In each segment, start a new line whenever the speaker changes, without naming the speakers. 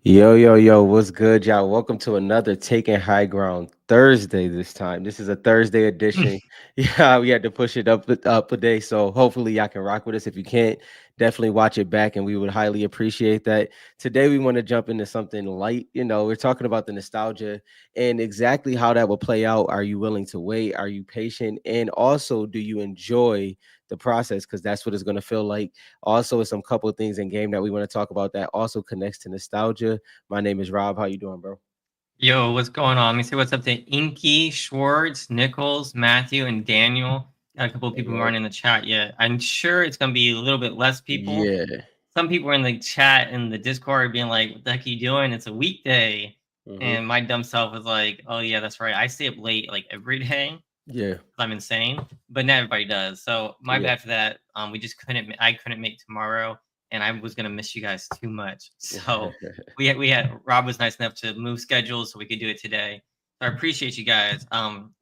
Yo, yo, yo, what's good, y'all? Welcome to another Taking High Ground Thursday this time. This is a Thursday edition. Yeah, we had to push it up a day. So hopefully y'all can rock with us. If you can't, definitely watch it back and we would highly appreciate that. Today we want to jump into something light. We're talking about the nostalgia and exactly how that will play out. Are you willing to wait? Are you patient? And also, do you enjoy the process? Because that's what it's going to feel like. Also, some couple of things in game that we want to talk about that also connects to nostalgia. My name is Rob. How you doing, bro?
Yo, what's going on? Let me say what's up to Inky, Schwartz, Nichols, Matthew, and Daniel. Got a couple of
Hey,
people who
yo.
aren't in the chat yet. I'm sure it's gonna be a little bit less people.
Yeah.
Some people are in the chat and the Discord being like, "What the heck are you doing? It's a weekday."
Hmm.
And my dumb self was like, "Oh yeah, that's right. I stay up late like every day.
Yeah.
I'm insane." But not everybody does. So my
Yeah.
bad for that. We just couldn't. I couldn't make tomorrow, and I was gonna miss you guys too much. So we had Rob was nice enough to move schedules so we could do it today. So I appreciate you guys.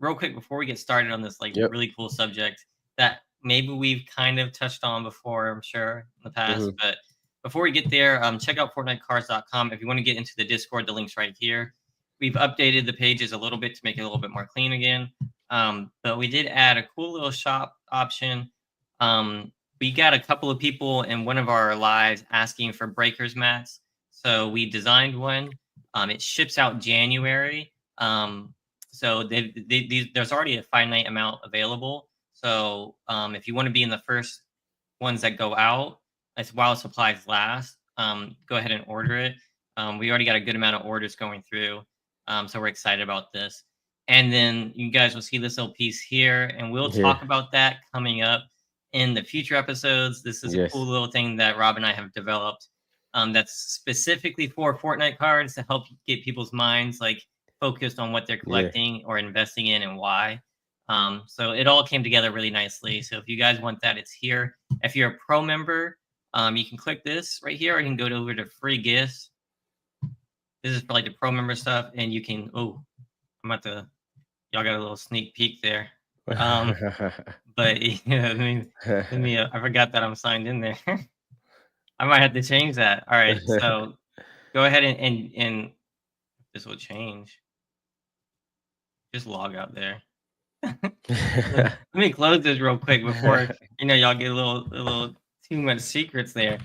Real quick before we get started on this like
Yep.
really cool subject that maybe we've kind of touched on before, I'm sure in the past,
Hmm.
but before we get there, check out FortniteCards.com if you want to get into the Discord. The link's right here. We've updated the pages a little bit to make it a little bit more clean again. But we did add a cool little shop option. We got a couple of people in one of our lives asking for breakers mats. So we designed one. It ships out January. So there's already a finite amount available. So if you want to be in the first ones that go out, as while supplies last, go ahead and order it. We already got a good amount of orders going through. So we're excited about this. And then you guys will see this little piece here, and we'll
Yeah.
talk about that coming up in the future episodes. This is a cool
Yes.
little thing that Rob and I have developed that's specifically for Fortnite cards to help get people's minds like focused on what they're
Yeah.
collecting or investing in and why. So it all came together really nicely. So if you guys want that, it's here. If you're a pro member, you can click this right here, or you can go over to free gifts. This is for like the pro member stuff, and you can. Oh, I'm about to. Y'all got a little sneak peek there. Um, but yeah, let me. I forgot that I'm signed in there. I might have to change that. All right, so go ahead and this will change. Just log out there. Let me close this real quick before y'all get a little too much secrets there.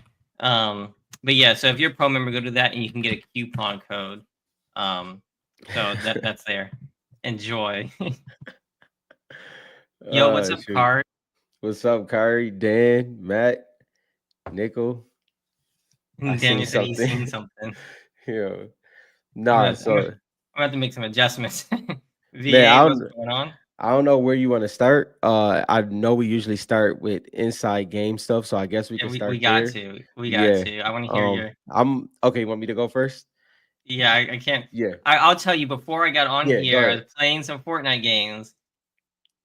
But yeah, so if you're a pro member, go to that and you can get a coupon code. So that's there. Enjoy. Yo, what's up,
Shoot.
Card?
What's up, Kyrie, Dan, Matt, Nickel? I
And
seen
Daniel said he's
something.
seen something.
Yeah.
I'm
Nah,
gonna, I'm gonna,
so
I'm gonna have to make some adjustments.
man,
VA, what's going on?
I don't know where you want to start. I know we usually start with inside game stuff, so I guess we
Yeah,
can
we
start
got
there.
to. We got
Yeah.
to. I want to hear your.
I'm okay. You want me to go first?
Yeah, I can't.
Yeah.
I'll tell you. Before I got on
Yeah. Go
here, I was
ahead.
playing some Fortnite games,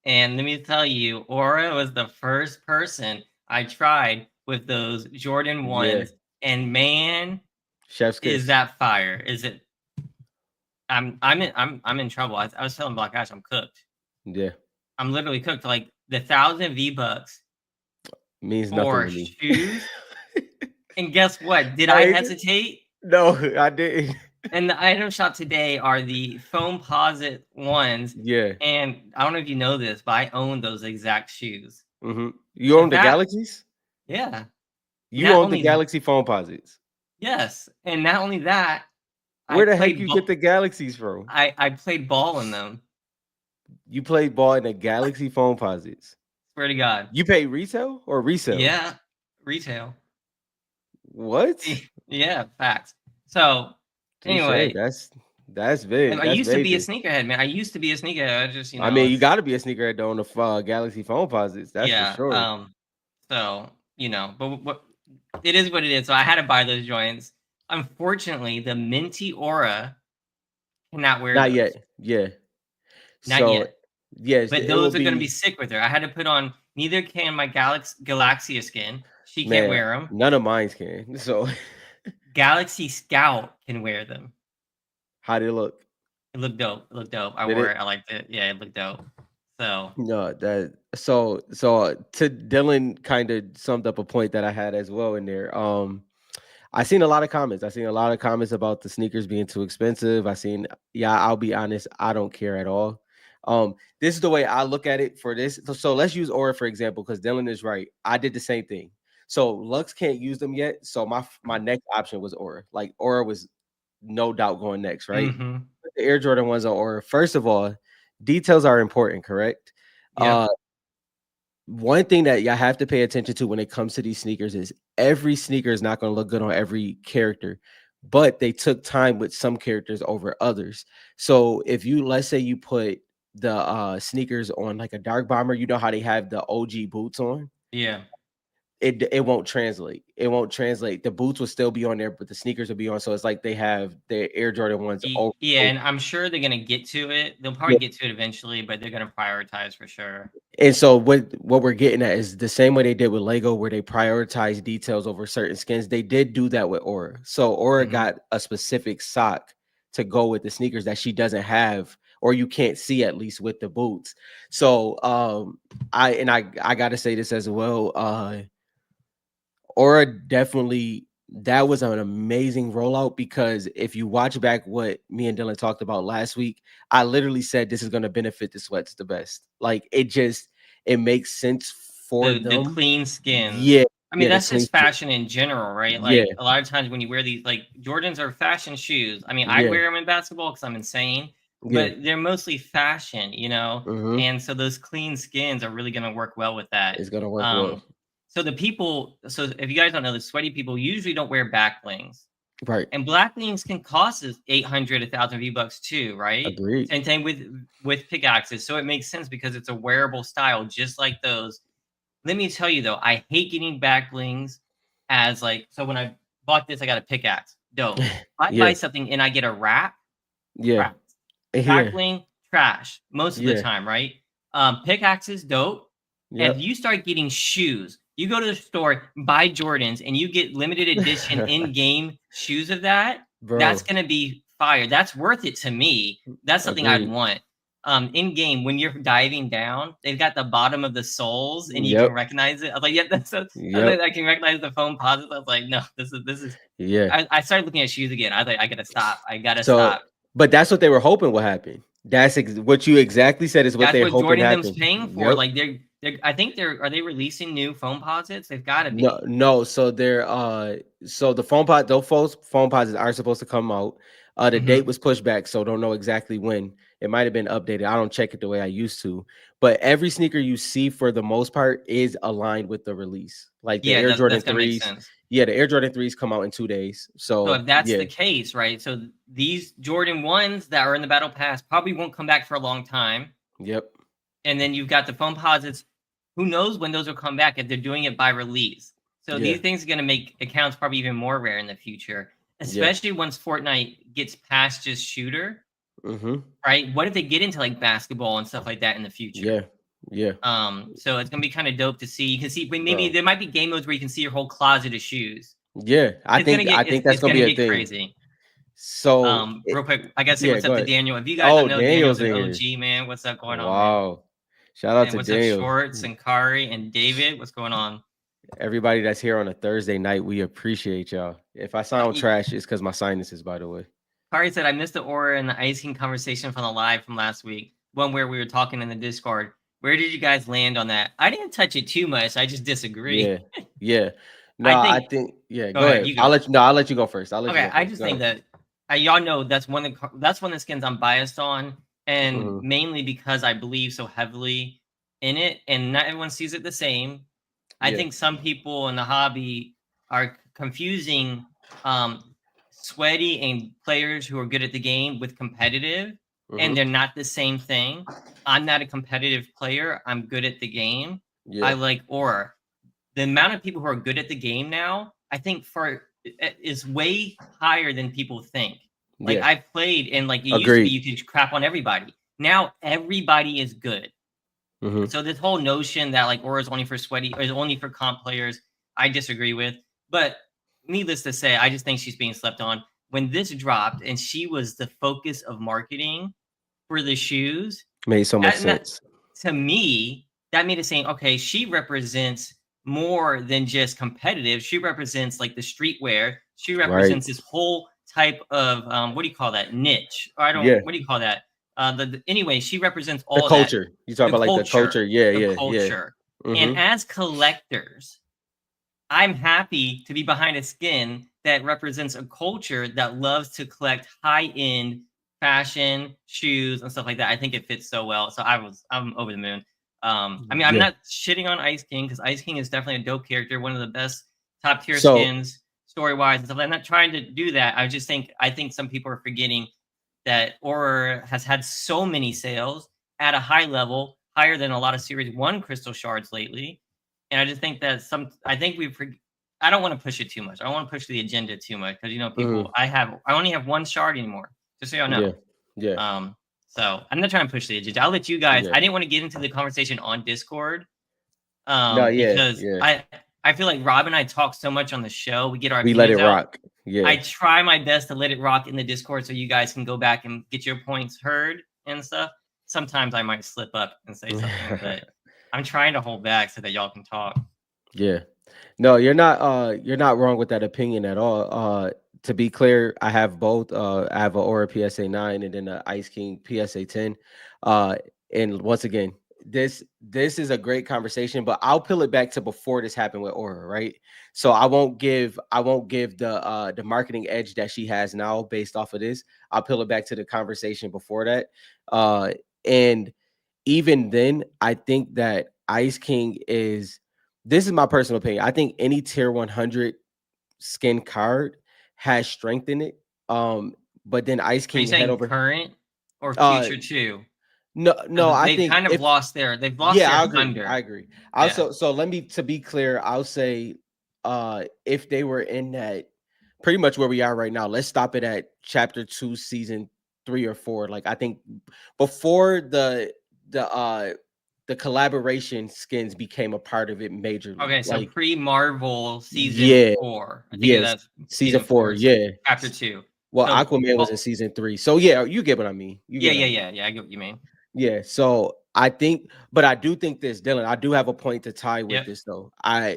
and let me tell you, Aura was the first person I tried with those Jordan
Yeah.
ones, and man,
Chef's
is
kiss.
that fire? Is it? I'm in trouble. I was telling Black Ash I'm cooked.
Yeah.
I'm literally cooked. Like the 1,000 V-bucks
Means nothing
for
to me.
shoes, and guess what? Did I
I
hesitate?
no, I didn't.
And the item shop today are the foam posit ones.
Yeah.
And I don't know if you know this, but I own those exact shoes.
You
In
own the
fact,
Galaxies?
yeah.
You
Not
own the
only
Galaxy phone posits.
yes, and not only that, I
Where the heck
played
you get
ball.
the Galaxies from?
I played ball in them.
You played ball in the Galaxy phone posits.
Swear to God.
You pay retail or resale?
Yeah, retail.
What?
Yeah, facts. So
Touche.
anyway,
That's
and
big.
I
That's
used to be a
major.
sneakerhead, man. I used to be a sneakerhead. I just,
I mean, you
it's
got to be a sneakerhead to own the Galaxy phone posits. That's for
yeah.
sure.
So but what it is what it is. So I had to buy those joints. Unfortunately, the Minty Aura cannot wear
Not
those.
yet. Yeah.
Not
So
yet.
yes,
But
it will
those are going to be
be.
sick with her. I had to put on. Neither can my Galaxia skin. She can't
Man,
wear them.
none of mine can. So
Galaxy Scout can wear them.
how did it look?
It looked dope. It looked dope. I
Did
wore it.
it?
I liked it. Yeah, it looked dope. So
No, that so to Dylan kind of summed up a point that I had as well in there. I seen a lot of comments. I seen a lot of comments about the sneakers being too expensive. I seen, yeah, I'll be honest, I don't care at all. This is the way I look at it for this. So let's use Aura for example, because Dylan is right. I did the same thing. So Lux can't use them yet. So my next option was Aura. Like Aura was no doubt going next, right?
Mm-hmm.
The Air Jordan ones are Aura. First of all, details are important, correct?
Yep.
One thing that y'all have to pay attention to when it comes to these sneakers is every sneaker is not going to look good on every character, but they took time with some characters over others. So if you, let's say you put the sneakers on like a dark bomber, you know how they have the OG boots on,
Yeah.
it won't translate. It won't translate. The boots will still be on there, but the sneakers will be on. So it's like they have their Air Jordan ones over.
Yeah, and I'm sure they're gonna get to it. They'll probably
Yeah.
get to it eventually, but they're gonna prioritize for sure.
And so what we're getting at is the same way they did with Lego, where they prioritize details over certain skins. They did do that with Aura. So Aura
Mhm.
got a specific sock to go with the sneakers that she doesn't have, or you can't see at least with the boots. So I gotta say this as well. Aura definitely, that was an amazing rollout, because if you watch back what me and Dylan talked about last week, I literally said this is going to benefit the sweats the best. Like it makes sense for
The
them.
clean skins.
Yeah,
I mean,
yeah, the
that's
clean
just
skin.
fashion in general, right?
Yeah,
Like a lot of times when you wear these, like Jordans are fashion shoes. I mean, I
yeah,
wear them in basketball because I'm insane,
yeah.
but they're mostly fashion, you know.
Hmm.
And so those clean skins are really gonna work well with that.
It's gonna work well.
Um, so if you guys don't know, the sweaty people usually don't wear back blings.
Right.
And black beans can cost us 800, 1,000 V-bucks too, right?
Agreed.
Same thing with pickaxes. So it makes sense because it's a wearable style, just like those. Let me tell you though, I hate getting back blings as like, so when I bought this, I got a pickaxe. Dope. If I buy
Yeah,
something and I get a wrap,
yeah,
crap.
yeah,
Back bling, trash most of the
yeah,
time, right? Pickaxes, dope. And if
yep.
you start getting shoes, you go to the store, buy Jordans, and you get limited edition in-game shoes of that, that's
Bro,
gonna be fire. That's worth it to me. That's something I'd
agreed.
want. In game, when you're diving down, they've got the bottom of the soles, and you can
Yep,
recognize it. I was like, yeah, that's so. I was like,
yep,
I can recognize the foam posits. I was like, no, this is.
yeah.
I started looking at shoes again. I was like, I gotta stop. I gotta
So,
stop.
but that's what they were hoping would happen. That's what you exactly said is what
That's
they're
what
hoping
Jordan them's
happen.
paying for.
Yep.
Like they're I think are they releasing new foam posits? They've got to
No,
be.
no. So they're so the phone pod, those phone pods are supposed to come out. The date
Hmm.
was pushed back, so don't know exactly when. It might have been updated. I don't check it the way I used to. But every sneaker you see for the most part is aligned with the release. Like the
Yeah,
Air Jordan
that's gonna make
3s.
sense.
Yeah, the Air Jordan 3s come out in 2 days.
So
So
if that's
yeah,
the case, right? So these Jordan ones that are in the battle pass probably won't come back for a long time.
yep,
And then you've got the foam posits. Who knows when those will come back if they're doing it by release? So
yeah,
these things are gonna make accounts probably even more rare in the future,
yeah.
especially once Fortnite gets past just shooter,
Mm-hmm.
right? What if they get into like basketball and stuff like that in the future?
Yeah, yeah,
So it's gonna be kind of dope to see. You can see maybe
bro.
there might be game modes where you can see your whole closet of shoes.
Yeah, I think that's
It's
gonna
gonna
be a
get
thing.
crazy.
So,
Real quick, I gotta say
yeah,
what's
go
up to
ahead.
Daniel. If you guys don't
Oh,
know, Daniel's
Daniel's
an
in here.
OG man. What's up going on, man?
Wow. Shout out
And
to
what's up,
Daniel.
Schwartz and Kari and David? What's going on?
Everybody that's here on a Thursday night, we appreciate y'all. If I sound trash, it's because my sinuses, by the way.
Kari said I missed the aura and the ice king conversation from the live from last week. One where we were talking in the Discord. Where did you guys land on that? I didn't touch it too much. I just disagree.
Yeah, yeah. No,
I
I
think.
think, yeah,
Go
go
ahead.
ahead.
You go.
I'll let you go first. I'll let you
Okay,
go
I
first.
just
Go
think
ahead.
that y'all know that's one of the skins I'm biased on, and
Hmm.
mainly because I believe so heavily in it, and not everyone sees it the same. I
Yeah.
think some people in the hobby are confusing sweaty and players who are good at the game with competitive, and
Hmm.
they're not the same thing. I'm not a competitive player. I'm good at the game.
Yeah.
I like aura. The amount of people who are good at the game now, I think is way higher than people think. Like
Yeah.
I've played and like it used to be
Agreed.
you could crap on everybody. Now everybody is good.
Hmm.
So this whole notion that like aura is only for sweaty or is only for comp players, I disagree with. But needless to say, I just think she's being slept on. When this dropped and she was the focus of marketing for the shoes,
Made so much
that
sense.
to me, that made it saying, okay, she represents more than just competitive. She represents like the streetwear. She
Right.
represents this whole type of what do you call that, niche? Or I don't.
Yeah.
What do you call that? Anyway, she represents
The
all that,
culture. You talk
the
about like the
culture,
culture. Yeah,
the
yeah, yeah.
culture. And
Mm-hmm.
as collectors, I'm happy to be behind a skin that represents a culture that loves to collect high end fashion, shoes, and stuff like that. I think it fits so well. So I'm over the moon. I mean, I'm
Yeah.
not shitting on Ice King because Ice King is definitely a dope character, one of the best top tier
So
skins story wise and stuff. I'm not trying to do that. I think some people are forgetting that Aura has had so many sales at a high level, higher than a lot of Series 1 crystal shards lately. And I just think that I think I don't want to push it too much. I don't want to push the agenda too much because,
mhm,
I only have one shard anymore, just so y'all know.
yeah, yeah,
Um, so I'm not trying to push the agenda. I'll let you guys,
yeah.
I didn't want to get into the conversation on Discord
No, yeah,
because
yeah.
I feel like Rob and I talk so much on the show. We get our
We let it
opinions out.
rock. Yeah.
I try my best to let it rock in the Discord so you guys can go back and get your points heard and stuff. Sometimes I might slip up and say something, but I'm trying to hold back so that y'all can talk.
Yeah. No, you're not wrong with that opinion at all. To be clear, I have both. I have a Aura PSA 9 and then a Ice King PSA 10. Uh and once again, this is a great conversation, but I'll peel it back to before this happened with Aura, right? So I won't give the marketing edge that she has now based off of this. I'll peel it back to the conversation before that. And even then, I think that Ice King is this is my personal opinion. I think any tier 100 skin card has strength in it. But then Ice
Are you
King head
saying
over.
current or
Uh,
future too?
no, no,
Because
I
they've
think
kind of
if
lost they've lost
yeah,
their
I agree. I
thunder.
agree.
Yeah.
Also, so let me to be clear, I'll say if they were in that pretty much where we are right now, let's stop it at chapter 2, season 3 or 4. Like I think before the uh the collaboration skins became a part of it majorly.
Okay, so
Like
pre-Marvel season
yeah,
4. I think
yes,
that's
season
season 4,
4, yeah.
chapter 2.
Well,
So,
Aquaman was in
well,
season 3. So yeah, you get what I mean. You get
yeah,
what
yeah,
I mean.
yeah, yeah. I get what you mean.
Yeah, so I think, but I do think this, Dylan. I do have a point to tie with
Yep.
this though.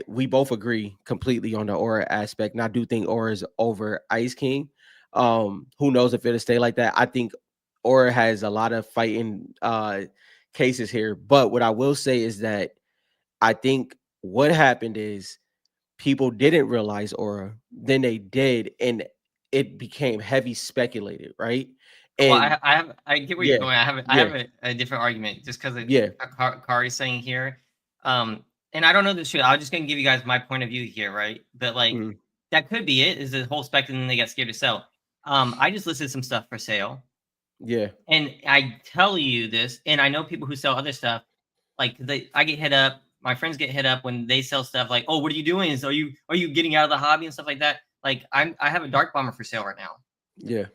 We both agree completely on the Aura aspect, and I do think Aura is over Ice King. Who knows if it'll stay like that? I think Aura has a lot of fighting cases here, but what I will say is that I think what happened is people didn't realize Aura, then they did, and it became heavy speculated, right?
Well,
And
I get where you're
yeah,
going. I
yeah,
have a different argument just because
yeah.
Kari's saying here. And I don't know this shit. I'm just gonna give you guys my point of view here, right? But like
Mhm.
that could be it. Is the whole spectrum and they got scared to sell. I just listed some stuff for sale,
Yeah.
and I tell you this, and I know people who sell other stuff. Like I get hit up. My friends get hit up when they sell stuff. Like, oh, what are you doing? Are you getting out of the hobby and stuff like that? Like, I have a dark bomber for sale right now.
Yeah.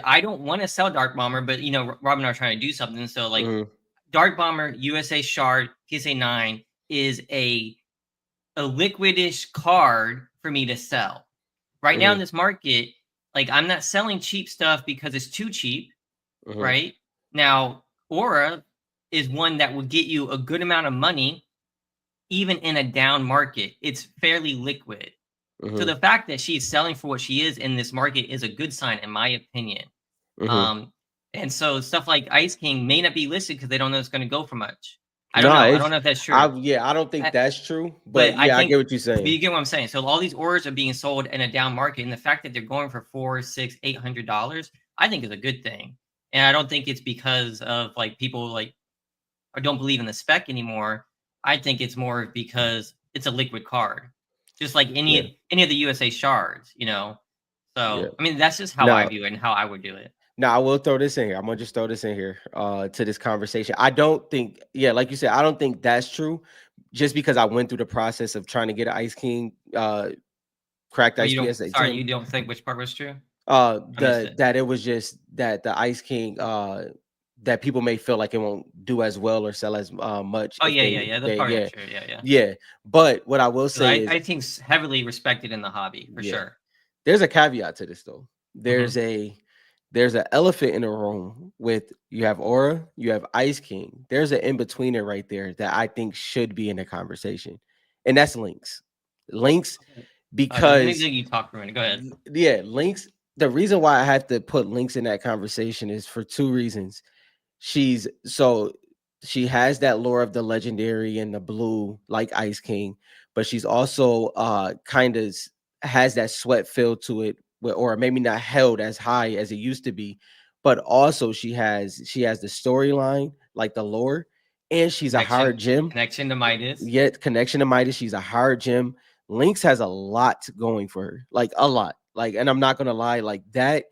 I don't want to sell Dark Bomber, but Rob and I are trying to do something. So like
Mhm.
Dark Bomber USA Shard PSA 9 is a liquidish card for me to sell. Right now in
Mhm.
this market, like I'm not selling cheap stuff because it's too cheap,
Mhm.
right? Now, Aura is one that will get you a good amount of money even in a down market. It's fairly liquid. So
Mhm.
the fact that she's selling for what she is in this market is a good sign, in my opinion.
Mhm.
Um, and so stuff like Ice King may not be listed because they don't know it's going to go for much. I don't
No,
know. I don't
it's
know if that's true.
I don't think
I,
that's true,
but
but
I
yeah, I
think,
get what you're
but
saying.
you get what I'm saying. So all these orders are being sold in a down market, and the fact that they're going for $4, $6, $800, I think is a good thing. And I don't think it's because of like people like or don't believe in the spec anymore. I think it's more because it's a liquid card, just like
Yeah.
any of the USA shards.
Yeah.
So I mean, that's just how I
Now,
view it and how I would do it.
now I will throw this in here. I'm gonna just throw this in here to this conversation. I don't think, yeah, like you said, I don't think that's true. Just because I went through the process of trying to get an Ice King cracked
Oh,
ice
you don't.
PSA
Sorry,
10.
you don't think which part was true? I missed
The
it.
that it was just that the Ice King that people may feel like it won't do as well or sell as much
Oh
if
yeah, yeah, yeah. That's
they
probably not
yeah,
true. Yeah, yeah.
yeah. But what I will
'Cause
say is
I think's heavily respected in the hobby for
yeah,
sure.
there's a caveat to this though.
Hmm.
There's an elephant in the room with you have Aura, you have Ice King. There's an in-betweener right there that I think should be in the conversation. and that's links. Links
Okay. Let me
because
let you talk for a minute. Go ahead.
yeah, links. The reason why I have to put links in that conversation is for two reasons. She's so she has that lore of the legendary and the blue like Ice King, but she's also kind of has that sweat feel to it, or maybe not held as high as it used to be, but also she has the storyline like the lore, and she's a hard gym.
Connection to Midas.
Yet connection to Midas, she's a hard gym. Lynx has a lot going for her, like a lot. Like, and I'm not gonna lie, like that.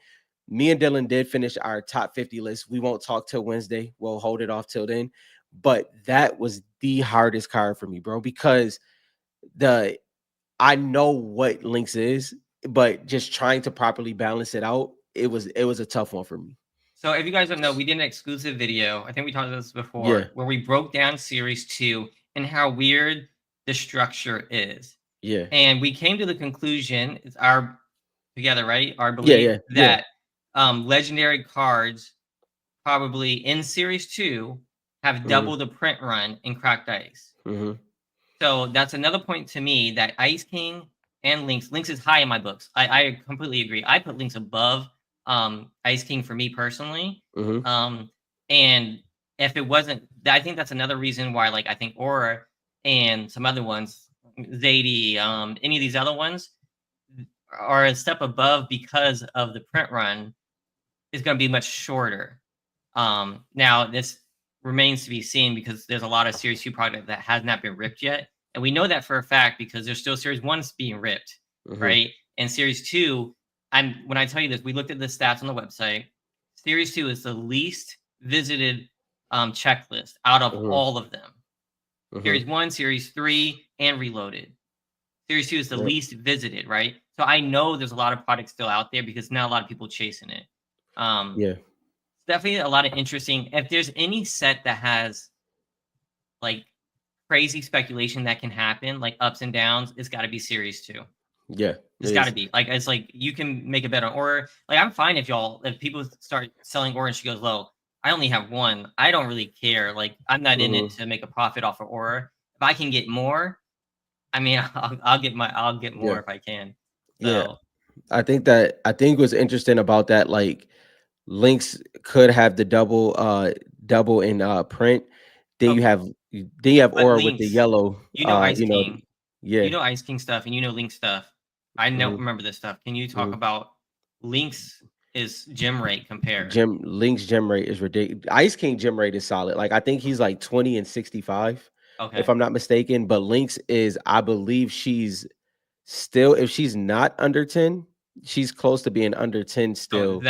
Me and Dylan did finish our top 50 list. We won't talk till Wednesday. We'll hold it off till then. But that was the hardest card for me, bro, because the I know what Lynx is, but just trying to properly balance it out, it was a tough one for me.
So if you guys don't know, we did an exclusive video. I think we talked about this
Yeah,
before, where we broke down series 2 and how weird the structure is.
yeah,
And we came to the conclusion, it's our together, right? Our
yeah,
belief
yeah, yeah.
that legendary cards probably in series 2 have
Mm-hmm,
double the print run in cracked ice.
mm-hmm,
So that's another point to me that Ice King and Lynx. Lynx is high in my books. I completely agree. I put Lynx above Ice King for me personally.
mm-hmm,
Um, and if it wasn't, I think that's another reason why, like, I think Aura and some other ones, Zadie, any of these other ones are a step above because of the print run is going to be much shorter. Now this remains to be seen because there's a lot of Series 2 product that has not been ripped yet. And we know that for a fact because there's still Series 1's being ripped,
mm-hmm.
right? And Series 2, when I tell you this, we looked at the stats on the website. Series 2 is the least visited checklist out of
Mm-hmm.
all of them.
Mm-hmm.
Series 1, Series 3, and Reloaded. Series 2 is the
Yep.
least visited, right? So I know there's a lot of products still out there because not a lot of people chasing it.
Yeah.
Definitely a lot of interesting. If there's any set that has like crazy speculation that can happen, like ups and downs, it's got to be Series 2.
Yeah.
It's
It
got to
is.
be like it's like you can make a bet on or like I'm fine if people start selling Aura and she goes low. I only have one. I don't really care. Like I'm not in it
Mm-hmm.
to make a profit off of Aura. If I can get more, I mean, I'll get more
Yeah.
if I can.
Yeah.
So
I think what's interesting about that, like links could have the double in print. Then you
okay,
have then you have
but
Aura with the
links,
yellow.
you know, Ice
You know,
King.
yeah.
You know Ice King stuff and you know Link stuff. I don't
Mm-hmm.
remember this stuff. Can you talk
Mm-hmm.
about Link's is gem rate compare?
Link's gem rate is ridiculous. Ice King gem rate is solid. Like I think he's like 20 and 65, if
Okay.
I'm not mistaken. But Link's is, I believe she's still, if she's not under 10, she's close to being under 10
So
still.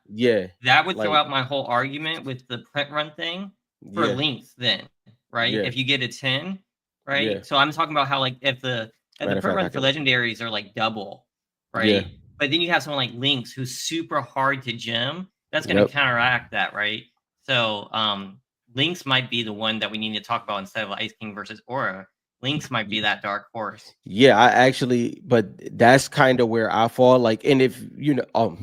Yeah.
that would throw
Like,
out my whole argument with the print run thing for
yeah,
Links then, right?
yeah,
If you get a 10,
yeah.
right? So I'm talking about how like if the
Matter of
print
fact, I
run for
can,
legendaries are like double,
yeah.
right? But then you have someone like Links who's super hard to gem, that's gonna
Yep.
counteract that, right? So Links might be the one that we need to talk about instead of Ice King versus Aura. Links might be that dark horse.
Yeah, I actually, but that's kind of where I fall. Like, and if you know,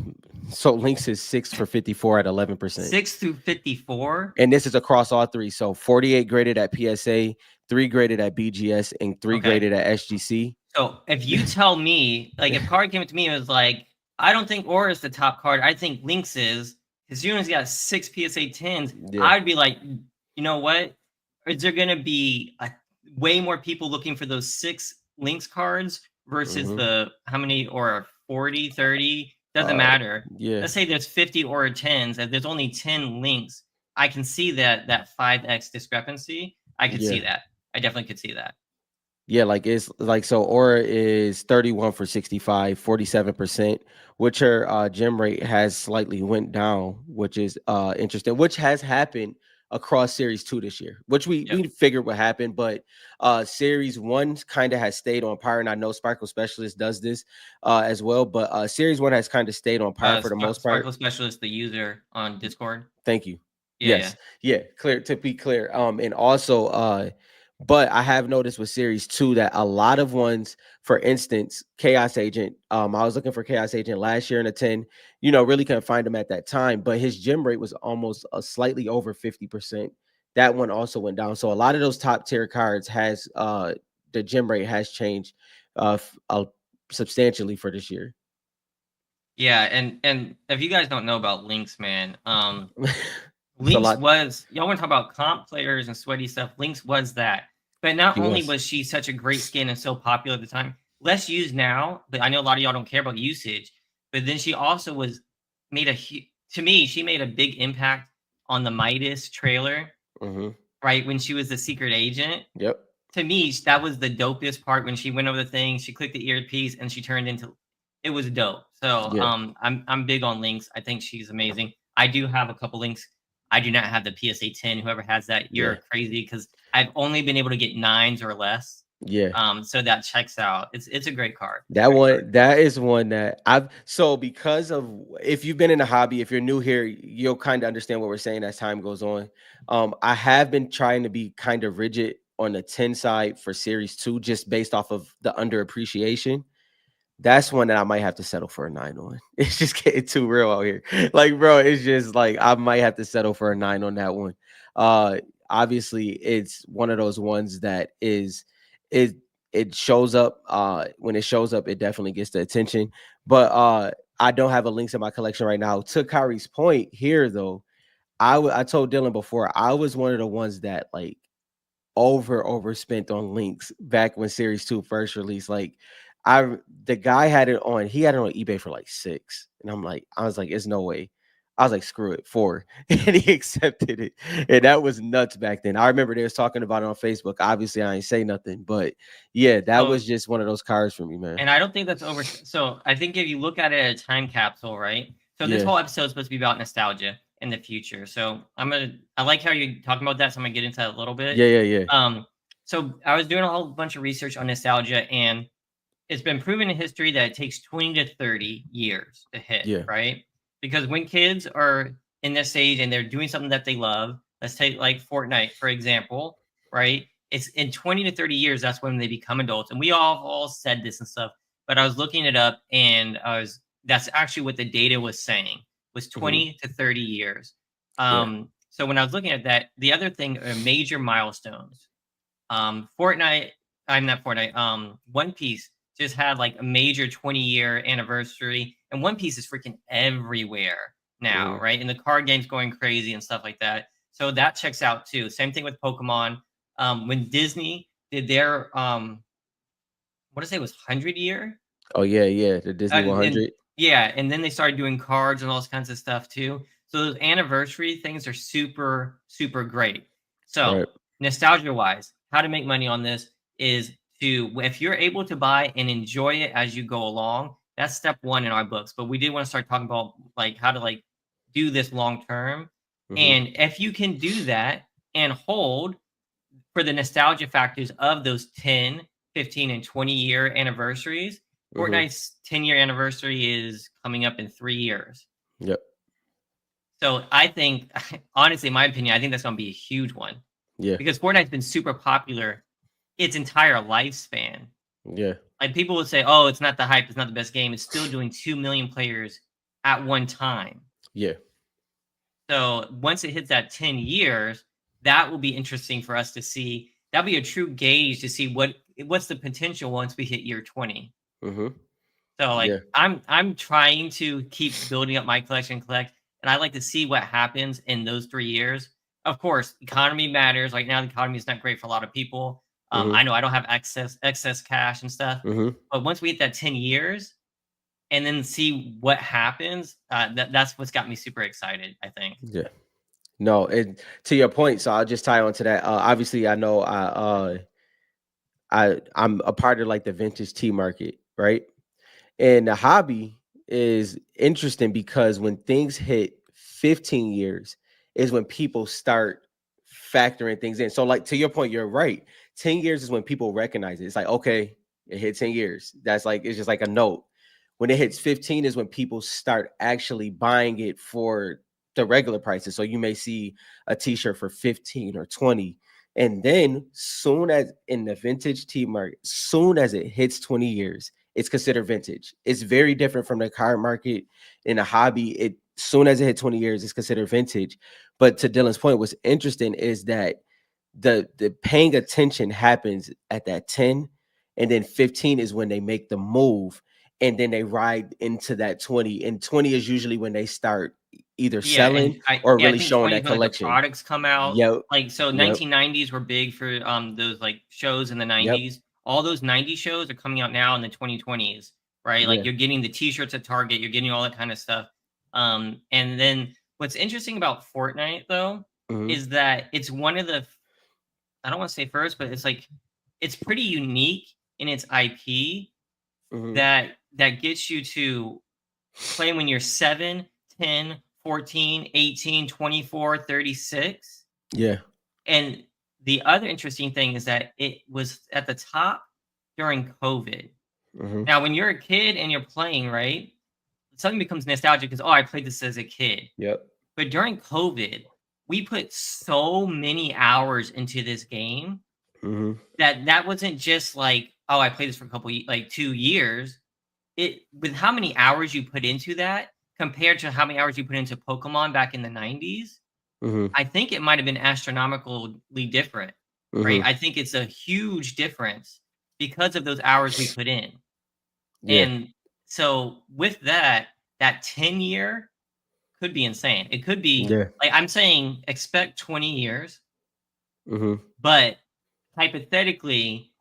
so Lynx is 6 for 54 at 11%.
6 through 54.
And this is across all three. So 48 graded at PSA, 3 graded at BGS, and 3
Okay.
graded at SGC.
So if you tell me, like, if card came to me and was like, I don't think Aura is the top card, I think Lynx is, because Union's got 6 PSA 10s,
Yeah.
I'd be like, you know what? Is there going to be way more people looking for those 6 Lynx cards versus
Hmm.
the how many Aura 40, 30? Doesn't
Uh,
matter.
yeah.
Let's say there's 50 Aura 10s, if there's only 10 Lynx, I can see that 5x discrepancy. I could see
Yeah.
that. I definitely could see that.
Yeah, like it's like, so Aura is 31 for 65, 47%, which her gem rate has slightly went down, which is interesting, which has happened across series 2 this year, which we
Yep.
we figured would happen, but series 1 kind of has stayed on par, and I know Sparkle Specialist does this as well, but series 1 has kind of stayed on par for the most part.
Sparkle Specialist, the user on Discord.
Thank you.
Yeah, yeah.
Yes. Yeah, clear, to be clear. And also but I have noticed with series 2 that a lot of ones, for instance, Chaos Agent, I was looking for Chaos Agent last year in a 10, really couldn't find him at that time, but his gem rate was almost slightly over 50%. That one also went down. So a lot of those top tier cards has the gem rate has changed substantially for this year.
Yeah, and if you guys don't know about Lynx, man,
It's a
Lynx
lot.
was y'all want to talk about comp players and sweaty stuff. Lynx was that. But not
She
only
was.
was she such a great skin and so popular at the time, less used now, but I know a lot of y'all don't care about usage. But then she also was made to me, she made a big impact on the Midas trailer,
Hmm.
right? When she was the secret agent.
Yep.
To me, that was the dopest part when she went over the thing, she clicked the earpiece and she turned into it was dope. So
Yeah.
I'm big on Lynx. I think she's amazing. I do have a couple Lynx. I do not have the PSA 10. Whoever has that,
Yeah.
you're crazy because I've only been able to get nines or less.
Yeah.
So that checks out. It's a great card. It's a
That
great card.
one, that is one that I've so because of if you've been in the hobby, if you're new here, you'll kind of understand what we're saying as time goes on. I have been trying to be kind of rigid on the 10 side for series 2, just based off of the underappreciation. That's one that I might have to settle for a 9 on. It's just getting too real out here. Like, bro, it's just like I might have to settle for a 9 on that one. Uh Obviously, it's one of those ones that it it shows up. When it shows up, it definitely gets the attention. But I don't have a links in my collection right now. To Kyrie's point here, though, I told Dylan before, I was one of the ones that like overspent on links back when series 2 first released. Like the guy had it on, he had it on eBay for like 6, and I was like, it's no way. I was like, screw it, 4. And he accepted it, and that was nuts back then. I remember they was talking about it on Facebook. Obviously I ain't say nothing, but yeah, that
So
was just one of those cards for me, man.
and I don't think that's over. So I think if you look at it as a time capsule, right? So this
Yeah,
whole episode is supposed to be about nostalgia in the future. So I like how you're talking about that. So I'm gonna get into that a little bit.
yeah.
Um, so I was doing a whole bunch of research on nostalgia, and it's been proven in history that it takes 20 to 30 years to hit,
Yeah.
right? Because when kids are in this age and they're doing something that they love, let's take like Fortnite, for example, right? It's in 20 to 30 years, that's when they become adults. And we all said this and stuff, but I was looking it up and that's actually what the data was saying was
Hmm.
20 to 30 years.
Yeah.
So when I was looking at that, the other thing are major milestones. Fortnite, I'm not Fortnite, One Piece just had like a major 20-year anniversary, and One Piece is freaking everywhere now,
Hmm.
right? And the card game's going crazy and stuff like that. So that checks out too. Same thing with Pokemon. When Disney did their what did I say was 100 year?
Oh yeah, the Disney
And
100.
yeah, and then they started doing cards and all this kinds of stuff too. So those anniversary things are super, super great. So
Right.
nostalgia wise, how to make money on this is to if you're able to buy and enjoy it as you go along, that's step one in our books. But we did want to start talking about like how to like do this long term.
Hmm.
And if you can do that and hold for the nostalgia factors of those 10, 15, and 20-year anniversaries.
Hmm.
Fortnite's 10-year anniversary is coming up in 3 years.
Yep.
So I think, honestly, in my opinion, I think that's going to be a huge one
Yeah.
because Fortnite's been super popular its entire lifespan.
Yeah.
Like people would say, oh, it's not the hype, it's not the best game. It's still doing 2 million players at one time.
Yeah.
So once it hits that 10 years, that will be interesting for us to see. That'll be a true gauge to see what's the potential once we hit year 20.
Hmm.
So like
Yeah.
I'm trying to keep building up my collection, and I like to see what happens in those 3 years. Of course, economy matters. Like now, the economy is not great for a lot of people.
Hmm.
I know I don't have excess cash and stuff,
Hmm.
but once we hit that 10 years and then see what happens, that's what's got me super excited. I think.
Yeah. No, and to your point, so I'll just tie on to that. Obviously, I know I'm a part of like the vintage tea market, right? And the hobby is interesting because when things hit 15 years is when people start factoring things in. So, like to your point, you're right. 10 years is when people recognize it. It's like, okay, it hit 10 years. That's like it's just like a note. When it hits 15 is when people start actually buying it for the regular prices. So you may see a t-shirt for 15 or 20. And then soon as in the vintage tea market, soon as it hits 20 years, it's considered vintage. It's very different from the car market in a hobby. It soon as it hit 20 years, it's considered vintage. But to Dylan's point, what's interesting is that the paying attention happens at that 10, and then 15 is when they make the move, and then they ride into that 20, and 20 is usually when they start either
Yeah,
selling
and I
or
yeah, I
really
think
showing
20 is
that
when, like, the
collection.
products come out.
Yep.
Like, so
Yep.
1990s were big for, those, like, shows in the
Yep.
90s. All those 90s shows are coming out now in the 2020s, right? Like,
Yeah.
you're getting the T-shirts at Target, you're getting all that kinda stuff. And then what's interesting about Fortnite, though,
Hmm.
is that it's one of the I don't wanna say first, but it's, like, it's pretty unique in its IP
Hmm.
that gets you to play when you're 7, 10, 14, 18, 24, 36.
Yeah.
And the other interesting thing is that it was at the top during COVID.
Hmm.
Now, when you're a kid and you're playing, right? Something becomes nostalgic because, oh, I played this as a kid.
Yep.
But during COVID, we put so many hours into this game
Hmm.
that wasn't just like, oh, I played this for a couple, like 2 years. It with how many hours you put into that compared to how many hours you put into Pokemon back in the 90s,
Hmm.
I think it might have been astronomically different, right?
Hmm.
I think it's a huge difference because of those hours we put in.
Yeah.
And so with that, that 10-year could be insane. It could be
Yeah.
like I'm saying expect 20 years,
Hmm.
but hypothetically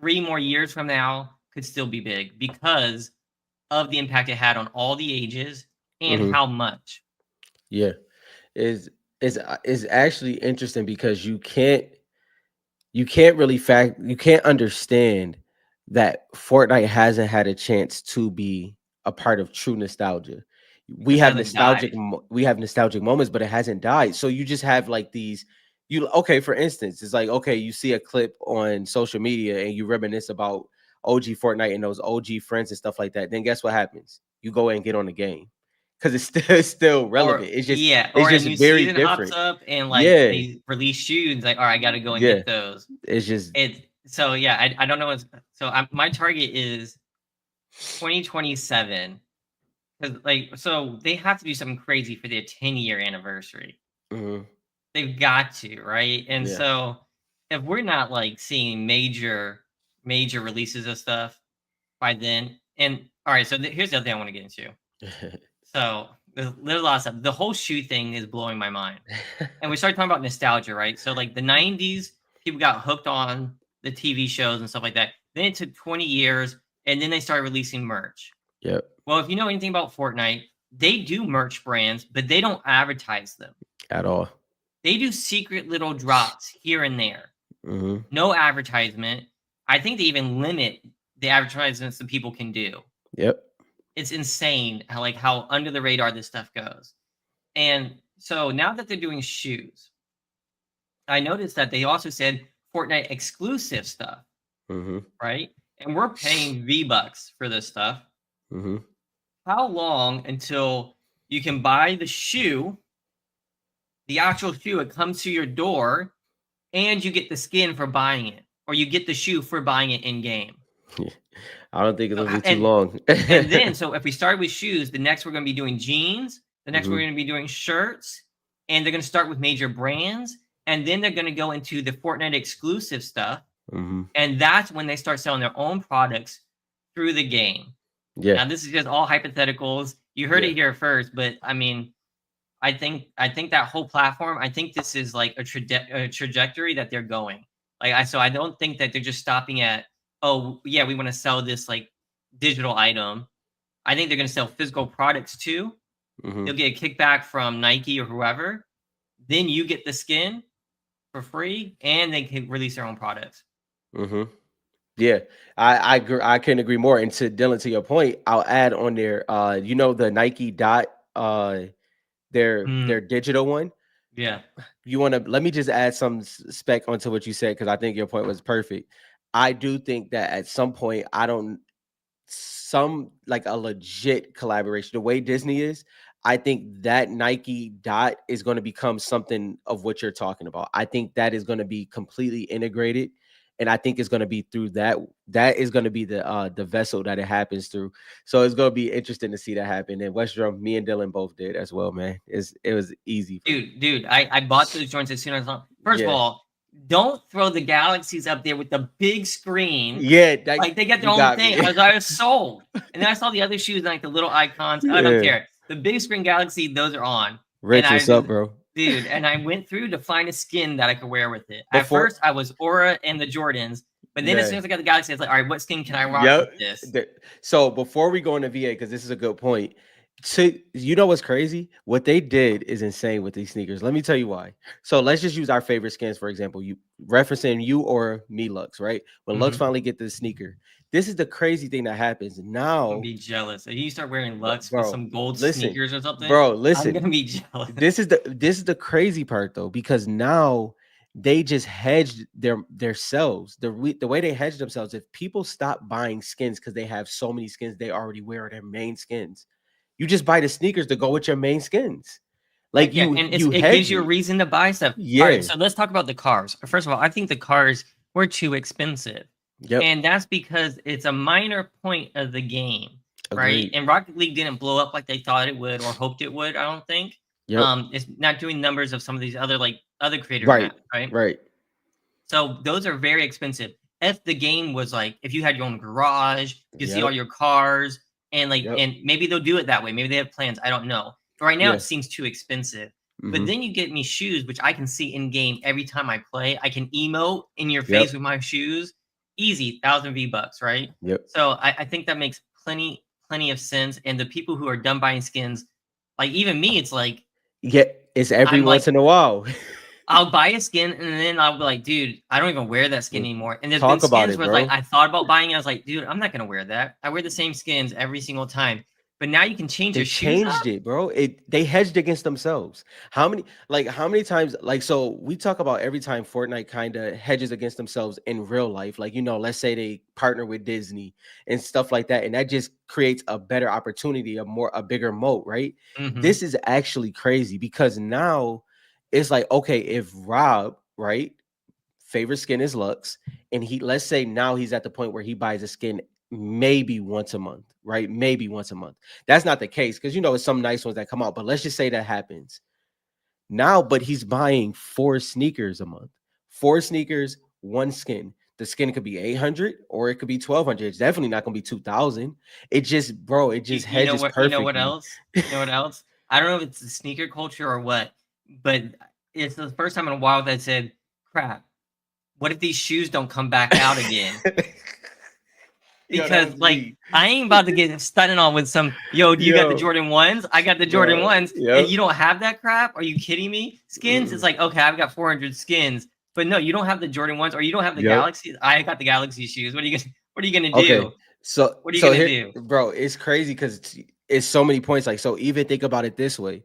3 more years from now could still be big because of the impact it had on all the ages and
Hmm.
how much.
Yeah. Is actually interesting because you can't really you can't understand that Fortnite hasn't had a chance to be a part of true nostalgia.
Because it hasn't died.
We have nostalgic moments, but it hasn't died. So you just have like these you okay, for instance, it's like okay, you see a clip on social media and you reminisce about OG Fortnite and those OG friends and stuff like that. Then guess what happens? You go and get on the game because it's still relevant.
Or
It's just
yeah,
it's
or a
just
new
very
season hops
different.
up and, like,
Yeah,
they release shoes, like, "Alright, I gotta go and
yeah.
get those."
It's just
So, yeah, I don't know what's so, my target is 2027 because like, so they have to do something crazy for their 10-year anniversary.
mhm,
They've got to, right? And
yeah.
so, if we're not, like, seeing major releases of stuff by then and alright, so here's the other thing I wanna get into. So there's a lot of stuff. The whole shoe thing is blowing my mind. And we started talking about nostalgia, right? So like the 90s, people got hooked on the TV shows and stuff like that. Then it took 20 years and then they started releasing merch.
Yep,
Well, if you know anything about Fortnite, they do merch brands, but they don't advertise them.
at all.
They do secret little drops here and there.
Mhm,
No advertisement. I think they even limit the advertisements that people can do.
yep,
It's insane how under the radar this stuff goes. And so now that they're doing shoes, I noticed that they also said Fortnite exclusive stuff,
mhm,
right? And we're paying V-Bucks for this stuff.
mhm.
How long until you can buy the shoe, the actual shoe, it comes to your door, and you get the skin for buying it, or you get the shoe for buying it in game?
I don't think it'll be too
And
long.
then so if we start with shoes, the next we're going to be doing jeans, the next we're
Mhm,
going to be doing shirts, and they're going to start with major brands, and then they're going to go into the Fortnite exclusive stuff,
mhm.
and that's when they start selling their own products through the game.
Yeah,
Now this is just all hypotheticals. You heard
yeah.
it here first, but I mean, I think that whole platform, I think this is like a trajectory that they're going. I don't think that they're just stopping at, oh yeah, we want to sell this like digital item. I think they're going to sell physical products too.
Mhm,
They'll get a kickback from Nike or whoever. Then you get the skin for free, and they can release their own products.
mhm. Yeah, I couldn't agree more. And to Dylan, to your point, I'll add on there. The Nike Dot, their
Mm,
digital one.
yeah,
You want to let me just add some spec onto what you said because I think your point was perfect. I do think that at some point, I don't some like a legit collaboration. The way Disney is, I think that Nike Dot is going to become something of what you're talking about. I think that is going to be completely integrated, and I think it's going to be through that. That is going to be the vessel that it happens through. So it's going to be interesting to see that happen. And West Drum, me and Dylan both did as well, man. It was easy for me.
dude, I bought those joints as soon as first of
Yeah.
all, don't throw the Galaxies up there with the big screen.
Yeah, that
Like, they get their
you
own
got
thing.
me.
I was sold. And then I saw the other shoes, like the little icons. I don't
Yeah.
care. The big screen Galaxy, those are on. And
Rich,
I
what's up,
just,
bro?
dude, and I went through to find a skin that I could wear with it. At
Before,
first, I was Aura and the Jordans. But then as
yeah.
soon as I got the Galaxy, I was like, all right, what skin can I rock
Yep.
with this?
So before we go into VA, because this is a good point. To you know what's crazy? What they did is insane with these sneakers. Let me tell you why. So let's just use our favorite skins for example. You referencing you or me, Lux, right? When Lux
Mm-hmm.
finally get the sneaker, this is the crazy thing that happens
I'm gonna
now,
be jealous. If you start wearing Lux with
bro.
some gold
Listen,
sneakers or something,
bro.
I'm
Listen.
gonna be jealous.
This is the crazy part though, because now they just hedged their selves. The way they hedge themselves, if people stop buying skins because they have so many skins they already wear their main skins, you just buy the sneakers to go with your main skins. Like
Heck yeah,
you
and
you
it gives
hedge
you a
it.
reason to buy stuff. All right,
Yeah.
so let's talk about the cars. First of all, I think the cars were too expensive.
Yep.
And that's because it's a minor point of the game, right?
Agreed.
And Rocket League didn't blow up like they thought it would or hoped it would, I don't think.
Yep.
It's not doing numbers of some of these other other creators
Right.
maps, right?
Right.
So those are very expensive. If the game was like, if you had your own garage, you see all
Yep.
your cars, and
Yep.
and maybe they'll do it that way. Maybe they have plans. I don't know. But right now,
Yeah.
it seems too expensive. But
Mm-hmm.
then you get me shoes, which I can see in game every time I play. I can emote in your
Yep.
face with my shoes. Easy, 1,000 V-bucks, right?
Yep.
So I think that makes plenty of sense. And the people who are done buying skins, like even me, it's like
Yeah. It's every
I'm
once
like
in a while.
I'll buy a skin and then I'll be like, dude, I don't even wear that skin anymore. And there's been
Talk about
skins
it,
where like
bro.
I thought about buying it. I was like, dude, I'm not gonna wear that. I wear the same skins every single time. But now you can change
They
your shoes
changed
up.
it, bro. They hedged against themselves. How many times so we talk about every time Fortnite kind of hedges against themselves in real life. Like, let's say they partner with Disney and stuff like that, and that just creates a better opportunity, a bigger moat, right?
Mm-hmm.
This is actually crazy because now it's like, okay, if Rob, right, favorite skin is Lux, and let's say now he's at the point where he buys a skin maybe once a month, right? Maybe once a month. That's not the case because it's some nice ones that come out, but let's just say that happens now. But he's buying 4 sneakers a month, 4 sneakers, one skin. The skin could be 800 or it could be 1,200. It's definitely not gonna be 2,000. It just, bro, it just
You know
hedges
what? You know what
perfectly.
else? You know what else? I don't know if it's the sneaker culture or what, but it's the first time in a while that I said, "Crap! What if these shoes don't come back out again?"
Yo, that
Because
was
like
me.
I ain't about to get stunning on with some yo, do you got the
Yo,
Jordan 1s? I got the Jordan
bro.
1s, and
Yep.
you don't have that crap? Are you kidding me? Skins, it's
Mm.
like, okay, I've got 400 skins, but no, you don't have the Jordan 1s or you don't have the
Yep.
Galaxy. I got the Galaxy shoes. What are you gonna
Okay.
do?
So
What are you
so
gonna
here,
do?
bro, it's crazy because it's so many points. Like, so even think about it this way.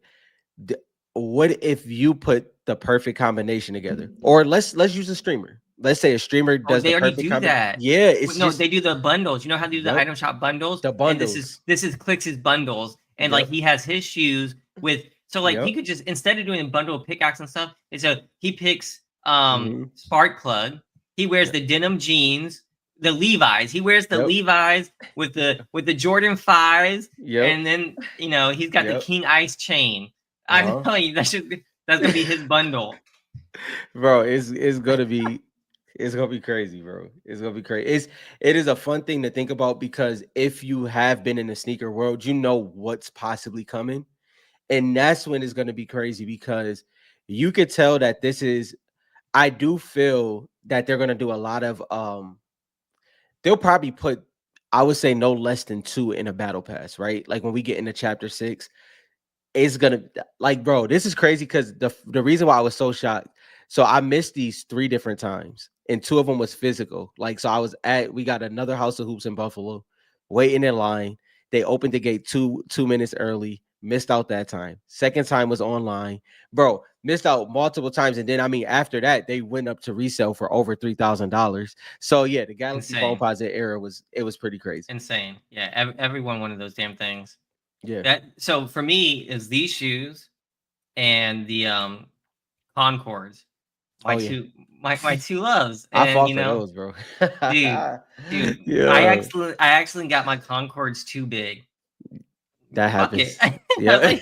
D- what if you put the perfect combination together? Or let's use a streamer. Let's say a streamer
Oh,
does
they
the
already
perfect
do
combination.
that.
Yeah, it's
No,
just
they do the bundles. You know how to do the
yep,
item shop bundles?
the
And this is
bundles.
this is Clix's bundles. And like
Yep,
he has his shoes with so like he
yep.
could just instead of doing a bundle of pickaxe and stuff, it's a he picks
Hmm.
Spark Plug. He wears
Yep,
the denim jeans, the Levi's. He wears the
yep,
Levi's with the Jordan 5s,
yep,
and then he's got the
yep.
King Ice chain. I'm
Uh-huh.
telling you, that's gonna be his bundle.
Bro, it's gonna be crazy, bro. It's gonna be crazy. It is a fun thing to think about because if you have been in the sneaker world, you know what's possibly coming. And that's when it's gonna be crazy because you could tell that this is I do feel that they're gonna do a lot of they'll probably put I would say no less than 2 in a battle pass, right? Like when we get into chapter 6, it's gonna like, bro, this is crazy because the reason why I was so shocked. So I missed these 3 different times, and 2 of them was physical. Like, so we got another House of Hoops in Buffalo, waiting in line. They opened the gate 2 minutes early. Missed out that time. Second time was online, bro. Missed out multiple times, and then I mean after that they went up to resale for over $3,000. So yeah, the Galaxy Phone
Insane.
Posit era was pretty crazy.
Insane. Yeah, everyone wanted those damn things.
Yeah.
That so for me is these shoes and the Concords, my
Oh yeah.
my two loves,
I
and
fought for those, bro.
dude, dude,
Yeah,
I actually got my Concords too big.
that
Fuck it,
happens.
I was
Yeah.
like,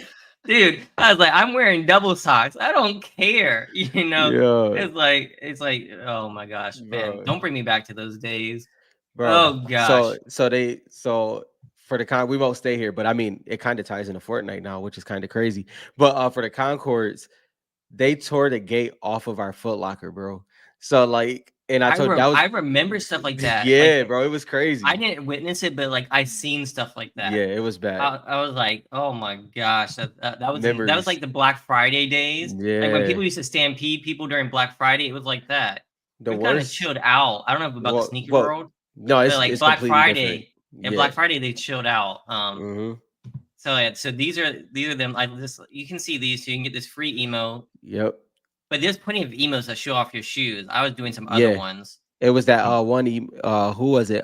Dude, I was like, I'm wearing double socks. I don't care.
Yeah,
It's like, oh my gosh, man,
bro.
don't bring me back to those days.
Bro,
Oh
so
gosh.
so they so for the con we won't stay here, but I mean it kind of ties into Fortnite now, which is kind of crazy. But for the Concords, they tore the gate off of our Foot Locker, bro. So like, and I told that was
I remember stuff like that. Like
yeah, bro. It was
I
crazy.
didn't witness it, but like I seen stuff like
Yeah,
that.
it was bad.
I was like, oh my gosh, that was
Memories.
like the Black Friday days. Like when
Yeah,
people used to stampede people during Black Friday, it was like that.
the
We've kind of
worst.
chilled out. I don't know about the sneaker
Well,
world,
no,
but like
it's
Black
completely different.
Friday and
Yeah.
Black Friday they chilled out.
Hmm.
So yeah, so these are them. I just you can see these, so you can get this free emo.
Yep.
But there's plenty of emos that show off your shoes. I was doing some other
Yeah.
ones.
It was that
Um,
who was it?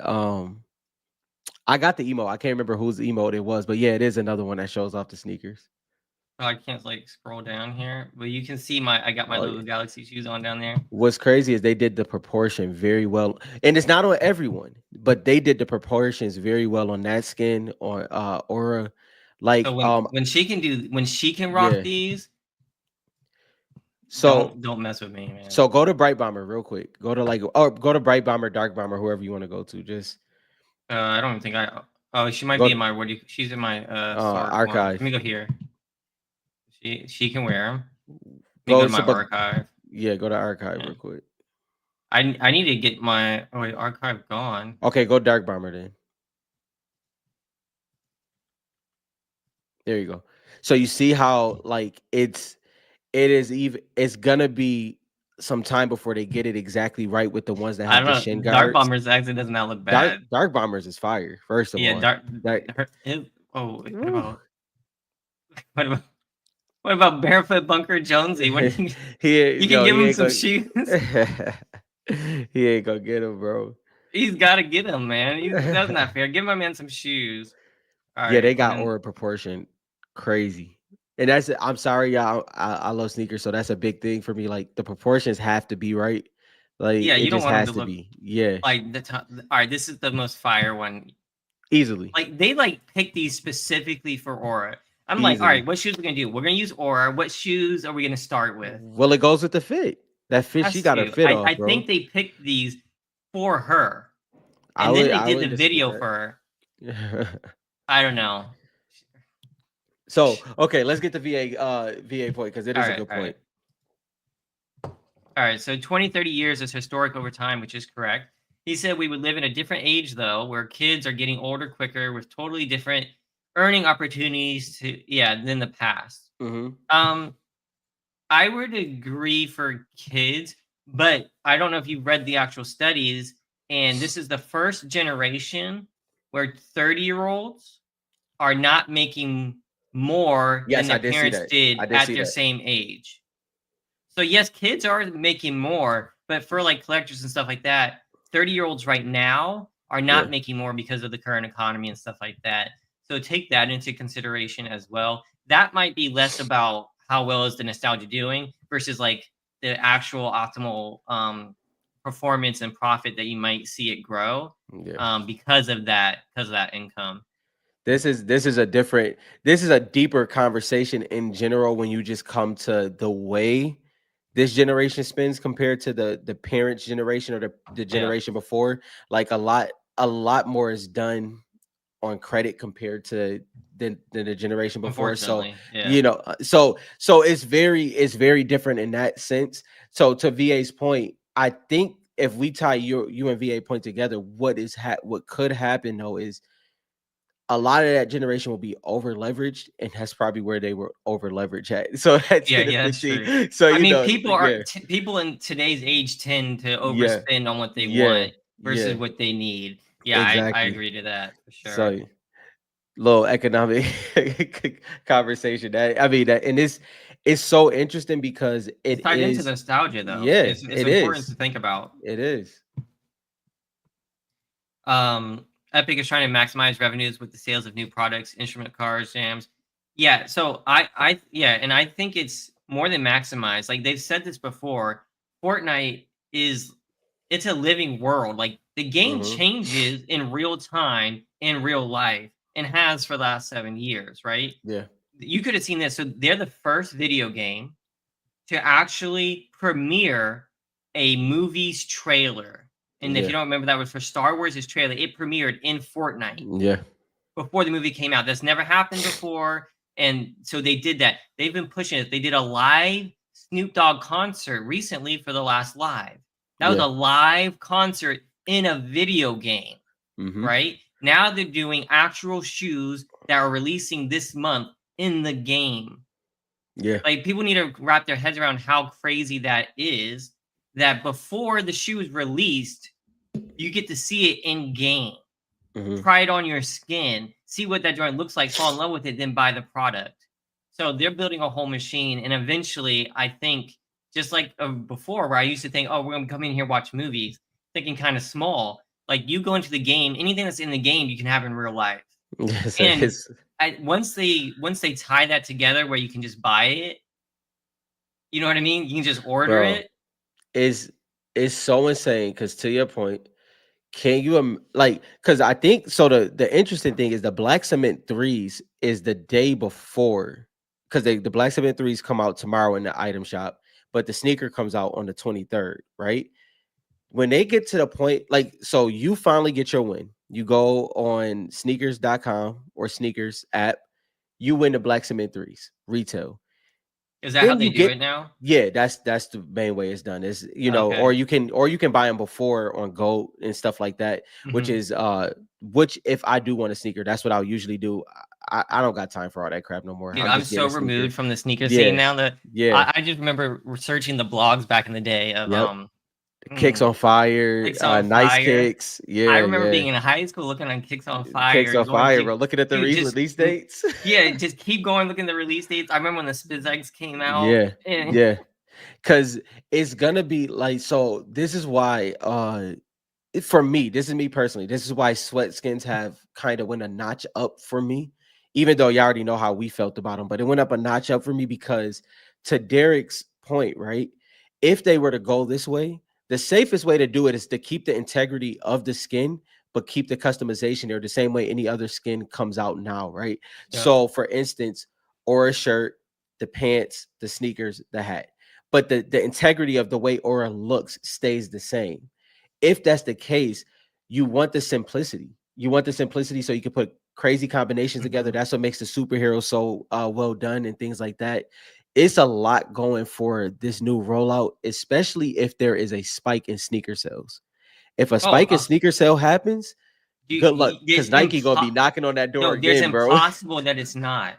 I got the emo. I can't remember whose emo it was, but yeah, it is another one that shows off the sneakers.
I can't like scroll down here, but you can see I got my
Oh
little
yeah.
Galaxy shoes on down there.
What's crazy is they did the proportion very well, and it's not on everyone, but they did the proportions very well on that skin or aura,
So
like
when she can rock
yeah.
these,
So
don't mess with me, man.
so go to Bright Bomber real quick. Go to like or go to Bright Bomber, Dark Bomber, whoever you want to go to. Just
I don't think I. Oh, she might
go
be
to
in my she's in my SART one. Let
archive.
me go here. She can wear them. Let me go
Go
to my
to but
archive.
yeah, go to archive
Yeah.
real quick.
I need to get my archive gone.
Okay, go Dark Bomber then. There you go. So you see how like it's gonna be some time before they get it exactly right with the ones that
I
have the
don't
shin
know. Dark
guards.
Bombers actually does not look bad.
Dark Bombers is fire. First of
Yeah,
all, that
oh, wait,
woo.
what about what about Barefoot Bunker Jonesy? What do you you can give
He
him
ain't
some
gonna
shoes.
he ain't gonna get him, bro.
He's got to get him, man. That's not fair. Give my man some shoes. All
Yeah,
right,
they
and
got
then
aura proportion crazy. And that's I'm sorry, y'all. I love sneakers, so that's a big thing for me. Like the proportions have to be right. Like
yeah,
it
you don't
just
want him to
has to
look
be. Yeah,
like the top. All right, this is the most fire one.
easily.
Like they like pick these specifically for Aura. I'm like, all right,
Easily.
what shoes are we gonna do? We're gonna use Aura. What shoes are we gonna start with?
Well, it goes with the fit. That fit, she
Has
got her
to.
fit
I
off, bro.
think they picked these for her, and then they
I
did the
wouldn't disagree
video
with
for her.
that.
I don't know.
So okay, let's get the VA point because it
All
is a
right,
good
all right.
point.
All right, so 20, 30 years is historic over time, which is correct. He said we would live in a different age, though, where kids are getting older quicker with totally different earning opportunities than the past.
Hmm.
Um, I would agree for kids, but I don't know if you've read the actual studies, and this is the first generation where 30-year-olds are not making more than
Yes,
their
I did see
parents
that.
did
I did
at
see
their
that.
same age. So yes, kids are making more, but for like collectors and stuff like that, 30-year-olds right now are
Yeah.
not making more because of the current economy and stuff like that. So take that into consideration as well. That might be less about how well is the nostalgia doing versus like the actual optimal performance and profit that you might see it grow
Yeah.
because of that income.
This is a deeper conversation in general when you just come to the way this generation spends compared to the parents generation or the
Yeah,
generation before. Like a lot more is done on credit compared to than the generation before. So
unfortunately, yeah.
you know, so it's very different in that sense. So to VA's point, I think if we tie you and VA point together, what could happen though is a lot of that generation will be over leveraged, and that's probably where they were over leveraged at. So at
Yeah,
10 to
yeah, that's true.
15. So
I
you
mean,
know, yeah,
people in today's age tend to
yeah,
overspend on what they
yeah,
want versus
yeah,
what they need. Yeah, I
exactly.
agree to that for sure.
So little economic conversation that I mean that and it's so interesting because
It's
it
tied into
is
nostalgia though.
yeah,
It's
it
important to
is.
think about.
It is.
Epic is trying to maximize revenues with the sales of new products, instrument cars, jams. Yeah, so and I think it's more than maximize. Like they've said this before, Fortnite is it's a living world. Like the game
Hmm.
changes in real time in real life and has for the last 7 years, right?
Yeah.
you could have seen this. So they're the first video game to actually premiere a movie's trailer. And if
Yeah.
you don't remember, that was for Star Wars' trailer. It premiered in Fortnite
Yeah.
before the movie came out. That's never happened before. And so they did that. They've been pushing it. They did a live Snoop Dogg concert recently for the last live. That was
Yeah.
a live concert in a video game,
Mm-hmm.
right? Now they're doing actual shoes that are releasing this month in the game.
Yeah.
Like, people need to wrap their heads around how crazy that is, that before the shoe is released, you get to see it in game,
Mm-hmm.
try it on your skin, see what that joint looks like, fall in love with it, then buy the product. So they're building a whole machine, and eventually, I think, just like before, where I used to think, oh, we're gonna come in here watch movies, thinking kind of small. Like, you go into the game, anything that's in the game, you can have in real life.
Yes,
And
it's
once they tie that together, where you can just buy it, you know what I mean? You can just order
bro.
it.
It's so insane because to your point, can you like because I think so the interesting thing is the black cement threes is the day before because the black cement threes come out tomorrow in the item shop, but the sneaker comes out on the 23rd, right? When they get to the point, like, so you finally get your win. You go on sneakers.com or sneakers app, you win the black cement threes retail.
Is that how
Then
they
you
do
get,
it now?
yeah, that's the main way it's done. Is
Okay.
or you can buy them before on Goat and stuff like that, which
Mhm.
is which if I do want a sneaker, that's what I'll usually do. I don't got time for all that crap no more.
Dude,
I'm
I'm
just getting
so
a sneaker.
removed from the sneaker scene
Yeah,
now that
yeah,
I just remember researching the blogs back in the day of,
yep. Kicks
mm,
on fire,
Kicks on
nice
Fire.
kicks.
I
Yeah,
remember
yeah.
being in high school looking on Kicks on
Kicks
Fire,
on
going
fire,
to
bro. Looking at the
dude, just
release dates.
yeah, just keep going, looking at the release dates. I remember when the SpizX came out,
Yeah,
and
yeah. Cause it's gonna be like so. This is why for me, this is me personally. This is why sweat skins have kind of went a notch up for me, even though you already know how we felt about them. But it went up a notch up for me because, to Derek's point, right? If they were to go this way, the safest way to do it is to keep the integrity of the skin, but keep the customization there the same way any other skin comes out now, right?
yeah.
So, for instance, or a shirt, the pants, the sneakers, the hat, but the integrity of the way Aura looks stays the same. If that's the case, you want the simplicity. You want the simplicity so you can put crazy combinations together.
Mhm.
That's what makes the superhero so well done and things like that. It's a lot going for this new rollout, especially if there is a spike in sneaker sales. If a
Oh,
spike in sneaker sale happens, good luck because
it's
Nike gonna be knocking on that door
no, there's
again, bro.
impossible that it's not.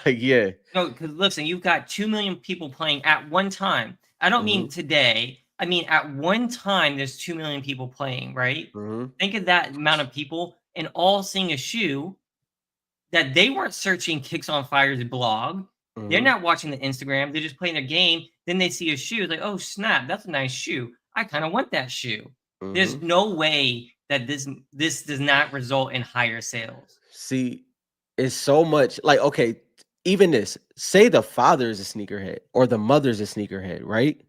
Like, yeah.
No, because listen, you've got 2 million people playing at one time. I don't
Hmm.
mean today. I mean at one time, there's 2 million people playing, right?
Hmm.
Think of that amount of people and all seeing a shoe that they weren't searching Kicks on Fire's blog. They're
Hmm.
not watching the Instagram. They're just playing their game. Then they see a shoe, like, oh snap, that's a nice shoe. I kind of want that shoe. There's
Hmm.
no way that this does not result in higher sales.
See, it's so much like okay, even this. Say the father is a sneakerhead or the mother's a sneakerhead, right?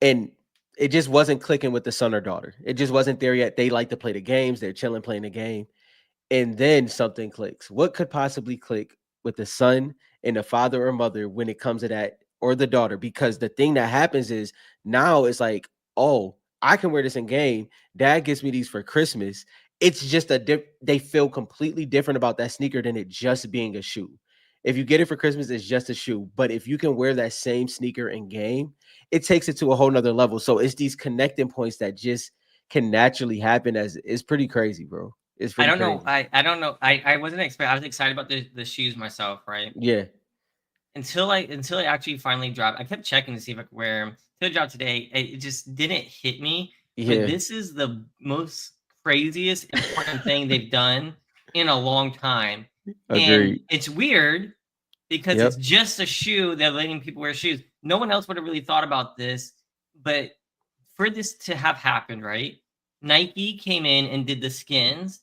And it just wasn't clicking with the son or daughter. It just wasn't there yet. They like to play the games. They're chilling playing the game, and then something clicks. What could possibly click with the son and the father or mother when it comes to that or the daughter? Because the thing that happens is now it's like, oh, I can wear this in game. Dad gets me these for Christmas. It's just they feel completely different about that sneaker than it just being a shoe. If you get it for Christmas, it's just a shoe. But if you can wear that same sneaker in game, it takes it to a whole nother level. So it's these connecting points that just can naturally happen as it's pretty crazy, bro. It's
I
pretty
don't know.
crazy.
I don't know. I wasn't expect. I was excited about the shoes myself, right?
Yeah.
Until I actually finally dropped. I kept checking to see if I could wear them. Until it dropped today, it just didn't hit me. But
Yeah.
this is the most craziest important thing they've done in a long time, and
Agreed.
it's weird because it's
Yep.
just a shoe. They're letting people wear shoes. No one else would have really thought about this, but for this to have happened, right? Nike came in and did the skins.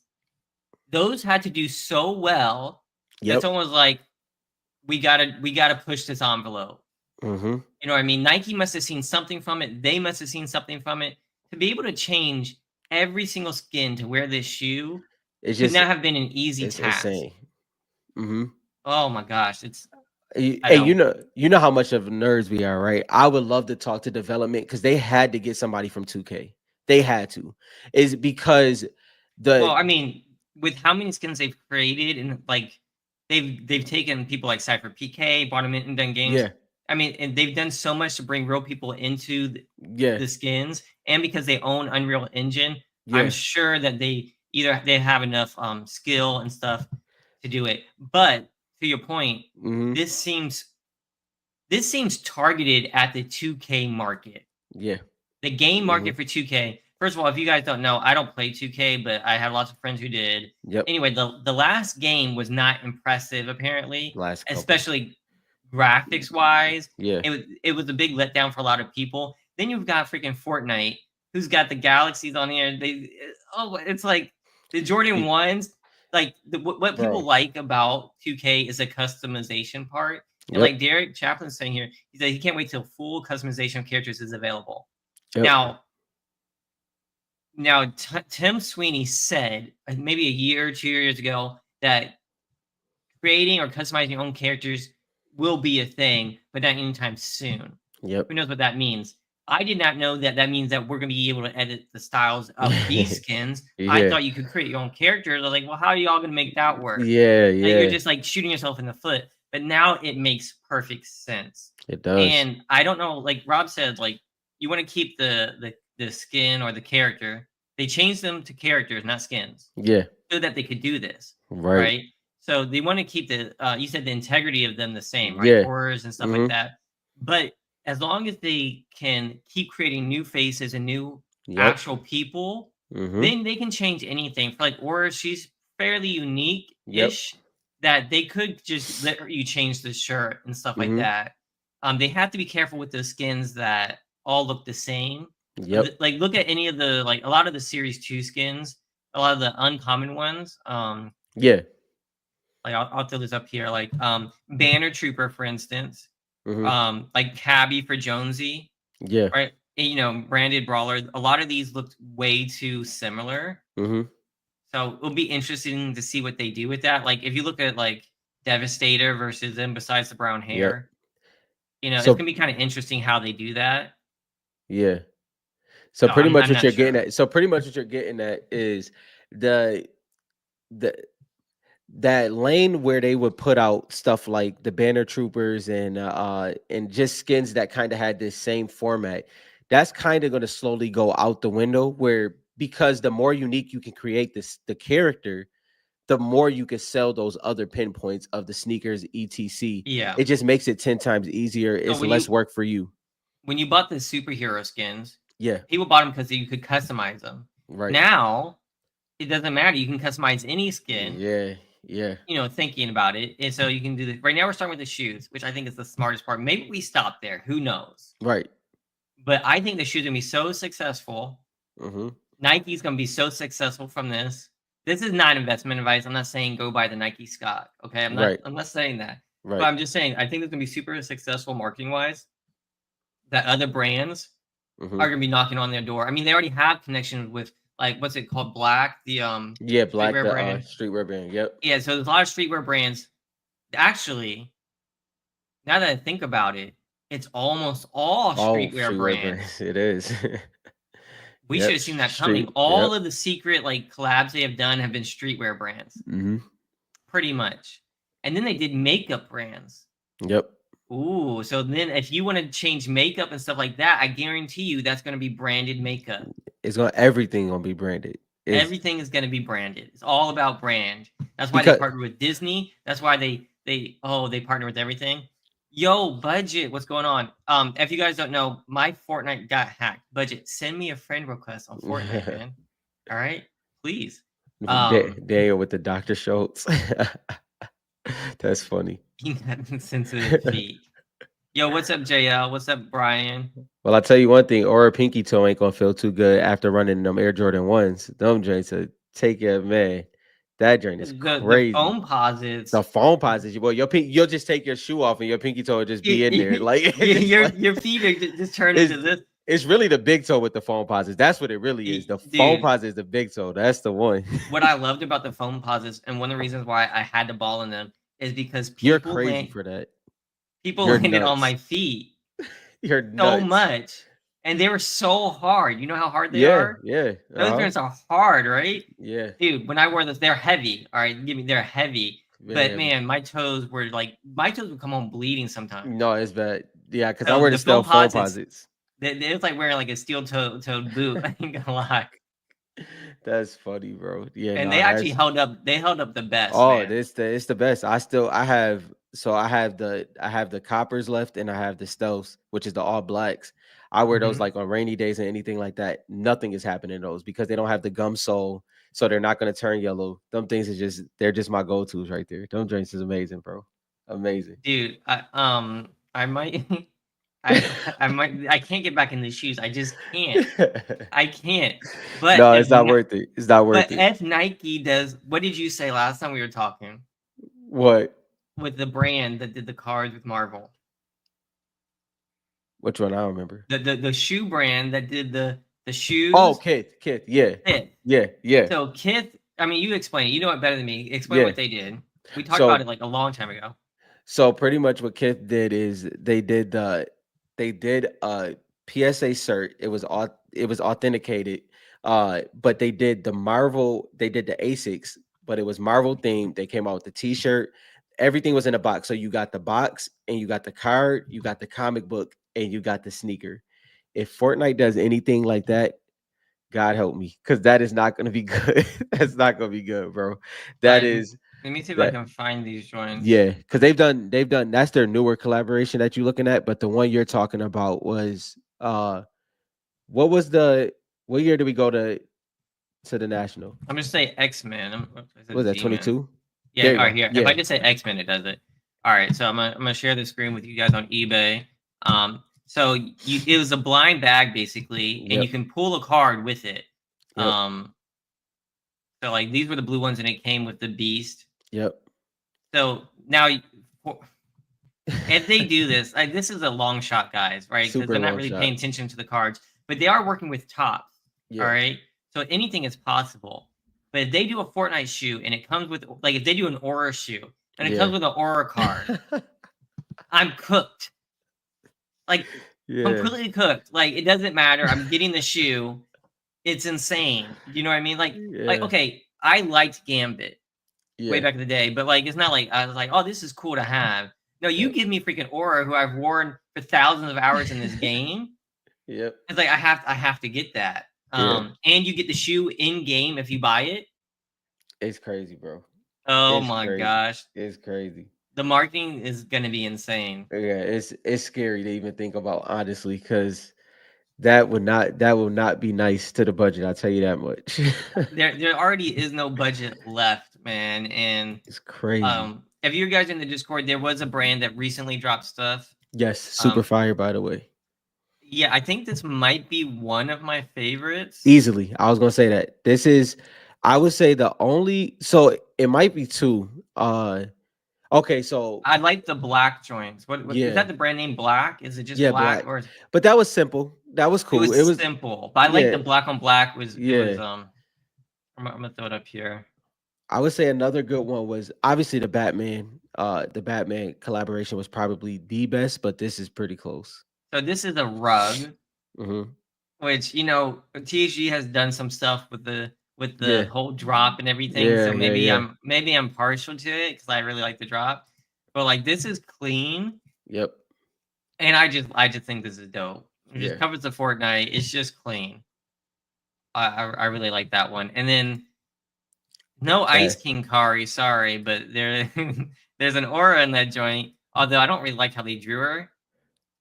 Those had to do so well that
Yep.
someone was like, we gotta push this envelope.
Mhm.
You know what I mean? Nike must have seen something from it. They must have seen something from it. To be able to change every single skin to wear this shoe
It's
could
just
not have been an easy
it's
task.
insane. Mhm.
Oh my gosh, it's I
Hey,
don't.
you know how much of nerds we are, right? I would love to talk to development because they had to get somebody from 2K. They had to. Is because
Well,
the
I mean, with how many skins they've created, and like they've taken people like Cypher PK, brought them in and done games.
yeah,
I mean, and they've done so much to bring real people into
yeah,
the skins, and because they own Unreal Engine, I'm
yeah,
sure that they have enough skill and stuff to do it. But to your point,
mm-hmm,
this seems this seems targeted at the 2K market.
yeah,
The game
mm-hmm,
market for 2K. First of all, if you guys don't know, I don't play 2K, but I have lots of friends who did.
yep.
Anyway, the last game was not impressive apparently,
Last couple,
especially graphics wise.
yeah,
It was a big letdown for a lot of people. Then you've got freaking Fortnite, who's got the galaxies on here. It's like the Jordan
Y-
ones. Like what people
bro,
like about 2K is the customization part. And
yep,
like Derek Chaplin's saying here, he said he can't wait till full customization of characters is available.
yep,
Now, Tim Sweeney said maybe a year or 2 years ago that creating or customizing your own characters will be a thing, but not anytime soon.
yep,
Who knows what that means? I did not know that that means that we're going to be able to edit the styles of these skins. I
yeah,
thought you could create your own characters. I was like, well, how are y'all going to make that work?
yeah,
Like, you're
yeah.
just like shooting yourself in the foot. But now it makes perfect sense.
It does.
And I don't know, like Rob said, like you want to keep the skin or the character. They changed them to characters, not skins,
Yeah,
so that they could do this,
right.
right? So they want to keep the you said the integrity of them the same, right?
Yeah,
Auras and stuff like
mm-hmm,
that. But as long as they can keep creating new faces and new
yep,
actual people,
mm-hmm,
then they can change anything. For like Aura, she's fairly
yep,
unique-ish that they could just let you change the shirt and stuff like
mm-hmm,
that. They have to be careful with the skins that all look the same.
yep,
Like look at any of the like a lot of the series 2 skins, a lot of the uncommon ones.
yeah,
Like I'll throw this up here, like Banner Trooper, for instance,
mm-hmm,
like Cabby for Jonesy,
yeah,
right? And, branded brawler. A lot of these looked way too similar,
mm-hmm,
so it'll be interesting to see what they do with that. Like if you look at like Devastator versus them, besides the brown
yep.
hair, it's
So
gonna be kind of interesting how they do that.
yeah. So
So
pretty
I'm
much
I'm
what
not
you're getting
sure.
at. So pretty much what you're getting at is the the that lane where they would put out stuff like the banner troopers and just skins that kind of had this same format. That's kind of going to slowly go out the window where because the more unique you can create the character, the more you can sell those other pinpoints of the sneakers etc.
Yeah.
It just makes it 10 times easier.
So
It's less work for you.
when you bought the superhero skins,
Yeah,
people bought them because you could customize them.
right.
Now it doesn't matter. You can customize any skin,
Yeah, yeah,
thinking about it. And so you can do this. Right now, we're starting with the shoes, which I think is the smartest part. Maybe we stop there. Who knows?
right.
But I think the shoes are going to be so successful.
Mm-hmm.
Nike's going to be so successful from this. This is not investment advice. I'm not saying go buy the Nike Scott. Okay. I'm not,
Right,
I'm not saying that. But
right.
I'm just saying I think it's going to be super successful marketing wise. That other brands
Mm-hmm.
are going to be knocking on their door. I mean, they already have connections with like what's it called, Black, the
Yeah, black
streetwear
the
brand.
streetwear band. Yep.
Yeah, so there's a lot of streetwear brands. Actually, now that I think about it, it's almost all
All
streetwear
streetwear
brands.
brands. It is.
We should
Yep.
have seen that coming.
Street.
All
Yep.
of the secret like collabs they have done have been streetwear brands,
Mm-hmm.
pretty much. And then they did makeup brands.
Yep.
Ooh, so then if you want to change makeup and stuff like that, I guarantee you that's going to be branded makeup.
It's gonna everything gonna be branded. Is
Everything is going to be branded. It's all about brand. That's why they
because
partner with Disney. That's why they partner with everything. Yo, Budget, what's going on? If you guys don't know, my Fortnite got hacked. Budget, send me a friend request on Fortnite, man. All right, please.
Daniel with the Dr. Schultz. That's funny.
He got insensitive feet. Yo, what's up, JL? What's up, Brian?
Well, I'll tell you one thing, Aura Pinky Toe ain't gonna feel too good after running them Air Jordan ones. Them joints will take it, man. That joint is
The
crazy.
foam posits.
The phone posits. Well, you'll just take your shoe off and your pinky toe will just be in there. Like it's just
Your
like
your feet are just turn
it's
into this.
it's really the big toe with the phone posits. That's what it really is. The phone
Dude,
posit is the big toe. That's the one.
what I loved about the foam posits, and one of the reasons why I had to ball in them, is because
You're
people
crazy
land.
for that.
People
You're
landed on
nuts.
my feet
You're
so
nuts.
much, and they were so hard. You know how hard they
Yeah,
are?
yeah,
Those
uh-huh.
joints are hard, right?
Yeah,
Dude, when I wore those, they're heavy. All right, give me they're heavy.
very
But
heavy.
man, my toes would come home bleeding sometimes.
No, it's bad. Yeah, because I
So
wear the
the foam
stealth foam
posits,
posits.
it's like wearing like a toed boot. I ain't gonna lie.
That's funny, bro. Yeah,
And
no,
they actually
that's
held up. They held up the best,
oh,
man.
it's the best. I have the coppers left and I have the stealths, which is the all blacks. I wear those
Hmm.
like on rainy days and anything like that. Nothing is happening in those because they don't have the gum sole, so they're not gonna turn yellow. Them things are just they're just my go-tos right there. Them drinks is amazing, bro. Amazing.
Dude, I might, I can't get back in these shoes. I just can't. I can't. But
No,
if
it's not
Ni-
worth it. It's not
but
worth it.
if Nike does, what did you say last time we were talking
What?
with the brand that did the cards with Marvel?
Which one? I don't remember.
The shoe brand that did the
Oh,
shoes.
Kith. Yeah,
Kith.
yeah, yeah,
So Kith, I mean, you explain it. You know it better than me. Explain
yeah.
what they did. We talked about
So
it like a long time ago.
So pretty much what Kith did is they did a PSA cert. It was authenticated. But they did the ASICs, but it was Marvel themed. They came out with the t-shirt. Everything was in a box. So you got the box and you got the card, you got the comic book, and you got the sneaker. If Fortnite does anything like that, God help me, because that is not gonna be good. That's not gonna be good, bro. That is
Let me see if I
that
can find these joints.
yeah, because they've done that's their newer collaboration that you're looking at, but the one you're talking about was what was the what year did we go to the national?
I'm just say X Men. I
What was
said
that
Z Men.
22?
Yeah.
There
All
you
right.
go.
Here, if
Yeah.
I just say X Men, it does it. All right. So I'm gonna share the screen with you guys on eBay. So it was a blind bag basically, and you
Yep.
can pull a card with it.
Yep.
Um. So like these were the blue ones, and it came with the Beast.
Yep.
So now, if they do this, this is a long shot, guys, right? Because
Super
they're not
long
really
shot.
paying attention to the cards, but they are working with Topps. All
Yeah.
right, so anything is possible. But if they do a Fortnite shoe and it comes with, like, if they do an Aura shoe and it
Yeah.
comes with an Aura card, I'm cooked. Like,
Yeah.
completely cooked. Like, it doesn't matter. I'm getting the shoe. It's insane. You know what I mean? Like,
Yeah.
okay, I liked Gambit way
Yeah.
back in the day, but like, it's not like I was like, oh, this is cool to have. No, you
Yep.
give me freaking Aura, who I've worn for thousands of hours in this game.
Yep.
It's like I have to get that.
Yeah.
And you get the shoe in game if you buy it.
It's crazy, bro.
Oh
It's
my
crazy.
gosh,
It's crazy.
the marketing is gonna be insane.
Yeah, it's scary to even think about honestly, because that will not be nice to the budget. I'll tell you that much.
There already is no budget left, man. And
It's crazy.
if you guys in the Discord, there was a brand that recently dropped stuff.
Yes, super
Um,
fire, by the way.
yeah, I think this might be one of my favorites.
Easily. I was gonna say that. This is I would say the only so it might be two. Okay, so
I like the black joints. What is
yeah,
that? The brand name Black? Is it just
yeah,
black
black.
or
But that was simple. That was
it
cool. It
was
was
simple? But I like
yeah,
the black on black. Was it
yeah.
was I'm gonna throw it up here.
I would say another good one was obviously the Batman. The Batman collaboration was probably the best, but this is pretty close.
So this is a rug,
Hmm.
which THG has done some stuff with the
Yeah,
whole drop and everything.
yeah,
So
yeah,
maybe
yeah.
I'm partial to it because I really like the drop. But like this is clean,
Yep.
and I just think this is dope. It just
Yeah.
covers the Fortnite. It's just clean. I really like that one. And then no Ice
That
King Kari, sorry, but there's an aura in that joint. Although I don't really like how they drew her.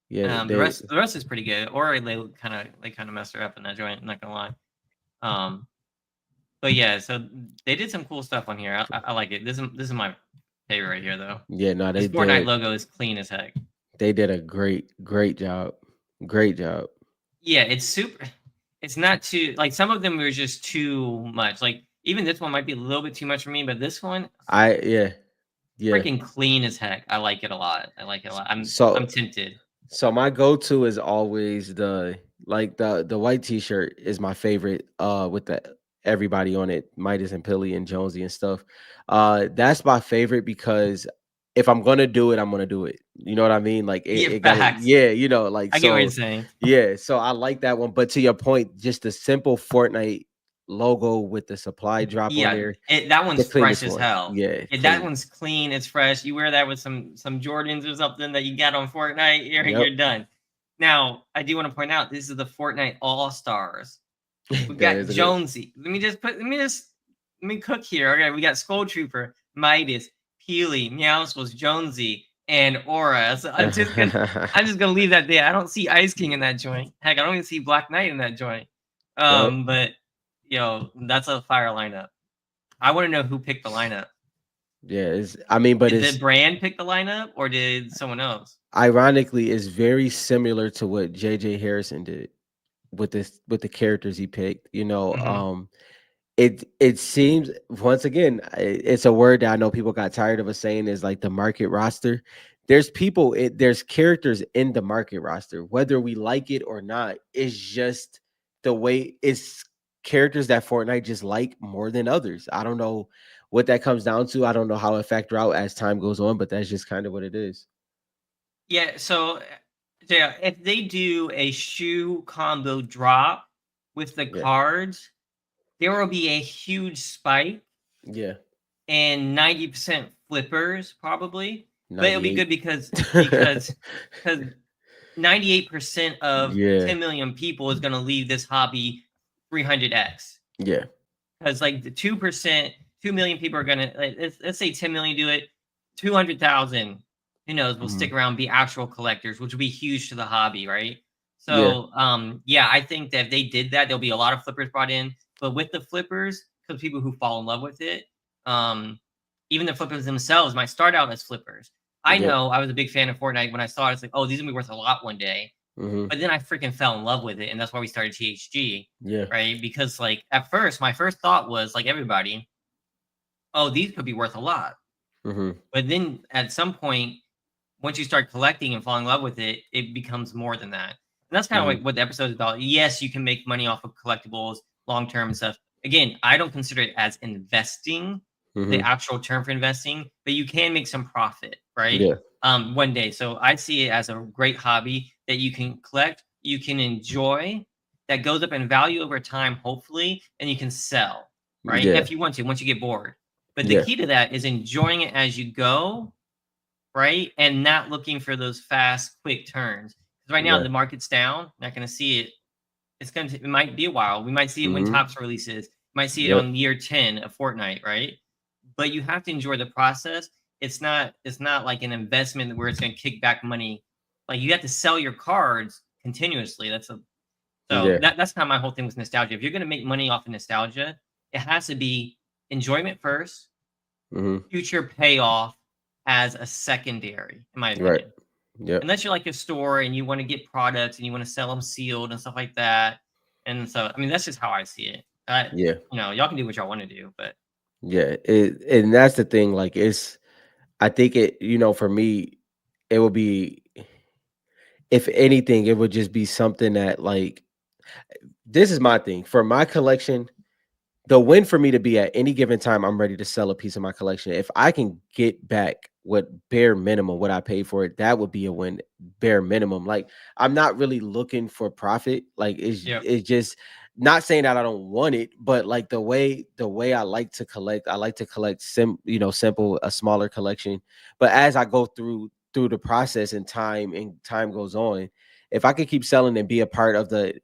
yeah,
The
they
rest is pretty good. Aura they kind of messed her up in that joint. I'm not gonna lie. Um, but yeah, so they did some cool stuff on here. I like it. This is my favorite right here though.
yeah, no,
This Fortnite logo is clean as heck.
they did a great job. Great job.
Yeah, it's super. It's not too like some of them were just too much. Like even this one might be a little bit too much for me, but this one
Yeah, yeah.
freaking clean as heck. I like it a lot. I like it a lot. I'm
So
tempted.
so my go-to is always the white t-shirt is my favorite with the everybody on it, Midas and Pilly and Jonesy and stuff. That's my favorite because if I'm gonna do it, I'm gonna do it. You know what I mean? Like
Yeah,
it gotta,
facts.
yeah, you know, like
I get what you're
so,
saying.
yeah. So I like that one. But to your point, just the simple Fortnite logo with the supply drop on
Yeah,
there,
that one's
the
fresh
cleanest
as
one.
hell.
Yeah,
Yeah, that
clean.
one's clean, it's fresh. You wear that with some Jordans or something that you got on Fortnite,
Yep.
you're done. Now, I do want to point out this is the Fortnite All Stars. We've
That
got
is a good.
Jonesy. Let me cook here. Okay, we got Skull Trooper, Midas, Peely, Meowscles, Jonesy, and Aura. So I'm just gonna leave that there. I don't see Ice King in that joint. Heck, I don't even see Black Knight in that joint.
Yep.
But that's a fire lineup. I want to know who picked the lineup.
Yeah, it's, I mean, but
Did the
it's
brand pick the lineup or did someone else?
ironically it's very similar to what JJ Harrison did with this with the characters he picked.
Hmm.
It seems once again, it's a word that I know people got tired of us saying is like the market roster. There's people, there's characters in the market roster, whether we like it or not. It's just the way it's characters that Fortnite just like more than others. I don't know what that comes down to. I don't know how it factor out as time goes on, but that's just kind of what it is.
Yeah, so yeah, if they do a shoe combo drop with the
Yeah,
cards, there will be a huge spike
yeah,
and 90% flippers probably. But it'll be
98.
good because 98% of
Yeah,
10 million people is gonna leave this hobby 300x.
yeah,
Because like the 2%, 2 million people are gonna let's say 10 million do it, 200,000, who knows, will
mhm,
stick around, be actual collectors, which will be huge to the hobby, right?
yeah,
So yeah, I think that if they did that, there'll be a lot of flippers brought in. But with the flippers, because people who fall in love with it, um, even the flippers themselves might start out as flippers. I
yep,
know I was a big fan of Fortnite when I saw it. It's like, oh, these are gonna be worth a lot one day.
mhm,
But then I freaking fell in love with it, and that's why we started THG,
yeah,
right? Because like at first, my first thought was like everybody, oh, these could be worth a lot.
mhm,
But then at some point, once you start collecting and fall in love with it, it becomes more than that. And that's kind of
mhm,
like what the episode is about. Yes, you can make money off of collectibles long term and stuff. Again, I don't consider it as investing, the
mhm,
actual term for investing, but you can make some profit, right?
yeah,
One day. So I see it as a great hobby that you can collect, you can enjoy, that goes up in value over time, hopefully, and you can sell, right?
yeah,
If you want to, once you get bored. But the
yeah,
key to that is enjoying it as you go, right? And not looking for those fast, quick turns. Because right now
yeah,
the market's down, not going to see it. It might be a while. We might see it when
mhm,
Tops releases. Might see it
yep,
on year 10 of Fortnite, right? But you have to enjoy the process. It's not like an investment where it's going to kick back money. Like you have to sell your cards continuously.
yeah,
That's kind of my whole thing with nostalgia. If you're going to make money off of nostalgia, it has to be enjoyment first,
mhm,
future payoff as a secondary, in my
right,
opinion.
yep,
Unless you're like a store and you want to get products and you want to sell them sealed and stuff like that. And so, I mean, that's just how I see it.
yeah,
Y'all can do what y'all want to do, but
yeah, and that's the thing, like, it's I think for me, it would be if anything, it would just be something that, like this is my thing, for my collection. The win for me to be at any given time, I'm ready to sell a piece of my collection. If I can get back what bare minimum what I paid for it, that would be a win, bare minimum. Like I'm not really looking for profit. Like
yeah,
it's just not saying that I don't want it, but like the way I like to collect simple, a smaller collection. But as I go through the process and time goes on, if I could keep selling and be a part of the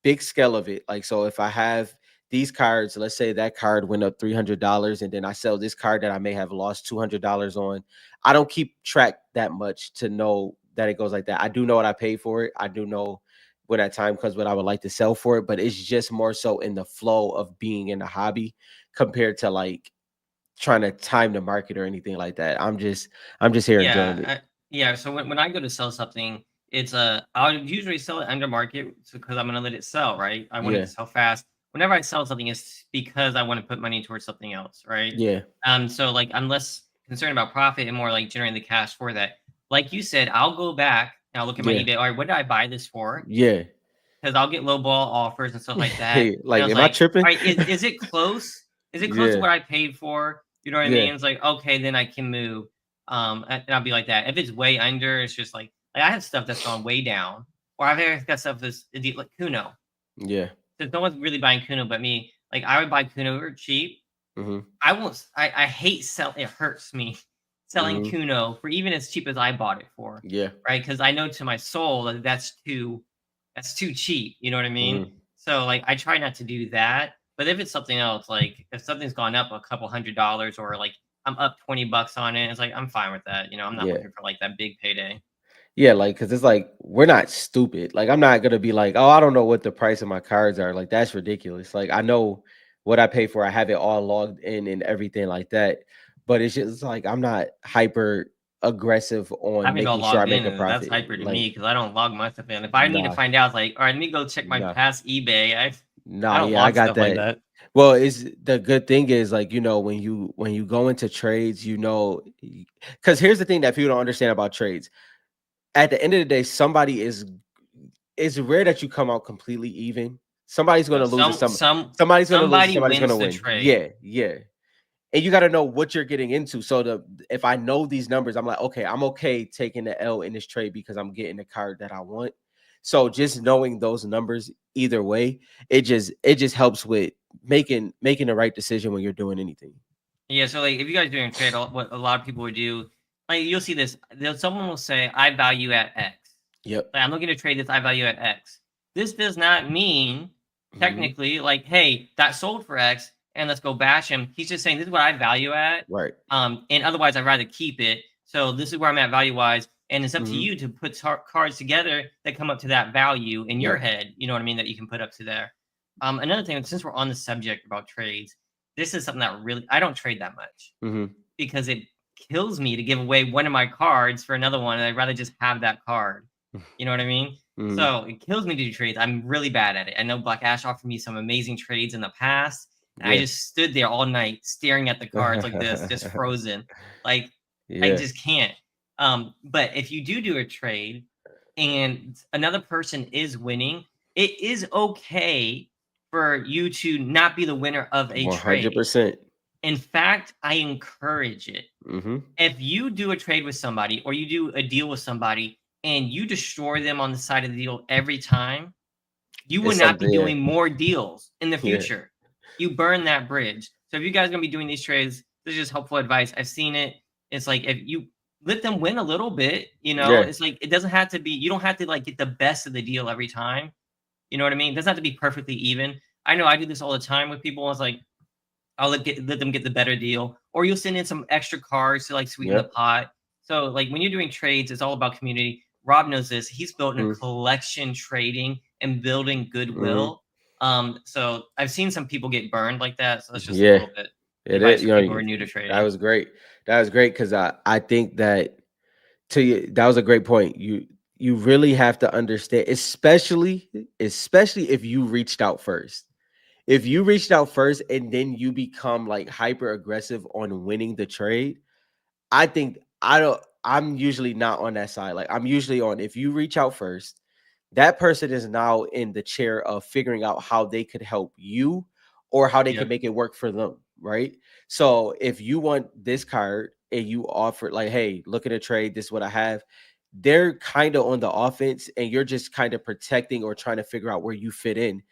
big scale of it, like so if I have these cards, let's say that card went up $300 and then I sell this card that I may have lost $200 on. I don't keep track that much to know that it goes like that. I do know what I paid for it. I do know when that time comes what I would like to sell for it, but it's just more so in the flow of being in the hobby compared to like trying to time the market or anything like that. I'm just here enjoying
yeah,
it.
yeah. So when I go to sell something, I'll usually sell it under market because I'm gonna let it sell, right? I want it
Yeah.
to sell fast. Whenever I sell something, it's because I want to put money towards something else, right?
Yeah.
So like I'm less concerned about profit and more like generating the cash for that. Like you said, I'll go back and I'll look at my
Yeah.
eBay. All right, what did I buy this for?
Yeah.
Because I'll get low ball offers and stuff like that. And
Like,
I was
am I
like,
tripping?
all right, is it close? Is it close to
Yeah.
what I paid for? You know what I
Yeah.
mean? It's like, okay, then I can move. And I'll be like that. If it's way under, it's just like I have stuff that's gone way down, or I've got stuff that's like Kuno.
Yeah.
Because no one's really buying Kuno but me. Like I would buy Kuno for cheap.
Mm-hmm.
I won't. I hate sell. It hurts me selling
Mm-hmm.
Kuno for even as cheap as I bought it for,
Yeah.
right? Because I know to my soul that that's too cheap. You know what I mean?
Mm-hmm.
So like I try not to do that. But if it's something else, like if something's gone up a couple $100 or like I'm up $20 on it, it's like I'm fine with that. I'm not
Yeah.
looking for like that big payday.
Yeah, like, cause it's like we're not stupid. Like, I'm not gonna be like, oh, I don't know what the price of my cards are. Like, that's ridiculous. Like, I know what I pay for. I have it all logged in and everything like that. But it's just like I'm not hyper aggressive on
Having it all
making sure I
logged
make
in,
a
that's
profit.
hyper to
Like,
me because I don't log my stuff in. If I need to
nah,
find out, it's like, all right, let me go check my
nah,
past eBay. I
nah.
don't
Yeah, I
log
got
stuff like
that.
that.
Well, it's the good thing is like when you go into trades, because here's the thing that people don't understand about trades. At the end of the day, somebody is it's rare that you come out completely even. Somebody's
No,
gonna lose and somebody's gonna lose and
somebody
somebody's gonna
wins the
win.
trade.
Yeah, yeah. And you gotta know what you're getting into. So if I know these numbers, I'm like, okay, I'm okay taking the L in this trade because I'm getting the card that I want. So just knowing those numbers either way, it just helps with making the right decision when you're doing anything.
Yeah, so like if you guys doing a trade, what a lot of people would do, like you'll see this. Someone will say, "I value at X."
Yep.
Like I'm looking to trade this. I value at X. This does not mean
Hmm.
technically like, hey, that sold for X, and let's go bash him. He's just saying this is what I value at.
Right.
And otherwise I'd rather keep it. So this is where I'm at value wise, and it's up to
Hmm.
you to put cards together that come up to that value in your
Yep.
head. You know what I mean? That you can put up to there. Another thing, since we're on the subject about trades, this is something that really I don't trade that much
Hmm.
because it kills me to give away one of my cards for another one, and I'd rather just have that card. You know what I mean?
Hmm.
So it kills me to do trades. I'm really bad at it. I know Black Ash offered me some amazing trades in the past, and I
Yeah.
just stood there all night staring at the cards like this, just frozen. Like I
Yeah.
just can't. But if you do a trade and another person is winning, it is okay for you to not be the winner of a trade.
100%.
In fact, I encourage it.
Hmm.
If you do a trade with somebody or you do a deal with somebody and you destroy them on the side of the deal every time, you will
It's
not be
something. Yeah.
doing more deals in the
Yeah.
future. You burn that bridge. So if you guys are gonna be doing these trades, this is just helpful advice. I've seen it. It's like if you let them win a little bit,
Yeah.
it's like it doesn't have to be, you don't have to like get the best of the deal every time. You know what I mean? It doesn't have to be perfectly even. I know I do this all the time with people. It's like I'll let them get the better deal, or you'll send in some extra cards to like sweeten the
Yep.
pot. So like when you're doing trades, it's all about community. Rob knows this. He's built in a
Mm-hmm.
collection trading and building
Mm-hmm.
goodwill. So I've seen some people get burned like that. So that's just a
Yeah.
little bit
It is.
advice for people who are new to
That
trading.
was great. That was great because I think that to you that was a great point. You really have to understand, especially if you reached out first. If you reached out first and then you become like hyper aggressive on winning the trade, I think I don't. I'm usually not on that side. Like I'm usually on if you reach out first, that person is now in the chair of figuring out how they could help you or how they can
Yep.
make it work for them, right? So if you want this card and you offer like, hey, look at a trade, this is what I have. They're kind of on the offense and you're just kind of protecting or trying to figure out where you fit in.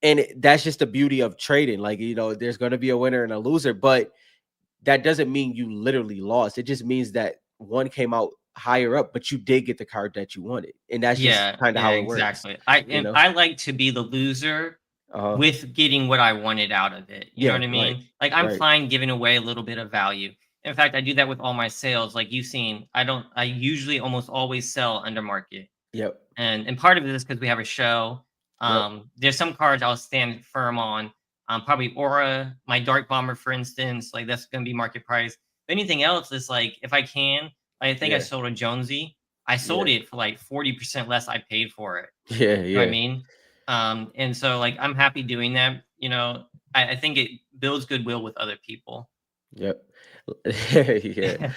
And that's just the beauty of trading. Like, there's going to be a winner and a loser, but that doesn't mean you literally lost. It just means that one came out higher up, but you did get the card that you wanted. And that's just
Yeah,
kind of
yeah,
how it works,
exactly. I
you
and
know?
I like to be the loser
Uh-huh.
with getting what I wanted out of it. You know
Yeah,
what I
right.
mean? Like I'm
Right.
fine giving away a little bit of value. In fact, I do that with all my sales. Like you've seen, I usually almost always sell under market.
Yep.
And part of it is because we have a show.
Yep.
There's some cards I'll stand firm on. Probably Aura, my Dark Bomber, for instance. Like that's gonna be market price. But anything else is like if I can, I think I
Yeah.
sold a Jonesy. I sold
Yeah.
it for like 40% less I paid for it.
Yeah.
You know what I
Yeah.
mean? And so like I'm happy doing that. I think it builds goodwill with other people.
Yep. Yeah.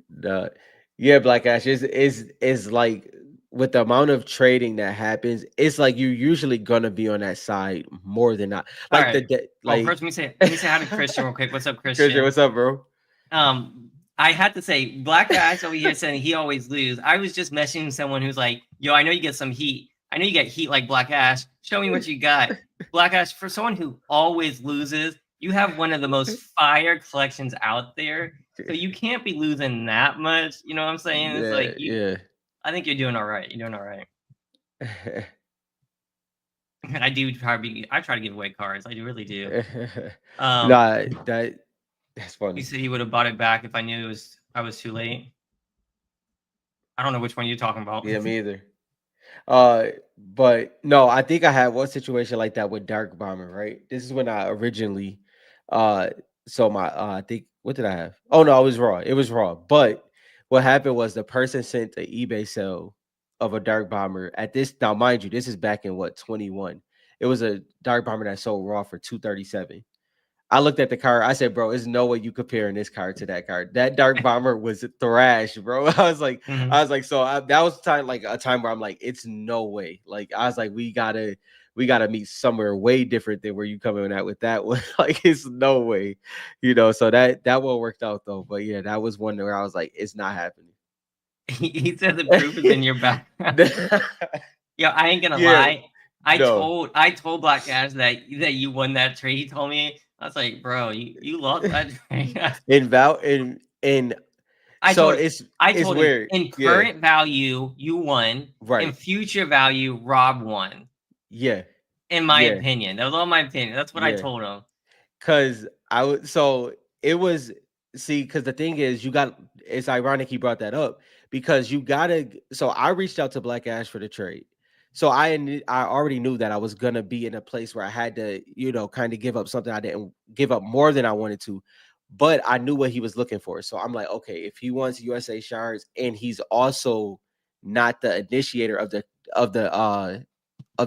The yeah, Black Ash is like with the amount of trading that happens, it's like you're usually gonna be on that side more than not.
All
Like
right. Well,
like
first let me say hi to Christian real quick. What's up,
Christian,
Christian?
what's up, bro?
Um, I had to say, Black Ash over here saying he always lose. I was just messaging someone who's like, "Yo, I know you get some heat. I know you get heat like Black Ash. Show me what you got." Black Ash, for someone who always loses, you have one of the most fire collections out there. So you can't be losing that much. You know what I'm saying? It's like
Yeah,
you.
yeah.
I think you're doing all right. You're doing all right. I do try to be. I try to give away cards. I do really do. Um,
Nah, that's
you
funny.
said you would have bought it back if I knew I was too late. I don't know which one you're talking about.
Yeah, me either. Uh, but no, I think I had one situation like that with Dark Bomber, right? This is when I originally, uh, so my, I think, what did I have? Oh no, it was Raw. It was Raw. But what happened was the person sent an eBay sale of a Dark Bomber at this. Now, mind you, this is back in what 21. It was a Dark Bomber that sold Raw for 237. I looked at the card. I said, "Bro, there's no way you comparing this card to that card. That Dark Bomber was thrash, bro."
Mhm.
That was time like a time where I'm like, it's no way. Like I was like, we gotta meet somewhere way different than where you coming at with that one. Like it's no way, So that one worked out though. But yeah, that was one where I was like, it's not happening.
He said the proof is in your back. Yo, I ain't gonna
Yeah,
lie.
no.
I told Black Ash that you won that trade. He told me. I was like, bro, you lost that trade.
In
I
so
told him. I
it's
told him
weird.
in
Yeah,
current value you won. In
right.
future value, Rob won.
Yeah,
In my
yeah.
opinion, that was all my opinion. That's what I
Yeah,
told him.
cause I would. So it was. See, cause the thing is, you got. It's ironic he brought that up because you gotta. So I reached out to Black Ash for the trade. So I already knew that I was gonna be in a place where I had to, kind of give up something I didn't give up more than I wanted to, but I knew what he was looking for. So I'm like, okay, if he wants USA shards and he's also not the initiator of the of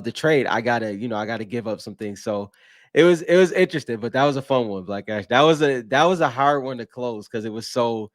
the trade, I gotta give up some things. So it was interesting, but that was a fun one, Black Ash. That was a hard one to close because it was so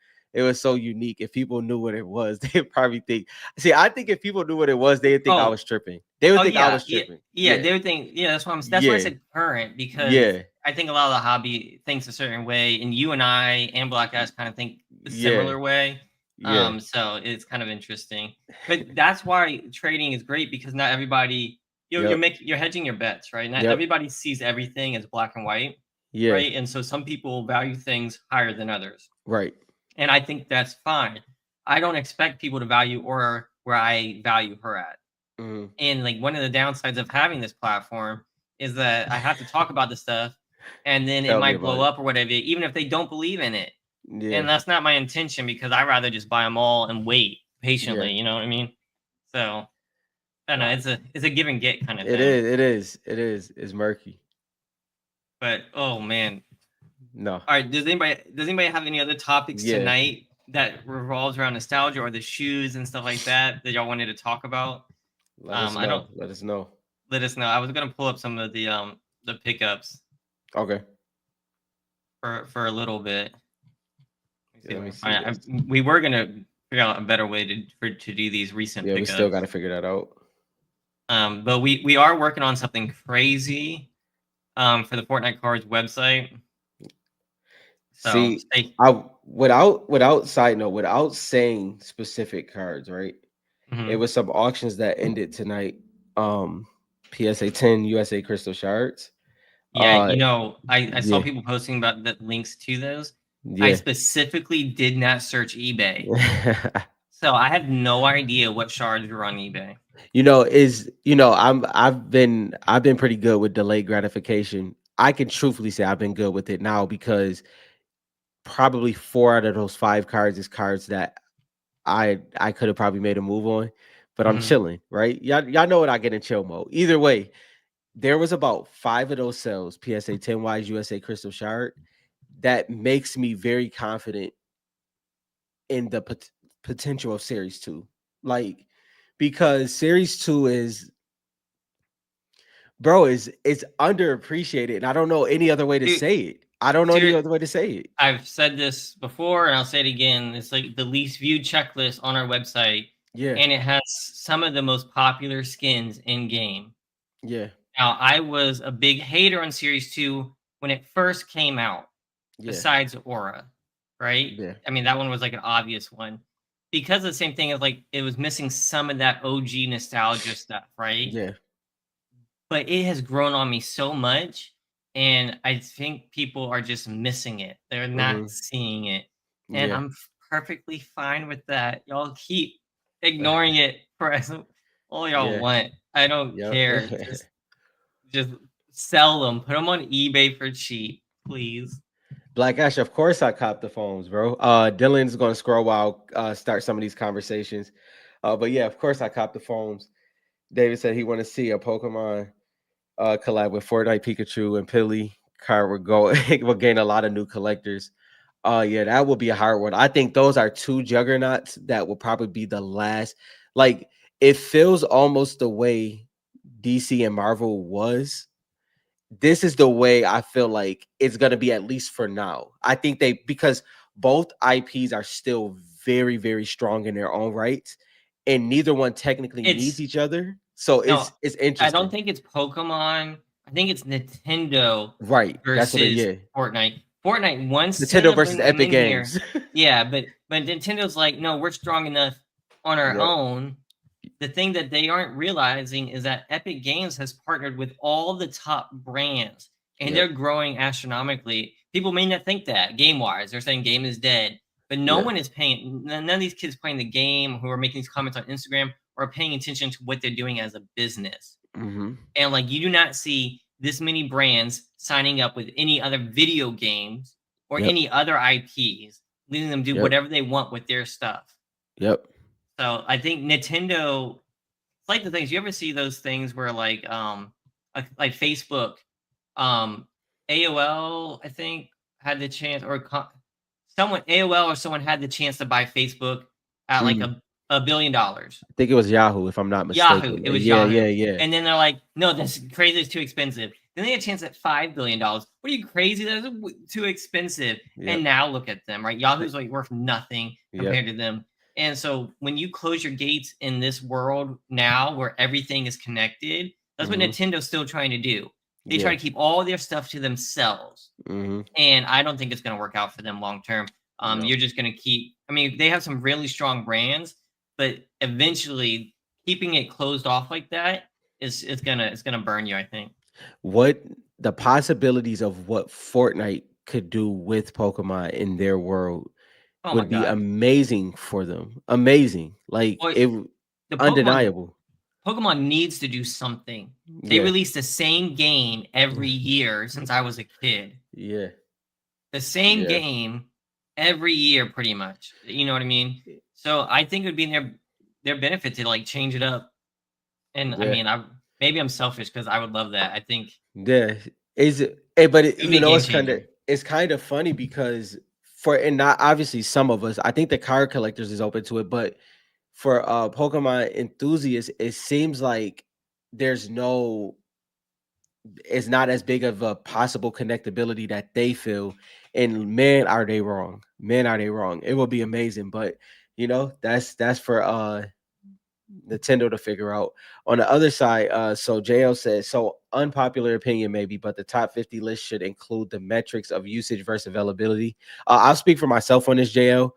unique. If people knew what it was, they'd probably think. See, I think if people knew what it was, they'd think I
Oh,
was tripping. They would
oh
think I
yeah,
was
yeah,
tripping.
yeah.
Yeah,
They would think, yeah. That's why I
yeah,
said current because
yeah,
I think a lot of the hobby thinks a certain way, and you and I and Black Ash kind of think a
yeah,
similar way.
yeah.
So it's kind of interesting, but that's why trading is great because not everybody
Yep,
you're hedging your bets, right? Not
yep,
everybody sees everything as black and white,
yeah.
right? And so some people value things higher than others,
Right.
and I think that's fine. I don't expect people to value or where I value her at.
Mhm.
And like one of the downsides of having this platform is that I have to talk about this stuff and then it
Tell me
might
about
blow
it.
up or whatever, even if they don't believe in it.
Yeah,
And that's not my intention because I rather just buy them all and wait
yeah.
patiently. You know what I mean? So I don't know.
Nah,
It's a give and get kind of
it
thing.
is. It is. It is. It's murky.
But oh man.
No.
All right. Does anybody have any other topics
Yeah.
tonight that revolves around nostalgia or the shoes and stuff like that y'all wanted to talk about?
Let us
I don't
know. Let us know.
let us know. I was gonna pull up some of the pickups
Okay.
for a little bit. Let me see
Yeah,
if
let
I
me
can
see
find it.
this.
We were gonna figure out a better way to do these recent
Yeah, we still got
pickups.
to figure that out.
But we are working on something crazy for the Fortnite Cards website. So
See,
stay.
I without side note, without saying specific cards, right? It
Mhm.
was some auctions that ended tonight. Um, PSA 10 USA Crystal Shards.
Yeah,
Uh,
I saw
yeah,
people posting about the links to those. I
yeah.
specifically did not search eBay, so I have no idea what shards were on eBay.
I've been pretty good with delayed gratification. I can truthfully say I've been good with it now because probably 4 out of those 5 cards is cards that I could have probably made a move on, but I'm
Mhm.
chilling, right? Y'all know what I get in chill mode. Either way, there was about 5 of those sales, PSA 10 wise USA Crystal Shard, that makes me very confident in the potential of Series 2. Like, because Series 2 is, bro, is it's underappreciated. And I don't know any other way to
Dude,
say it. I don't know any
ser-
other way to say it.
I've said this before and I'll say it again. It's like the least viewed checklist on our website,
Yeah,
and it has some of the most popular skins in game.
yeah,
Now, I was a big hater on Series 2 when it first came out,
yeah,
besides Aura. right?
Yeah.
I mean, that one was like an obvious one because of the same thing as like it was missing some of that OG nostalgia stuff, right?
Yeah.
But it has grown on me so much, and I think people are just missing it. They're not
Mhm.
seeing it, and
Yeah.
I'm perfectly fine with that. Y'all keep ignoring it for all y'all
Yeah.
want. I don't
Yep.
care. Just sell them. Put them on eBay for cheap, please.
Black Ash, of course I copped the phones, bro. Dylan's gonna scroll while start some of these conversations. But yeah, of course I copped the phones. David said he want to see a Pokemon collab with Fortnite Pikachu and Pilly. Card will go will gain a lot of new collectors. Yeah, that would be a hard one. I think those are two juggernauts that will probably be the last. Like it feels almost the way DC and Marvel was. This is the way I feel like it's gonna be, at least for now. I think they, because both IPs are still very, very strong in their own rights, and neither one technically needs
It's
each other. So
no,
it's
I don't
interesting.
think it's Pokemon. I think it's Nintendo
Right. That's what it,
versus
yeah.
Fortnite. Fortnite wants
Nintendo
to
versus
bring them
Epic
in here.
Games.
Yeah, but Nintendo's like, no, we're strong enough on our
Yep.
own. The thing that they aren't realizing is that Epic Games has partnered with all the top brands and
Yep.
they're growing astronomically. People may not think that game wise, they're saying game is dead, but no
Yeah.
one is paying, none of these kids playing the game who are making these comments on Instagram are paying attention to what they're doing as a business.
Mm-hmm.
And like you do not see this many brands signing up with any other video games or
Yep.
any other IPs, letting them do
Yep.
whatever they want with their stuff.
Yep.
So I think Nintendo, it's like the things you ever see those things where like Facebook, um AOL I think had the chance or someone AOL or someone had the chance to buy Facebook at like
Mm.
a billion dollars.
I think it was Yahoo, if I'm not
Yahoo,
mistaken.
it was
Yeah,
Yahoo.
yeah, yeah.
And then they're like, "No, that's crazy, it's too expensive." Then they had a chance at $5 billion. What are you crazy? That's too expensive. And
Yep.
now look at them, right? Yahoo's like worth nothing
Yep.
compared to them. And so when you close your gates in this world now where everything is connected, that's what
Mm-hmm.
Nintendo's still trying to do. They try
Yeah.
to keep all their stuff to themselves.
Mm-hmm.
And I don't think it's going to work out for them long term.
No.
You're just going to keep, I mean, they have some really strong brands, but eventually keeping it closed off like that is gonna it's gonna burn you, I think.
What the possibilities of what Fortnite could do with Pokemon in their world
Oh my
would be
god.
amazing for them. Amazing. Like
Well, the
undeniable.
Pokemon needs to do something. They
Yeah.
release the same game every year since I was a kid.
Yeah.
The same
Yeah.
game every year, pretty much. You know what I mean? So I think it would be in their benefit to like change it up. And I
Yeah.
mean, I maybe I'm selfish because I would love that. I think
Yeah. Is it but
it would be a game changer.
it's kind of funny because for, and not obviously some of us, I think the card collectors is open to it, but for Pokemon enthusiasts, it seems like there's no, it's not as big of a possible connectability that they feel. And man, are they wrong? Man, are they wrong? It will be amazing, but that's for Nintendo to figure out. On the other side, so JL says, so unpopular opinion maybe, but the top 50 list should include the metrics of usage versus availability. I'll speak for myself on this, JL.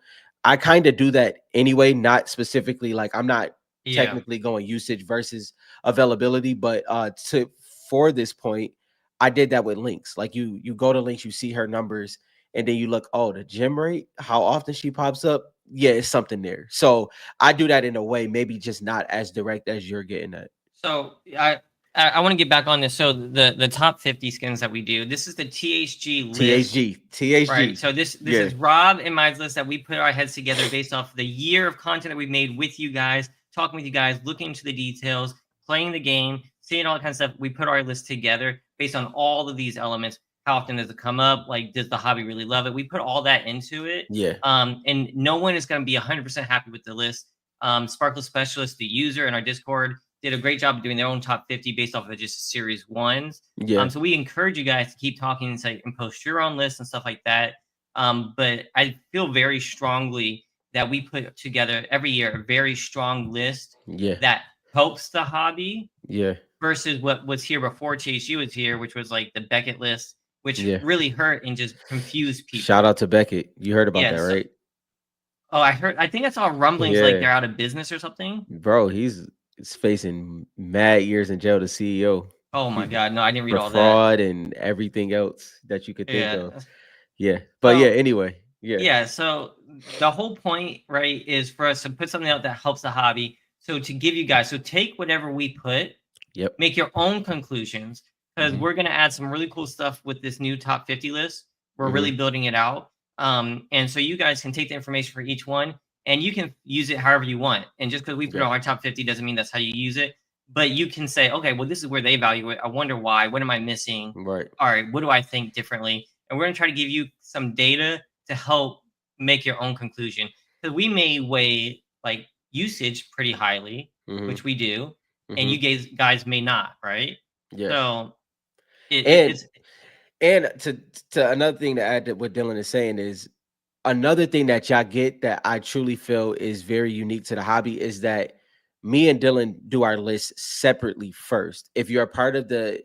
I kind of do that anyway, not specifically, like I'm not
Yeah.
technically going usage versus availability, but to for this point, I did that with links. Like you go to links, you see her numbers, and then you look, oh, the gym rate, how often she pops up. Yeah, it's something there. So I do that in a way, maybe just not as direct as you're getting at.
So I want to get back on this. So the top 50 skins that we do. This is the THG list.
THG,
Right.
THG.
So this
Yeah,
is Rob and my list that we put our heads together based off the year of content that we've made with you guys, talking with you guys, looking into the details, playing the game, seeing all that kind of stuff. We put our list together based on all of these elements. How often does it come up? Like, does the hobby really love it? We put all that into it.
yeah,
And no one is going to be 100% happy with the list. Sparkle Specialist, the user in our Discord, did a great job of doing their own top 50 based off of just series ones.
yeah,
So we encourage you guys to keep talking and say and post your own lists and stuff like that. But I feel very strongly that we put together every year a very strong list
yeah,
that helps the hobby
yeah,
versus what was here before THU was here, which was like the Beckett list which
Yeah.
really hurt and just confused
Shout
people.
out to Beckett. You heard about
Yeah.
that,
So,
right?
oh, I think I saw rumblings like
Yeah.
they're out of business or something.
Bro, he's facing mad years in jail, the CEO.
Oh my God. No, I didn't read
For
all that.
fraud and everything else that you could think
Yeah.
of. Yeah. But yeah,
So,
anyway. Yeah.
yeah. So the whole point, right, is for us to put something out that helps the hobby. So to give you guys, so take whatever we put,
Yep.
make your own conclusions, because
Mhm.
we're going to add some really cool stuff with this new top 50 list. We're really
Mhm.
building it out. And so you guys can take the information for each one and you can use it however you want. And just because we put it
Yep.
on our top 50 doesn't mean that's how you use it. But you can say, okay, well, this is where they value it. I wonder why. What am I missing?
Right.
All right, what do I think differently? And we're going to try to give you some data to help make your own conclusion. Because we may weigh like usage pretty highly,
Mhm.
which we do, and you
Mhm.
guys may not, right?
Yeah.
So
And
it's
and to another thing to add to what Dylan is saying is another thing that y'all get that I truly feel is very unique to the hobby is that me and Dylan do our list separately first. If you're a part of the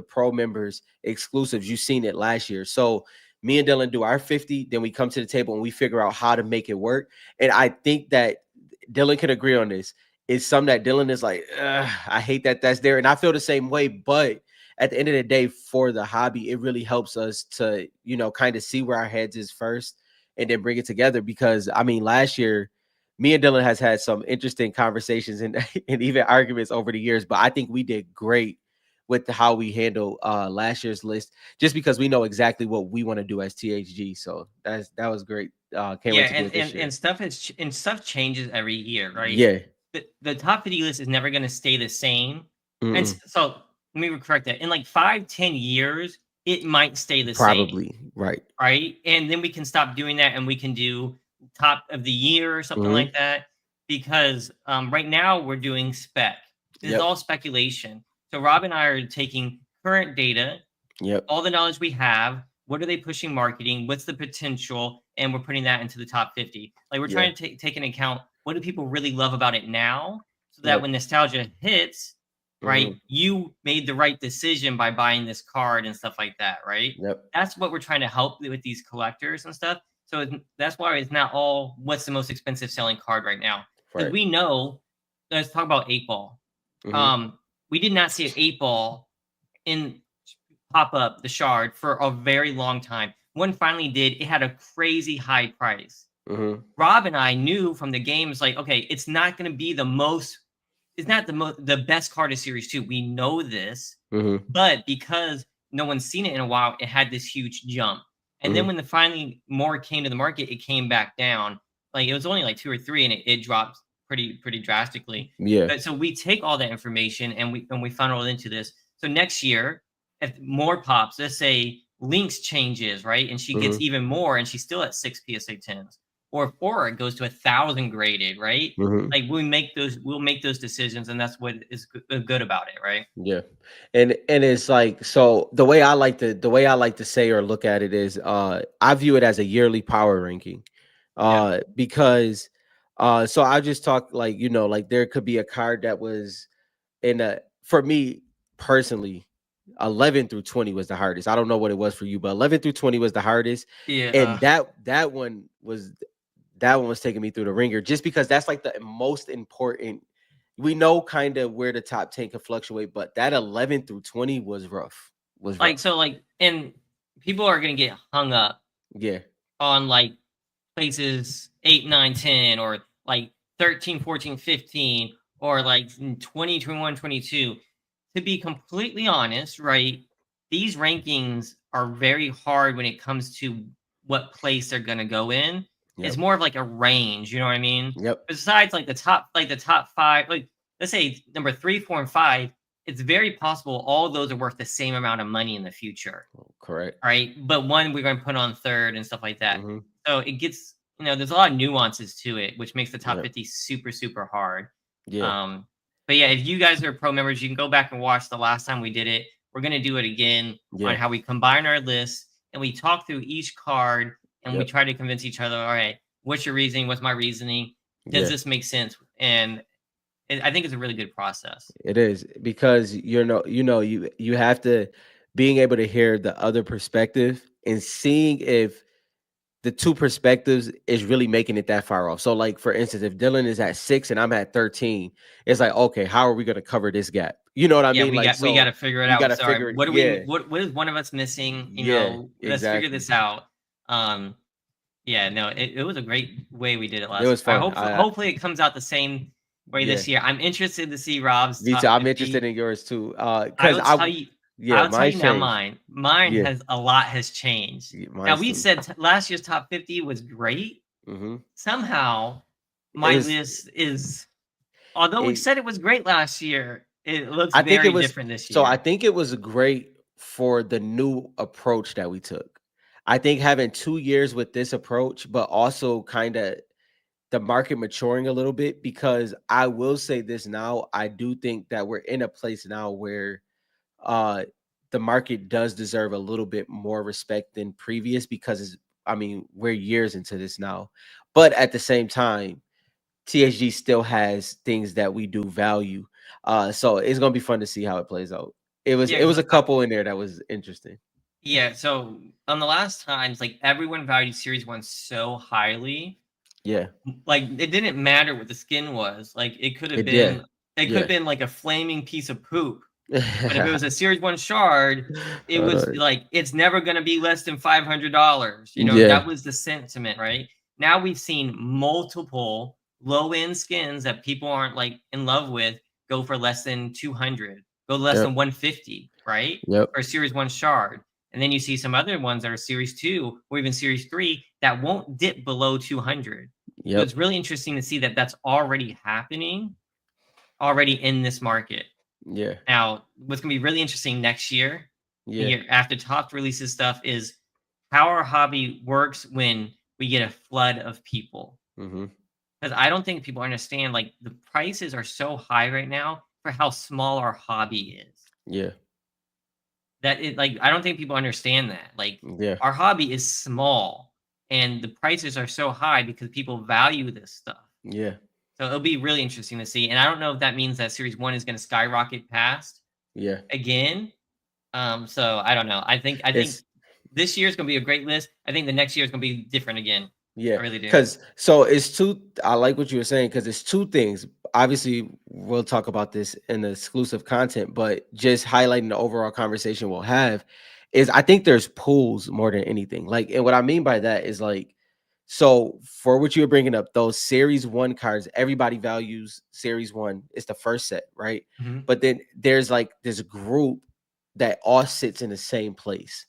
pro members exclusives, you've seen it last year. So me and Dylan do our 50, then we come to the table and we figure out how to make it work. And I think that Dylan can agree on this. It's something that Dylan is like, "Ugh, I hate that that's there. And I feel the same way, but at the end of the day, for the hobby, it really helps us to, kind of see where our heads is first and then bring it together. Because I mean, last year, me and Dylan has had some interesting conversations and, and even arguments over the years, but I think we did great with how we handle last year's list, just because we know exactly what we want to do as THG. So that was great. Can't
yeah,
wait to do it this year.
and stuff changes every year, right?
Yeah.
The top 50 list is never going to stay the same. And
Mm-mm.
so let me correct that. In like 5-10 years, it might stay the same,
Probably right.
right? And then we can stop doing that and we can do top of the year or something
Hmm.
like that. Because right now we're doing spec. This is
Yep.
all speculation. So Rob and I are taking current data,
Yep.
all the knowledge we have. What are they pushing marketing? What's the potential? And we're putting that into the top 50. Like we're
Yeah.
trying to take into account what do people really love about it now, so that
Yep.
when nostalgia hits, right,
Hmm.
you made the right decision by buying this card and stuff like that, right?
Yep.
That's what we're trying to help with these collectors and stuff. So that's why it's not all what's the most expensive selling card right now. Because
Right.
we know, let's talk about 8 ball.
Hmm.
Um, we did not see an 8 ball in pop up the shard for a very long time. One finally did. It had a crazy high price.
Hmm.
Rob and I knew from the games, like, okay, it's not going to be the most. It's not the best card of Series 2. We know this,
Hmm.
but because no one's seen it in a while, it had this huge jump. And then
Hmm.
when the finally more came to the market, it came back down. Like it was only like 2 or 3, and it dropped pretty drastically.
Yeah.
But so we take all that information and we funnel it into this. So next year, if more pops, let's say Lynx changes, right? And she gets
Hmm.
even more and she's still at 6 PSA 10s. Or if Aura goes to 1,000 graded, right?
Hmm.
Like we'll make those decisions, and that's what is good about it, right?
Yeah. And it's like, so the way I like to say or look at it is I view it as a yearly power ranking.
Yeah.
Because so I just talk like, like there could be a card that was in a for me personally, 11 through 20 was the hardest. I don't know what it was for you, but 11 through 20 was the hardest.
Yeah.
And that one was taking me through the ringer, just because that's like the most important. We know kind of where the top 10 can fluctuate, but that 11 through 20 was rough. Was
Like,
rough.
so, like, and people are gonna get hung up
Yeah.
on like places 8, 9, 10, or like 13, 14, 15, or like 20, 21, 22. To be completely honest, right? These rankings are very hard when it comes to what place they're gonna go in. It's
Yep.
more of like a range, you know what I mean?
Yep.
Besides like the top five, like let's say number 3, 4, and 5, it's very possible all those are worth the same amount of money in the future.
Correct.
All right. But one we're going to put on third and stuff like that.
Hmm.
So it gets, there's a lot of nuances to it, which makes the top
Yep.
50 super, super hard.
Yeah.
Um, but yeah, if you guys are pro members, you can go back and watch the last time we did it. We're going to do it again on
Yeah.
how we combine our lists and we talk through each card and we
Yep.
try to convince each other, all right, what's your reasoning? What's my reasoning? Does
Yeah.
this make sense? And I think it's a really good process.
It is, because you have to being able to hear the other perspective and seeing if the two perspectives is really making it that far off. So, like for instance, if Dylan is at 6 and I'm at 13, it's like, okay, how are we going to cover this gap? You know what I
Yeah,
mean? Like,
we got
so
to figure it
we got
out.
to
Sorry,
figure it.
what do we
Yeah,
what is one of us missing?
yeah,
Let's figure
exactly.
this out. Um, yeah, no, it was a great way we did it
It
last.
was
I
fun.
hope hopefully it comes out the same way
Yeah,
this year. I'm interested to see Rob's
me too.
top
I'm interested
50.
in yours too.
I
Cause
will tell you,
yeah, mine's
now
changed.
mine. Mine
Yeah,
has a lot has changed. Now
mine's
we
too.
said last year's top 50 was great.
Hmm.
Somehow
It
my
was.
list is, although we
It,
said it was great last year, it looks
I think it
very
was.
different this
So I
year.
think it was great for the new approach that we took. I think having 2 years with this approach, but also kind of the market maturing a little bit, because I will say this now, I do think that we're in a place now where uh the market does deserve a little bit more respect than previous, because I mean, we're years into this now. But at the same time, THG still has things that we do value. So it's gonna be fun to see how it plays out.
Yeah,
It was
because
a couple in there that was interesting.
yeah, so on the last times, like everyone valued Series 1 so highly.
Yeah,
Like it didn't matter what the skin was. Like
it did.
it could have
Yeah.
been like a flaming piece of poop. But if it was a Series 1 shard, it
Hold
was
on.
like it's never gonna be less than $500.
Yeah.
That was the sentiment, right? Now we've seen multiple low-end skins that people aren't like in love with go for less than 200, go less
Yep.
than 150, right?
Yep.
For a Series 1 shard. And then you see some other ones that are Series 2 or even Series 3 that won't dip below 200. So
Yep.
it's really interesting to see that that's already happening, already in this market.
Yeah.
Now, what's going to be really interesting next year, the
Yeah.
year after Top releases stuff, is how our hobby works when we get a flood of people.
Mhm.
Because I don't think people understand, like, the prices are so high right now for how small our hobby is.
Yeah.
That it, like, I don't think people understand that. Like,
Yeah.
our hobby is small, and the prices are so high because people value this stuff.
Yeah.
So it'll be really interesting to see. And I don't know if that means that Series 1 is going to skyrocket past
Yeah.
again. So I don't know. I think
It's
this year is gonna be a great list. I think the next year is gonna be different again.
Yeah,
I really do.
because so it's two. I like what you were saying, because it's two things. Obviously, we'll talk about this in the exclusive content, but just highlighting the overall conversation we'll have is, I think there's pools more than anything. Like, and what I mean by that is, like, so for what you were bringing up, those Series 1 cards, everybody values Series 1. It's the first set, right?
Mhm.
But then there's like this group that all sits in the same place.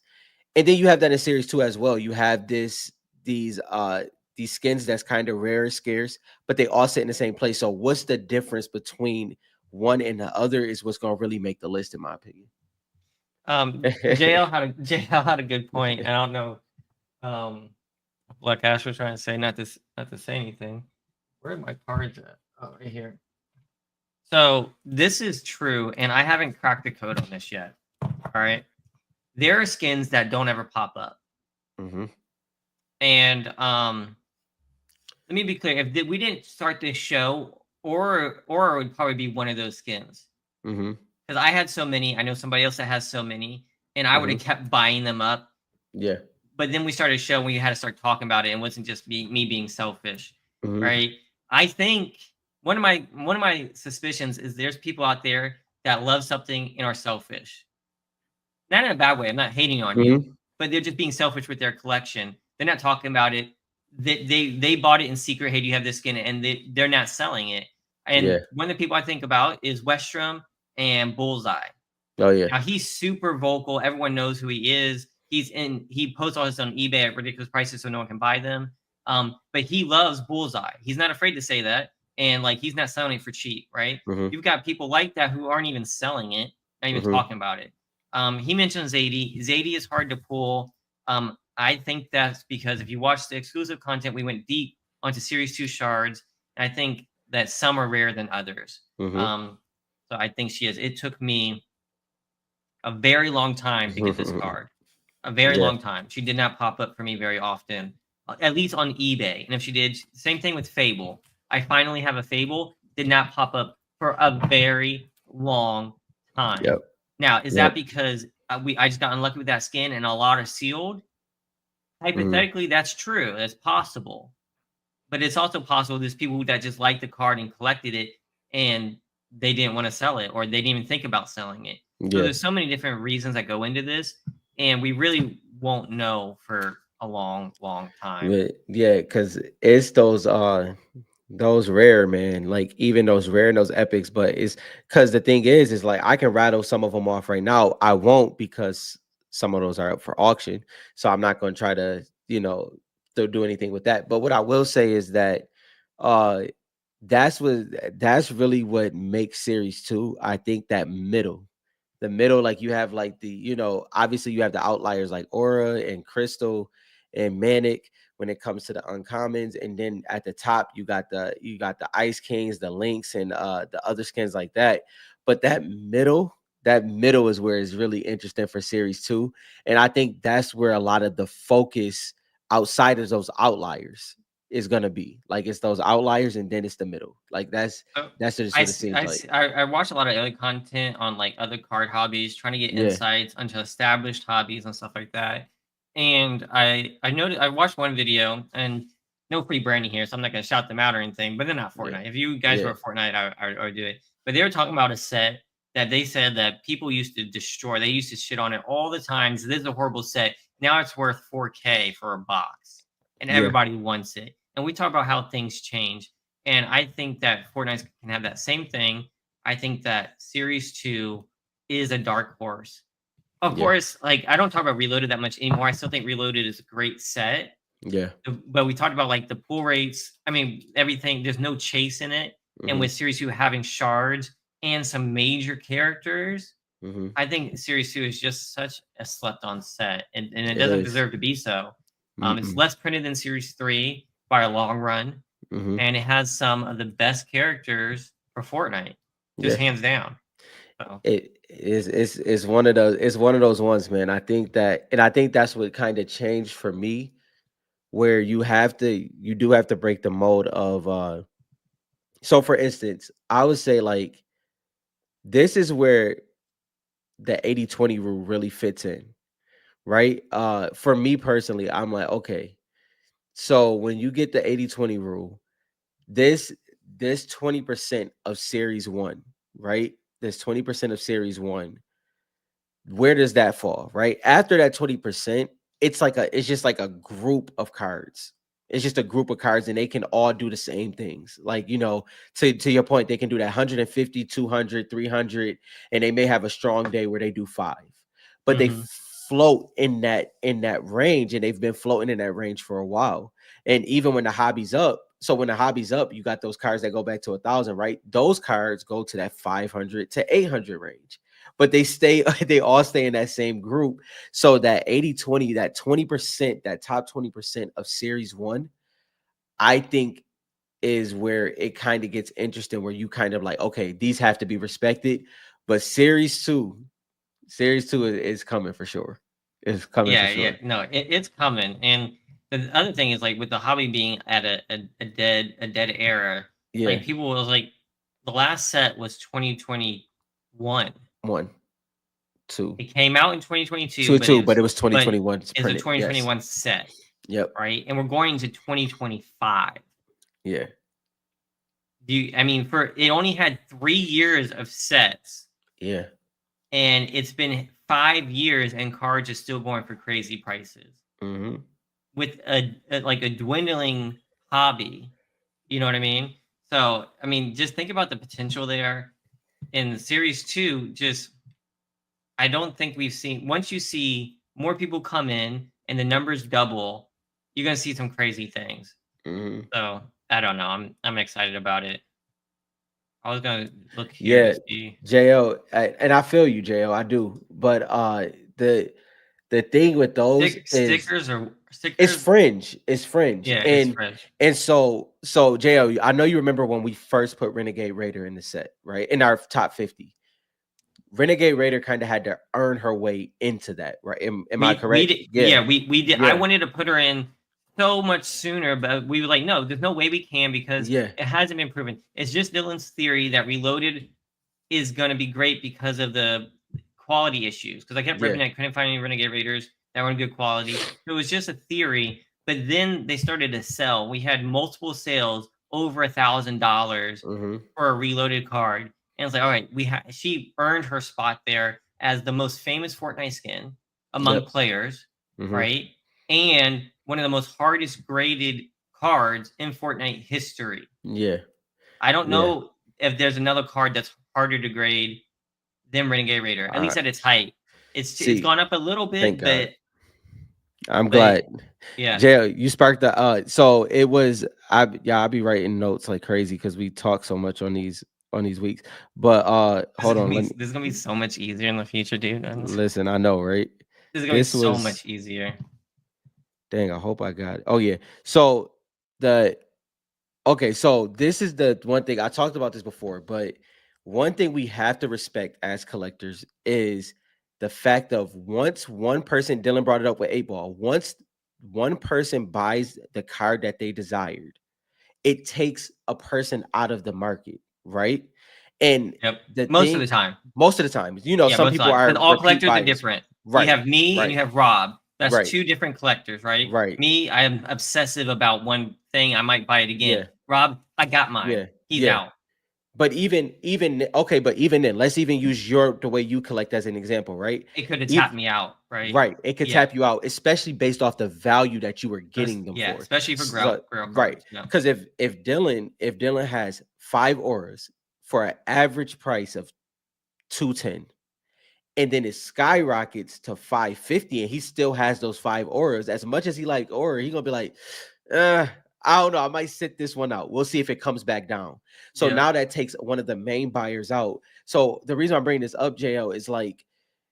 And then you have that in series 2 as well. You have these these skins that's kind of rare and scarce, but they all sit in the same place. So what's the difference between one and the other is what's going to really make the list, in my opinion.
JL had a good point. I don't know what Ash was trying to say, not to say anything. Where are my cards at? Oh, right here. So this is true, and I haven't cracked the code on this yet. All right. There are skins that don't ever pop up.
Hmm.
And let me be clear: if we didn't start this show, or it would probably be one of those skins,
Hmm.
because I had so many. I know somebody else that has so many, and I would have
Hmm.
kept buying them up.
Yeah.
But then we started a show, and we had to start talking about it, and it wasn't just me being selfish,
Hmm.
right? I think one of my suspicions is there's people out there that love something and are selfish. Not in a bad way. I'm not hating on you,
Hmm.
but they're just being selfish with their collection. They're not talking about it. They bought it in secret. Hey, do you have this skin? And they're not selling it.
Yeah.
And one of the people I think about is Westrom and Bullseye.
Oh yeah.
Now he's super vocal. Everyone knows who he is. He posts all his on eBay at ridiculous prices so no one can buy them. But he loves Bullseye. He's not afraid to say that. And like he's not selling it for cheap, right?
Hmm.
You've got people like that who aren't even selling it, not even
Hmm.
talking about it. He mentioned Zadie. Zadie is hard to pull. I think that's because if you watch the exclusive content, we went deep onto Series 2 shards. And I think that some are rarer than others.
Hmm.
So I think she is. It took me a very long time to get this
Hmm.
card. A very
Yeah.
long time. She did not pop up for me very often, at least on eBay. And if she did, same thing with Fable. I finally have a Fable, did not pop up for a very long time.
Yep.
Now, is that
Yep.
because I just got unlucky with that skin, and a lot are sealed.
Mhm.
Hypothetically, that's true. That's possible. But it's also possible there's people that just liked the card and collected it, and they didn't want to sell it, or they didn't even think about selling it. So
Yeah.
there's so many different reasons that go into this, and we really won't know for a long, long time.
Yeah, because it's those rare, man. Like even those rare and those epics, but it's because the thing is like I can rattle some of them off right now. I won't because some of those are up for auction. So I'm not gonna try to, do anything with that. But what I will say is that uh that's what that's really what makes series two. I think that the middle, like you have like obviously you have the outliers like Aura and Crystal and Manic when it comes to the uncommons, and then at the top you got the Ice Kings, the Lynx, and the other skins like that. But that middle is where it's really interesting for series two, and I think that's where a lot of the focus outside of those outliers is gonna be. Like it's those outliers, and then it's the middle. Like
So
that's just
I
what it
s-
seems
I
like.
s- I watch a lot of other content on like other card hobbies, trying to get
Yeah,
insights into established hobbies and stuff like that. And I noticed I watched one video, and no free branding here, so I'm not gonna shout them out or anything. But they're not
yeah,
Fortnite. If you guys
yeah,
were Fortnite, I would do it. But they were talking about a set that they said that people used to destroy. They used to shit on it all the time. So this is a horrible set. Now it's worth 4K for a box, and
yeah,
everybody wants it. And we talk about how things change. And I think that Fortnite can have that same thing. I think that Series 2 is a dark horse. Of
yeah,
course, like I don't talk about Reloaded that much anymore. I still think Reloaded is a great set.
yeah.
But we talked about like the pull rates. I mean, everything, there's no chase in it. And
Mhm,
with Series 2 having shards and some major characters,
mhm.
I think Series 2 is just such a slept on set. And it
It
doesn't
is.
deserve to be so. It's
Mm-mm.
less printed than Series 3 by a long run,
Mhm.
and it has some of the best characters for Fortnite, just
Yeah.
hands down. So
It's one of those ones, man. I think that's what kind of changed for me, where you do have to break the mode of so for instance, I would say like this is where the 80/20 rule really fits in, right? For me personally, I'm like, okay, so when you get the 80/20 rule, this this 20% of series one, right? This 20% of series one, where does that fall? Right after that 20%, it's just like a group of cards. It's just a group of cards, and they can all do the same things. Like, to your point, they can do that 150, 200, 300, and they may have a strong day where they do five, but they
mhm.
float in that range, and they've been floating in that range for a while. And even when the hobby's up, so when the hobby's up, you got those cards that go back to 1,000, right? Those cards go to that 500 to 800 range, but they all stay in that same group. So that 80/20, that 20%, that top 20% of series one, I think is where it kind of gets interesting, where you kind of like, okay, these have to be respected. But series two is coming for sure. It's coming for
Yeah, yeah,
sure.
no, it's coming. And the other thing is like with the hobby being at a dead era,
Yeah.
like people was like the last set was 2021.
One, two,
It came out in 2022,
two,
but it
two, but
was
it was
but
2021
it's a
printed. Yes.
2021 set,
Yep.
right? And we're going to 2025.
Yeah.
I mean, for it only had 3 years of sets,
Yeah.
and it's been 5 years, and cards are still going for crazy prices
Mm-hmm.
with like a dwindling hobby. You know what I mean? So, I mean, just think about the potential there. In Series 2, just I don't think we've seen, once you see more people come in and the numbers double, you're gonna see some crazy things.
Mm-hmm.
So I don't know. I'm excited about it. I was gonna look here to
Yeah,
see
And I feel you, Jo. I do, but the the thing with those is
stickers or
it's
stickers.
fringe. It's fringe,
Yeah, it's
and
fresh.
and so Jo, I know you remember when we first put Renegade Raider in the set, right? In our top 50, Renegade Raider kind of had to earn her way into that, right? Am I
We
correct?
did,
Yeah,
yeah, we did. I
yeah,
wanted to put her in so much sooner, but we were like, no, there's no way we can because
yeah,
it hasn't been proven. It's just Dylan's theory that Reloaded is gonna be great because of the quality issues because I kept
Yeah.
ripping it, couldn't find any Renegade Raiders that were in good quality. It was just a theory. But then they started to sell. We had multiple sales over $1,000
Mm-hmm.
for a reloaded card. And it's like, all right, she earned her spot there as the most famous Fortnite skin among
Yep.
players,
Mm-hmm.
right? And one of the most hardest graded cards in Fortnite history.
Yeah.
I don't
Yeah.
know if there's another card that's harder to grade than Renegade Raider, at
Uh,
least at its height. It's
see,
gone up a little
thank
bit,
God.
but
I'm
but
glad.
yeah.
JL, you sparked the so it was I'll be writing notes like crazy because we talk so much on these weeks. But hold on, let me
This is gonna be so much easier in the future, dude.
listen, I know, right?
This is gonna be
This
so
was
much easier.
dang, I hope I got it. Oh yeah. So the okay, so this is the one thing I talked about this before, but one thing we have to respect as collectors is the fact of once one person, Dylan brought it up with 8 Ball, once one person buys the card that they desired, it takes a person out of the market, right? And
Yep.
the
Most of
thing,
the time.
most of the time, you know,
Yeah,
some
most of the
people
time.
are
Because all
repeat
collectors are
buyers.
different. You
Right,
have me and
right,
you have Rob. That's
right,
2 different collectors, right?
right.
Me, I am obsessive about one thing. I might buy it again.
Yeah,
Rob, I got mine.
yeah,
He's
yeah.
out.
But okay, but even then, let's even use the way you collect as an example, right?
It could have
If
tapped me out, right?
right, it could
Yeah.
tap you out, especially based off the value that you were getting them
Yeah,
for.
especially for
So,
grail
right,
cards. Yeah.
because if Dylan has 5 auras for an average price of 210, and then it skyrockets to 550, and he still has those 5 auras. As much as he like aura, he gonna be like, I don't know. I might sit this one out. We'll see if it comes back down. So
Yeah.
now that takes one of the main buyers out. So the reason I'm bringing this up, JL, is like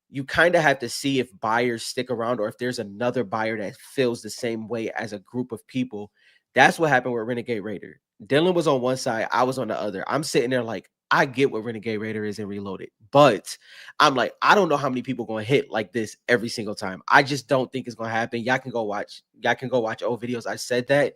you kind of have to see if buyers stick around or if there's another buyer that feels the same way as a group of people. That's what happened with Renegade Raider. Dylan was on one side, I was on the other. I'm sitting there like, I get what Renegade Raider is in Reloaded, but I'm like, I don't know how many people going to hit like this every single time. I just don't think it's going to happen. Y'all can go watch. Y'all can go watch old videos. I said that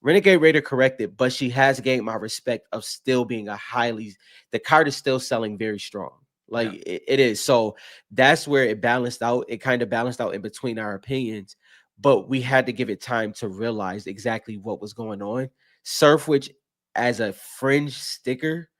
Renegade Raider corrected, but she has gained my respect of still being the card is still selling very strong. Like
Yeah.
it is. So that's where it balanced out. It kind of balanced out in between our opinions, but we had to give it time to realize exactly what was going on. Surfwich as a fringe sticker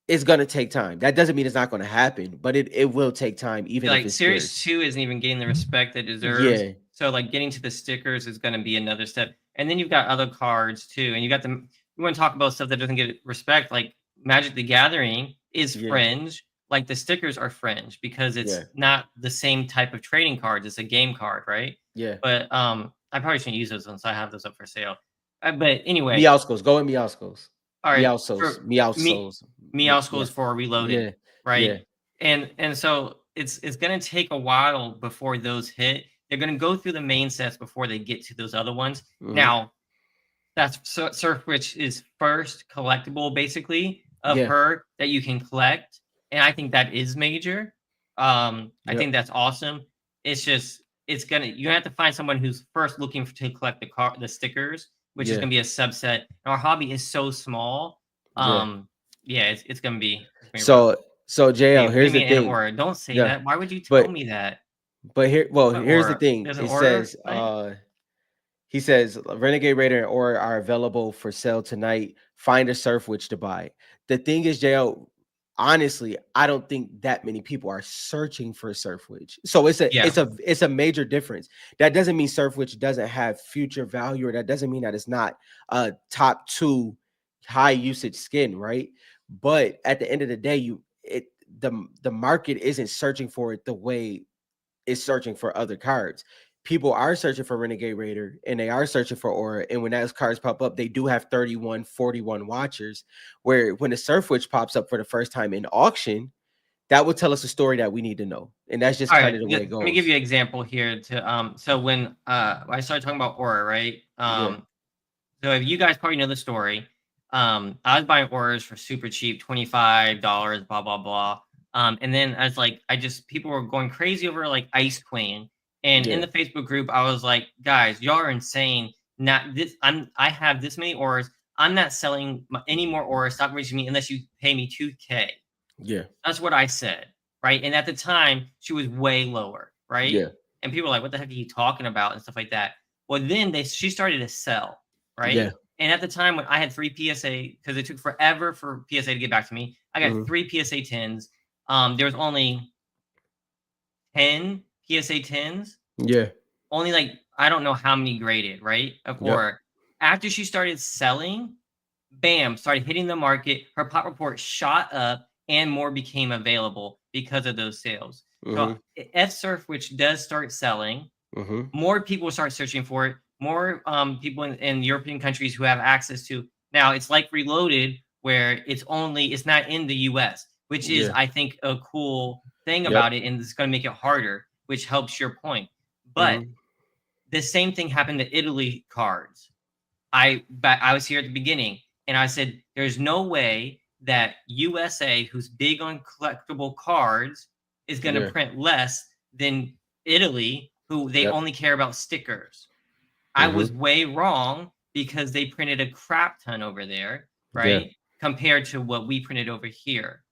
is going to take time. That doesn't mean it's not going to happen, but it will take time, even if
Like
it's
series
scarce.
2 isn't even getting the respect it deserves.
Yeah.
So like getting to the stickers is going to be another step. And then you've got other cards too, and you got them. You want to talk about stuff that doesn't get respect, like Magic the Gathering is
Yeah.
fringe. Like the stickers are fringe because it's
Yeah.
not the same type of trading cards. It's a game card, right?
Yeah.
But I probably shouldn't use those ones. I have those up for sale. But anyway,
Meowscles. Go with Meowscles.
all right,
Meowsos.
for me,
Meowsos.
Meowsco
Yeah.
is for reloaded,
Yeah.
right?
Yeah.
And so it's gonna take a while before those hit. They're gonna go through the main sets before they get to those other ones.
Mhm.
Now, that's Surf, which is first collectible basically of
Yeah.
her that you can collect, and I think that is major. I think
Yep.
that's awesome. It's just you're gonna have to find someone who's first looking to collect the stickers, which is
Yeah.
gonna be a subset. And our hobby is so small.
Yeah.
Yeah, it's gonna be rough.
So JL,
Hey, what do
here's
you
the
mean an
thing.
aura? Don't say
Yeah.
that. Why would you tell
But
me that? What
here's the
aura?
thing.
There's an
It
aura
says
tonight?
he says Renegade Raider and Aura are available for sale tonight. Find a surf witch to buy. The thing is, JL, honestly, I don't think that many people are searching for a surf witch. So
Yeah.
it's a major difference. That doesn't mean surf witch doesn't have future value, or that doesn't mean that it's not a top 2 high usage skin, right? But at the end of the day, the market isn't searching for it the way is searching for other cards. People are searching for Renegade Raider and they are searching for Aura. And when those cards pop up, they do have 31, 41 watchers. Where when the Surf Witch pops up for the first time in auction, that would tell us a story that we need to know. And that's just
All
kind
right,
of the way it
let me give
goes.
you an example here to so when I started talking about aura, right?
Yeah.
So if you guys probably know the story, I was buying auras for super cheap, $25, blah blah blah. And then I was like, people were going crazy over like Ice Queen. And in
Yeah.
the Facebook group, I was like, guys, y'all are insane. Not this I have this many auras. I'm not selling any more auras. Stop reaching me unless you pay me 2K.
Yeah.
That's what I said, right? And at the time, she was way lower, right?
Yeah.
And people were like, "What the heck are you talking about?" and stuff like that. Well, then she started to sell,
Yeah.
right? And at the time when I had 3 PSA, because it took forever for PSA to get back to me, I got
Hmm.
3 PSA 10s. There was only 10 PSA 10s,
Yeah.
only like I don't know how many graded, right?
Yep.
Or after she started selling, bam, started hitting the market. Her pop report shot up and more became available because of those sales. So
Hmm.
F Surf, which does start selling,
Hmm.
more people start searching for it. More people in European countries who have access to now. It's like Reloaded, where it's not in the U.S., which is
Yeah.
I think a cool thing
Yep.
about it, and it's going to make it harder, which helps your point. But
Hmm.
the same thing happened to Italy cards. I was here at the beginning, and I said, "There's no way that USA, who's big on collectible cards, is going to
Yeah.
print less than Italy, who they
Yep.
only care about stickers." I
Hmm.
was way wrong because they printed a crap ton over there,
Yeah.
right? Compared to what we printed over here.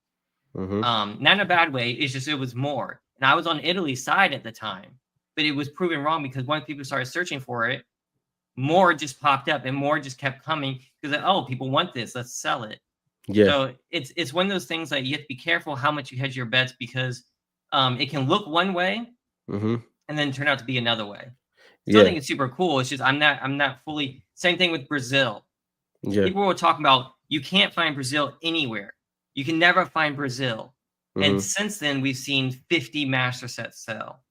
Hmm.
Not in a bad way. It's just it was more, and I was on Italy's side at the time, but it was proven wrong because once people started searching for it, more just popped up and more just kept coming because oh, people want this, let's sell it.
Yeah.
So it's one of those things that you have to be careful how much you hedge your bets because it can look one way
Hmm.
and then turn out to be another way. Still
Yeah.
think it's super cool. It's just I'm not fully same thing with Brazil.
Yeah.
People were talking about you can't find Brazil anywhere. You can never find Brazil. And
Hmm.
since then we've seen 50 master sets sell,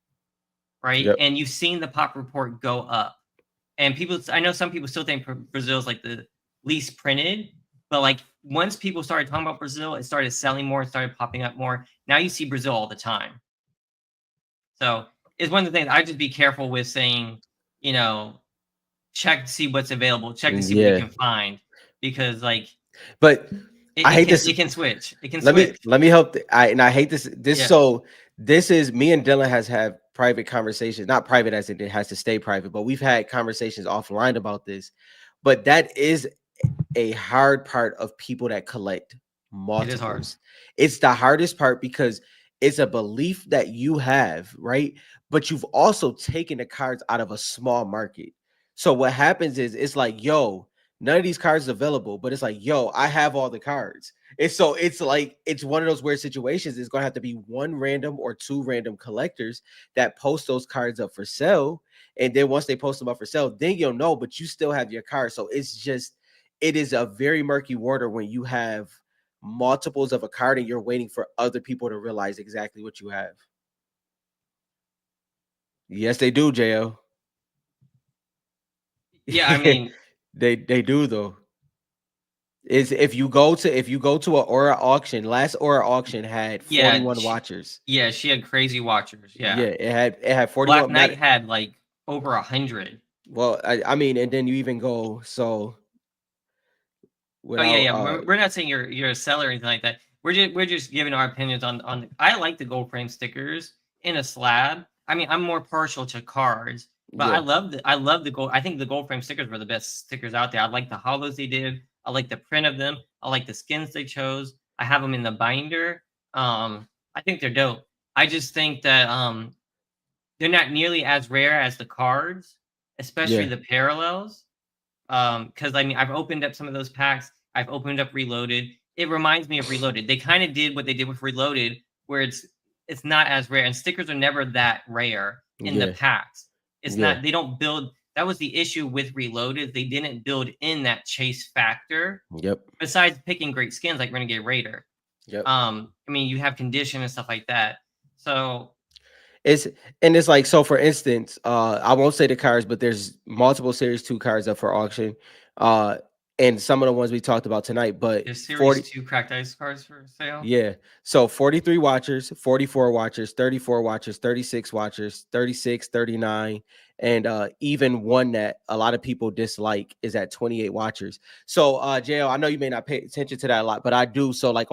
right?
Yep.
And you've seen the pop report go up. And people, I know some people still think Brazil is like the least printed, but like once people started talking about Brazil, it started selling more, it started popping up more. Now you see Brazil all the time. So it's one of the things I just be careful with saying, you know, check to see what's available, check to see what you
Yeah.
can find, because like
But
it,
I
it
hate
can
this.
it can switch. It can
let me
switch.
let me help I hate this
Yeah,
so this is me and Dylan has had private conversations, not private as it has to stay private, but we've had conversations offline about this. But that is a hard part of people that collect
it is hard.
multiples. It's the hardest part because it's a belief that you have, right? But you've also taken the cards out of a small market. So what happens is it's like, yo, none of these cards are available, but it's like, yo, I have all the cards. And so it's like it's one of those weird situations. It's gonna have to be one random or two random collectors that post those cards up for sale. And then once they post them up for sale, then you'll know, but you still have your card. So it's just it is a very murky water when you have multiples of a card and you're waiting for other people to realize exactly what you have. Yes, they do, Jo.
Yeah, I mean,
They do though. Is if you go to a Aura auction, last Aura auction had
yeah,
41 watchers.
she had crazy watchers. Yeah,
Yeah, it had
Black
41. Not
Knight had like over 100.
well, I mean, and then you even go so
Oh yeah,
without
yeah. We're not saying you're a seller or anything like that. We're just giving our opinions on. I like the gold frame stickers in a slab. I mean, I'm more partial to cards, but
yeah,
I love the gold. I think the gold frame stickers were the best stickers out there. I like the hollows they did. I like the print of them. I like the skins they chose. I have them in the binder. I think they're dope. I just think that they're not nearly as rare as the cards, especially
yeah,
the parallels. Because I mean, I've opened up some of those packs. I've opened up Reloaded. It reminds me of Reloaded. They kind of did what they did with Reloaded, where it's not as rare, and stickers are never that rare in the
yeah,
packs. It's
yeah.
not. They don't build. That was the issue with Reloaded. They didn't build in that chase factor.
Yep,
Besides picking great skins like Renegade Raider.
yep.
I mean, you have condition and stuff like that. So
It's and it's like so for instance, I won't say the cards, but there's multiple series 2 cards up for auction. Uh and some of the ones we talked about tonight, but
there's Series
40
Two cracked ice cards for sale.
yeah. So 43 watchers, 44 watchers, 34 watchers, 36 watchers, 36, 39, and even one that a lot of people dislike is at 28 watchers. So JL, I know you may not pay attention to that a lot, but I do. So like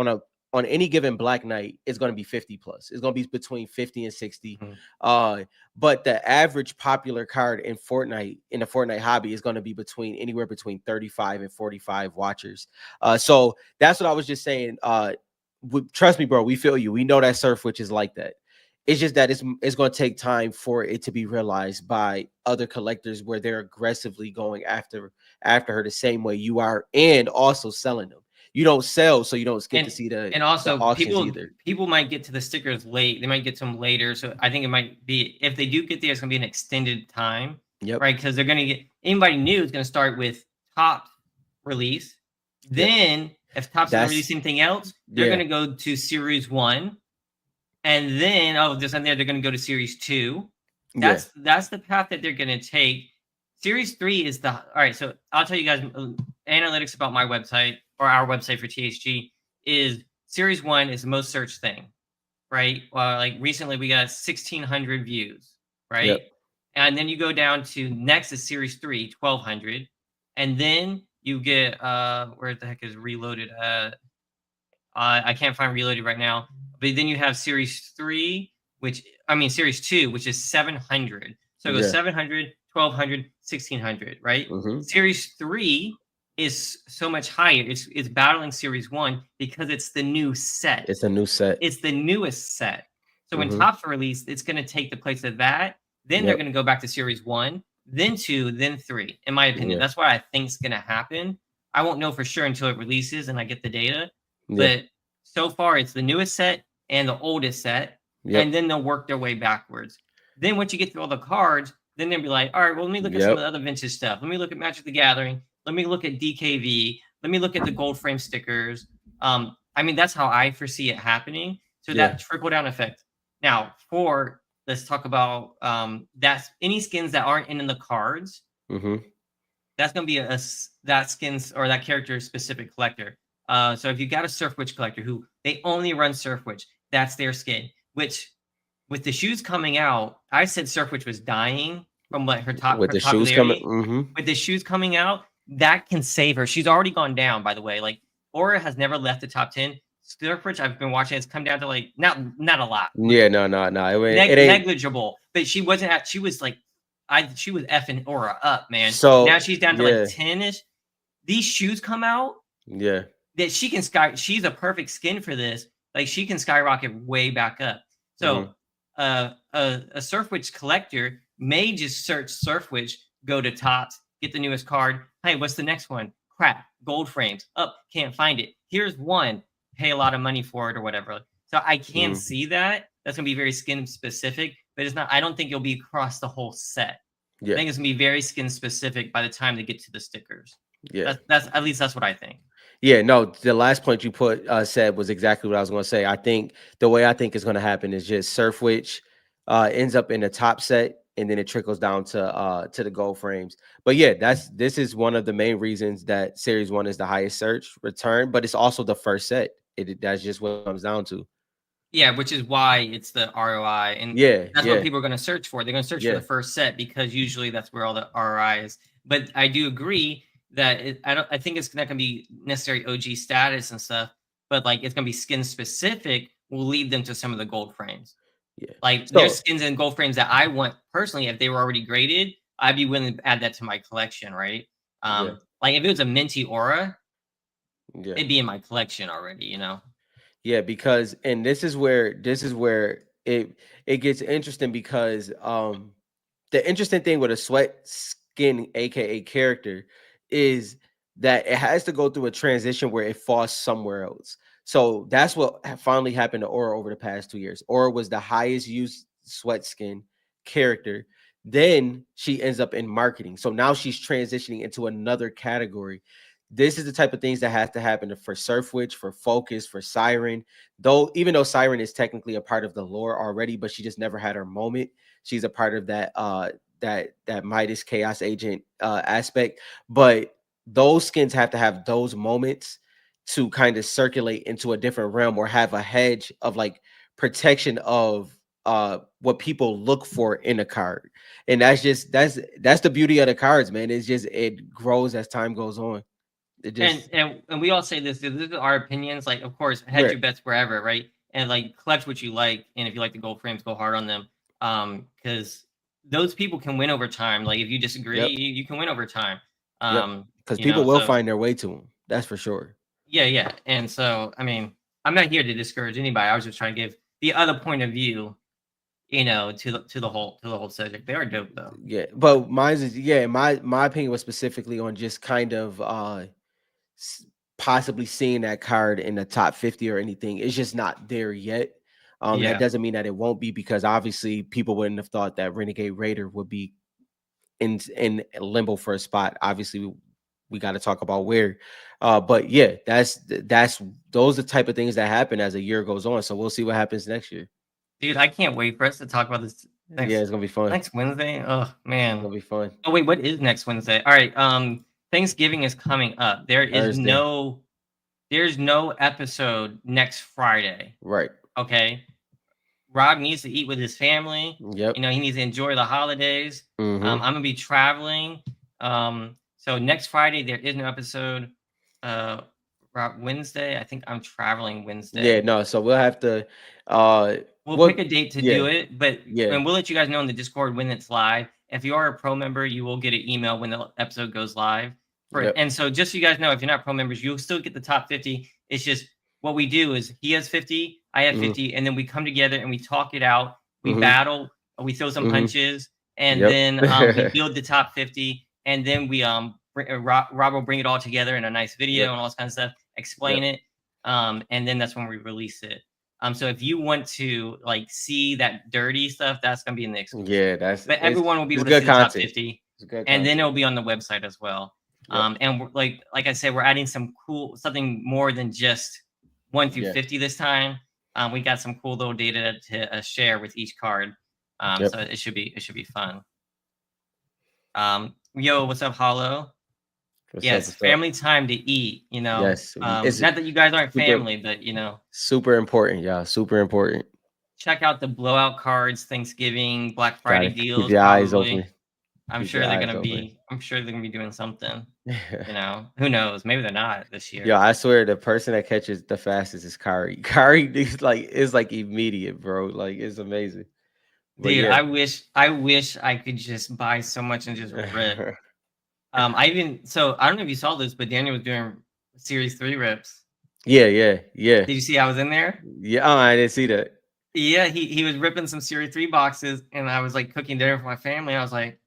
on any given black night, it's going to be 50 plus. It's going to be between 50 and 60.
Mhm.
Uh, but the average popular card in Fortnite, in the Fortnite hobby, is going to be between anywhere between 35 and 45 watchers. So that's what I was just saying. trust me, bro. We feel you. We know that Surf Witch is like that. It's just that it's going to take time for it to be realized by other collectors where they're aggressively going after her the same way you are, and also selling them. You don't sell, so you don't get to
and
see
and
the
also
auctions
people
either.
people might get to the stickers late. They might get to them later. So I think it might be, if they do get there, it's gonna be an extended time,
Yep.
right? Because they're gonna get, anybody new is gonna start with top release.
Yep.
Then if Topps doesn't release
That's
anything else, they're
yeah.
gonna go to series one. And then, oh, just on there, they're gonna go to series two.
Yeah.
That's the path that they're gonna take. Series three is the, all right. So I'll tell you guys analytics about my website, or our website for THG, is series one is the most searched thing, right? Like recently we got 1,600 views, right?
Yep.
And then you go down to next is series three, 1,200, and then you get where the heck is Reloaded? I can't find Reloaded right now. But then you have series three, series two, which is 700. So it goes
Yeah.
700, 1,200, 1,600, right?
Mm-hmm.
Series three is so much higher. It's battling series one because it's the new set.
It's a new set.
It's the newest set. So when
Mm-hmm.
Topps are released, it's going to take the place of that. Then they're
Yep.
going to go back to series one, then two, then three. In my opinion,
Yeah.
that's what I think is going to happen. I won't know for sure until it releases and I get the data.
Yeah.
But so far, it's the newest set and the oldest set,
Yep.
and then they'll work their way backwards. Then once you get through all the cards, then they'll be like, all right, well, let me look at some of
Yep.
the other vintage stuff. Let me look at Magic the Gathering. Let me look at DKV. Let me look at the gold frame stickers. That's how I foresee it happening. So
Yeah.
that trickle down effect. Now, let's talk about that's any skins that aren't in the cards.
Mm-hmm.
That's going to be that skins or that character specific collector. So if you got a Surf Witch collector who they only run Surf Witch, that's their skin. Which, with the shoes coming out, I said Surf Witch was dying from what her
With the shoes coming.
popularity.
Mm-hmm.
With the shoes coming out, that can save her. She's already gone down, by the way. Like, Aura has never left the top 10. Surf Witch, I've been watching, it's come down to like not a lot.
Yeah. No. It ain't.
Negligible. But she wasn't at, she was like, she was effing Aura up, man.
So
Now she's down to
yeah.
like 10ish. These shoes come out
Yeah.
that she can she's a perfect skin for this. Like, she can skyrocket way back up. So a Surf Witch collector may just search Surf Witch, go to Topps, get the newest card. Hey, what's the next one? Crap, gold frames. Up, can't find it. Here's one. Pay a lot of money for it or whatever. So I can see that. That's gonna be very skin specific, but it's not. I don't think it'll be across the whole set.
Yeah.
I think it's gonna be very skin specific by the time they get to the stickers.
Yeah.
That's at least that's what I think.
Yeah, no, the last point you said was exactly what I was going to say. I think the way I think it's going to happen is just Surf Witch ends up in the top set, and then it trickles down to the gold frames. But yeah, this is one of the main reasons that Series 1 is the highest search return, but it's also the first set. That's just what it comes down to.
Yeah, which is why it's the ROI, and that's what people are going to search for. They're going to search for the first set because usually that's where all the ROI is. But I do agree that I think it's not going to be necessary OG status and stuff, but like it's going to be skin specific will lead them to some of the gold frames.
Yeah,
like there's skins and gold frames that I want personally. If they were already graded, I'd be willing to add that to my collection, right? Like if it was a minty aura, it'd be in my collection already, you know.
Yeah, because and this is where it gets interesting because the interesting thing with a sweat skin aka character is that it has to go through a transition where it falls somewhere else. So that's what finally happened to Aura over the past 2 years. Aura was the highest used sweat skin character. Then she ends up in marketing. So now she's transitioning into another category. This is the type of things that has to happen for Surf Witch, for Focus, for Siren. Though, even though Siren is technically a part of the lore already, but she just never had her moment. She's a part of that that Midas Chaos Agent aspect. But those skins have to have those moments to kind of circulate into a different realm or have a hedge of like protection of what people look for in a card. And that's the beauty of the cards, man. It's just it grows as time goes on. It just
and we all say this is our opinions. Like, of course, hedge your bets wherever, right? And like collect what you like, and if you like the gold frames, go hard on them. Because those people can win over time. Like if you disagree, you can win over time.
Because people will find their way to them. That's for sure.
Yeah. And so, I mean, I'm not here to discourage anybody. I was just trying to give the other point of view, to the whole subject. They are dope though.
Yeah, but mine's is my opinion was specifically on just kind of possibly seeing that card in the top 50 or anything. It's just not there yet. That
Yeah.
doesn't mean that it won't be, because obviously people wouldn't have thought that Renegade Raider would be in limbo for a spot. Obviously, we got to talk about where. But yeah, that's those are the type of things that happen as a year goes on. So we'll see what happens next year.
Dude, I can't wait for us to talk about this
Yeah,
next
it's gonna be fun.
next Wednesday. Oh
It's
man.
gonna be fun.
Oh wait, what is next Wednesday? All right. Thanksgiving is coming up.
Thursday,
There's no episode next Friday.
right?
Okay. Rob needs to eat with his family.
Yep.
He needs to enjoy the holidays.
Mm-hmm.
I'm gonna be traveling. So next Friday there is no episode. Wednesday, I think I'm traveling Wednesday.
Yeah, no. So we'll have to.
We'll
What?
pick a date to
Yeah,
do it,
yeah.
and we'll let you guys know in the Discord when it's live. If you are a pro member, you will get an email when the episode goes live.
Yep.
And so just so you guys know, if you're not pro members, you'll still get the top 50. It's just what we do is he has 50, I have
Mm-hmm.
50, and then we come together and we talk it out. We
Mm-hmm.
battle, we throw some
Mm-hmm.
punches, and
Yep.
then we build the top 50, and then we Rob will bring it all together in a nice video
Yep.
and all this kind of stuff, explain it, and then that's when we release it. So if you want to like see that dirty stuff, that's gonna be in the exclusive.
Yeah,
But everyone will be able to
good
see the top
content.
50,
It's good
and then
content.
it'll be on the website as well.
Yep.
And like I said, we're adding something more than just 1 through
Yeah.
50 this time. We got some cool little data to share with each card.
Yep.
So it should be fun. Yo, what's up, Hollow?
What's
Yes,
what's
family time to eat.
Yes. It's
Not that you guys aren't
super,
family, but
super important. Yeah, super important.
check out the blowout cards, Thanksgiving, Black Friday
Gotta keep
deals.
your eyes
Probably,
open.
I'm
Keep
sure
your
they're
eyes
gonna
open.
be. I'm sure they're gonna be doing something. Who knows? Maybe they're not this year.
Yo, I swear the person that catches the fastest is Kari. Kari is like immediate, bro. Like it's amazing. But
Dude,
yeah.
I wish I could just buy so much and just rip. I don't know if you saw this, but Daniel was doing Series 3 rips.
Yeah.
Did you see I was in there?
Yeah, I didn't see that.
Yeah, he was ripping some Series 3 boxes, and I was like cooking dinner for my family. I was like,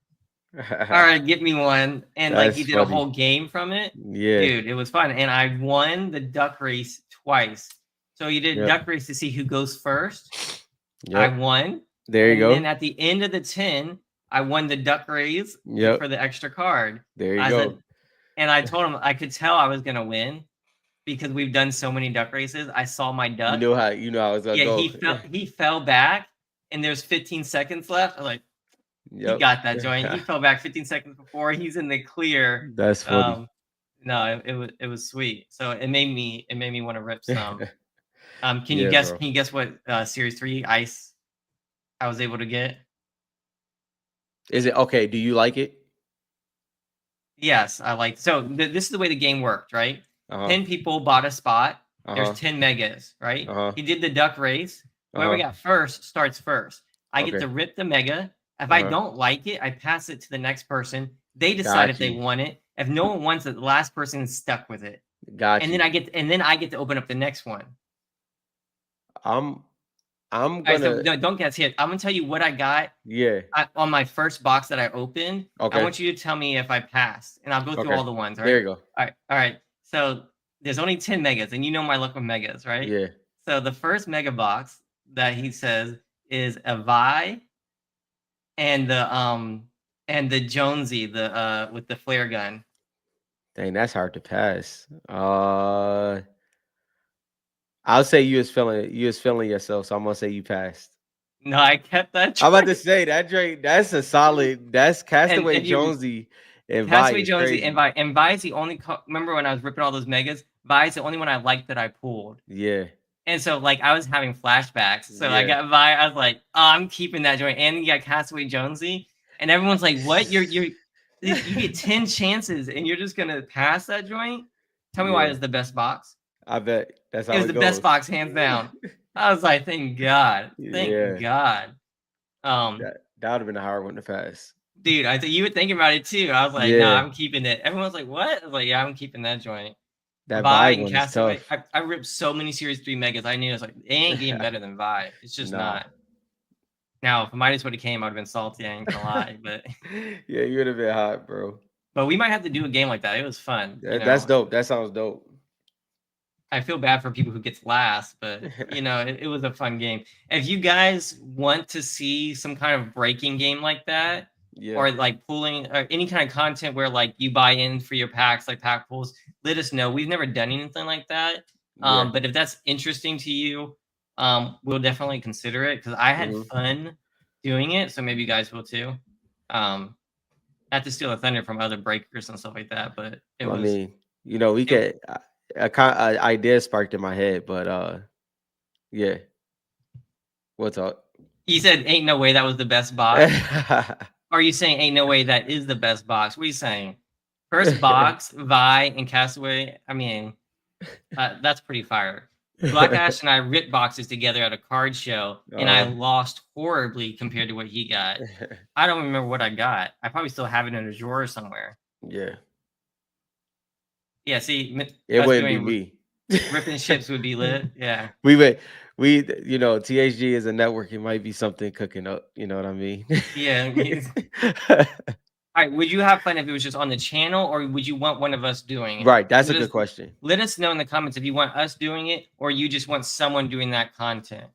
all right, get me one. And like he
That's
did a
funny.
whole game from it.
Yeah.
Dude, it was fun. And I won the duck race twice. So you did
Yep.
duck race to see who goes first.
Yep.
I won.
There you
and
go.
then at the end of the 10, I won the duck race
Yep.
for the extra card.
There you go.
And I told him I could tell I was gonna win because we've done so many duck races. I saw my duck.
You know how it was gonna go.
He fell back, and there's 15 seconds left. I'm like,
Yep.
he got that joint. He fell back 15 seconds before. He's in the clear.
That's funny.
No, it was sweet. So it made me want to rip some. Can you
Yeah, bro.
guess what Series 3 ice I was able to get?
Is it okay? Do you like it?
Yes, I like. So this is the way the game worked, right?
Uh-huh.
10 people bought a spot. There's
Uh-huh.
10 megas, right?
Uh-huh.
He did the duck race. Whoever
Uh-huh.
got first starts first. I get
Okay.
to rip the mega. If I
Uh-huh.
don't like it, I pass it to the next person. They decide if they
you.
want it. If no one wants it, the last person is stuck with it.
Got
And
you.
then I get to open up the next one.
I'm
All right, so
gonna
don't guess here. I'm gonna tell you what I got
yeah.
on my first box that I opened.
Okay.
I want you to tell me if I passed, and I'll go through
Okay.
all the ones. Right?
There you go.
All right. So there's only 10 megas, and you know my luck with megas, right?
Yeah.
So the first mega box that he says is a Vi and the Jonesy, the with the flare gun.
Dang, that's hard to pass. I'll say you was feeling yourself, so I'm gonna say you passed.
No, I kept that.
I'm about to say that Drake. That's a solid. That's Castaway
and you-
Jonesy and
Castaway
Vi is
Jonesy
crazy.
and Vi is the only. Remember when I was ripping all those megas? Vi is the only one I liked that I pulled.
Yeah.
And so, like, I was having flashbacks. So I
Yeah.
got Vi. I was like, oh, I'm keeping that joint. And you got Castaway Jonesy, and everyone's like, "What? You get 10 chances, and you're just gonna pass that joint?" Tell me why
Yeah.
it's the best box.
I bet that's how
It was the best box, hands down. I was like, thank God,
Yeah.
God.
That would have been a hard one to pass.
Dude, I think you were thinking about it too. I was like,
Yeah.
no, I'm keeping it. Everyone's like, what? I was like, yeah, I'm keeping that joint.
That
Vi
Vi
and
one is
Castaway.
tough.
I ripped so many Series 3 megas. I knew it was like, they ain't getting better than Vi. It's just
Nah.
not. Now, if Midas would have came, I would have been salty. I ain't gonna lie, but
Yeah, you would have been hot, bro.
we might have to do a game like that. It was fun.
That's dope. That sounds dope.
I feel bad for people who gets last, but it was a fun game. If you guys want to see some kind of breaking game like that,
Yeah.
or like pooling or any kind of content where like you buy in for your packs, like pack pools, let us know. We've never done anything like that.
Yeah.
But if that's interesting to you, we'll definitely consider it because I had fun doing it. So maybe you guys will too. Not to steal a thunder from other breakers and stuff like that, but it
I
was.
mean, we could a idea sparked in my head, but yeah. What's up?
You said ain't no way that was the best box. Or are you saying ain't no way that is the best box? What are you saying? First box, Vi and Castaway. I mean, that's pretty fire. Black Ash and I ripped boxes together at a card show, and I lost horribly compared to what he got. I don't remember what I got. I probably still have it in a drawer somewhere.
Yeah.
Yeah, see,
It wouldn't be me.
Ripping ships would be lit. Yeah.
THG is a network. It might be something cooking up. You know what I mean?
Yeah. All right, would you have fun if it was just on the channel, or would you want one of us doing it?
Right, that's a good question.
Let us know in the comments if you want us doing it, or you just want someone doing that content.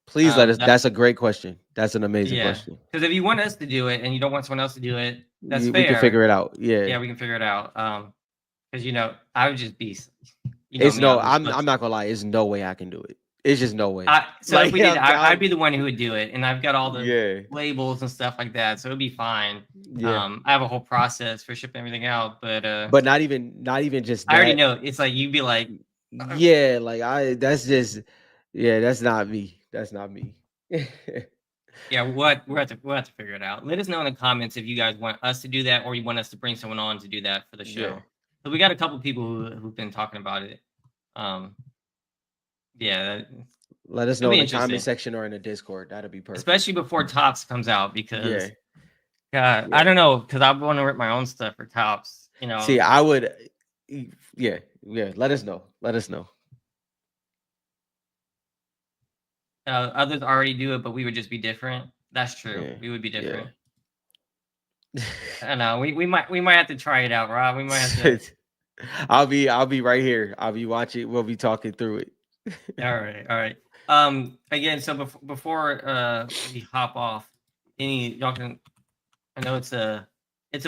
Please let us. That's a great question. That's an amazing question.
Because if you want us to do it and you don't want someone else to do it, that's fair.
We can figure it out. Yeah.
Yeah, we can figure it out. Because I would just be.
I'm not gonna lie. There's no way I can do it. It's just no way.
So if we did, I'd be the one who would do it, and I've got all the labels and stuff like that, so it'd be fine. Yeah. I have a whole process for shipping everything out, but not even just. That. I already know. It's like you'd be like,
yeah, like that's not me. That's not me.
Yeah, we'll have to figure it out. Let us know in the comments if you guys want us to do that, or you want us to bring someone on to do that for the show. Yeah. So we got a couple people who've been talking about it. Yeah.
Let us know in the comment section or in the Discord. That'll be perfect.
Especially before Tops comes out, because I don't know, because I want to rip my own stuff for Tops.
See, I would. Yeah. Let us know.
Others already do it, but we would just be different. That's true. Yeah. We would be different. Yeah. I know. We might have to try it out, Rob. We might have to.
I'll be right here. I'll be watching. We'll be talking through it.
All right. Again, so before we hop off, y'all can. I know it's a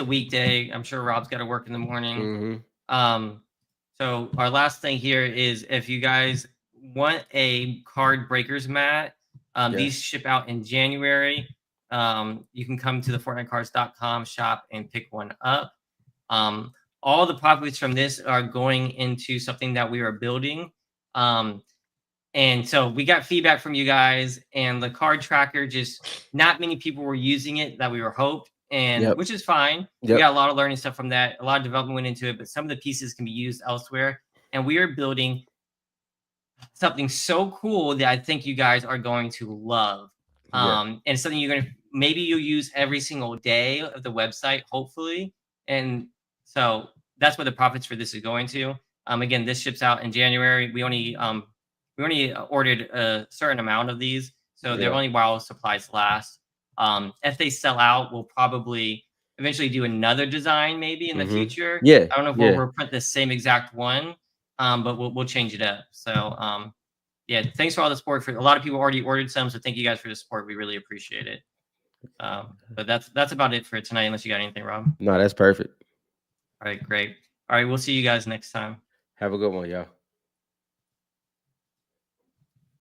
weekday. I'm sure Rob's got to work in the morning. Mm-hmm. So our last thing here is, if you guys want a card breakers mat, these ship out in January. You can come to the FortniteCards.com shop and pick one up. All the profits from this are going into something that we are building. And so we got feedback from you guys, and the card tracker, just not many people were using it that we were hoped, and which is fine. We got a lot of learning stuff from that. A lot of development went into it, but some of the pieces can be used elsewhere. And we are building something so cool that I think you guys are going to love. And something maybe you'll use every single day of the website, hopefully. And so that's what the profits for this is going to. Again, this ships out in January. We only ordered a certain amount of these, so they're only while supplies last. If they sell out, we'll probably eventually do another design maybe in the future. Yeah. I don't know if we'll reprint the same exact one, but we'll change it up. So thanks for all the support. For a lot of people already ordered some, so thank you guys for the support. We really appreciate it. But that's about it for tonight, unless you got anything, Rob.
No, that's perfect.
All right, great. All right, we'll see you guys next time.
Have a good one, y'all.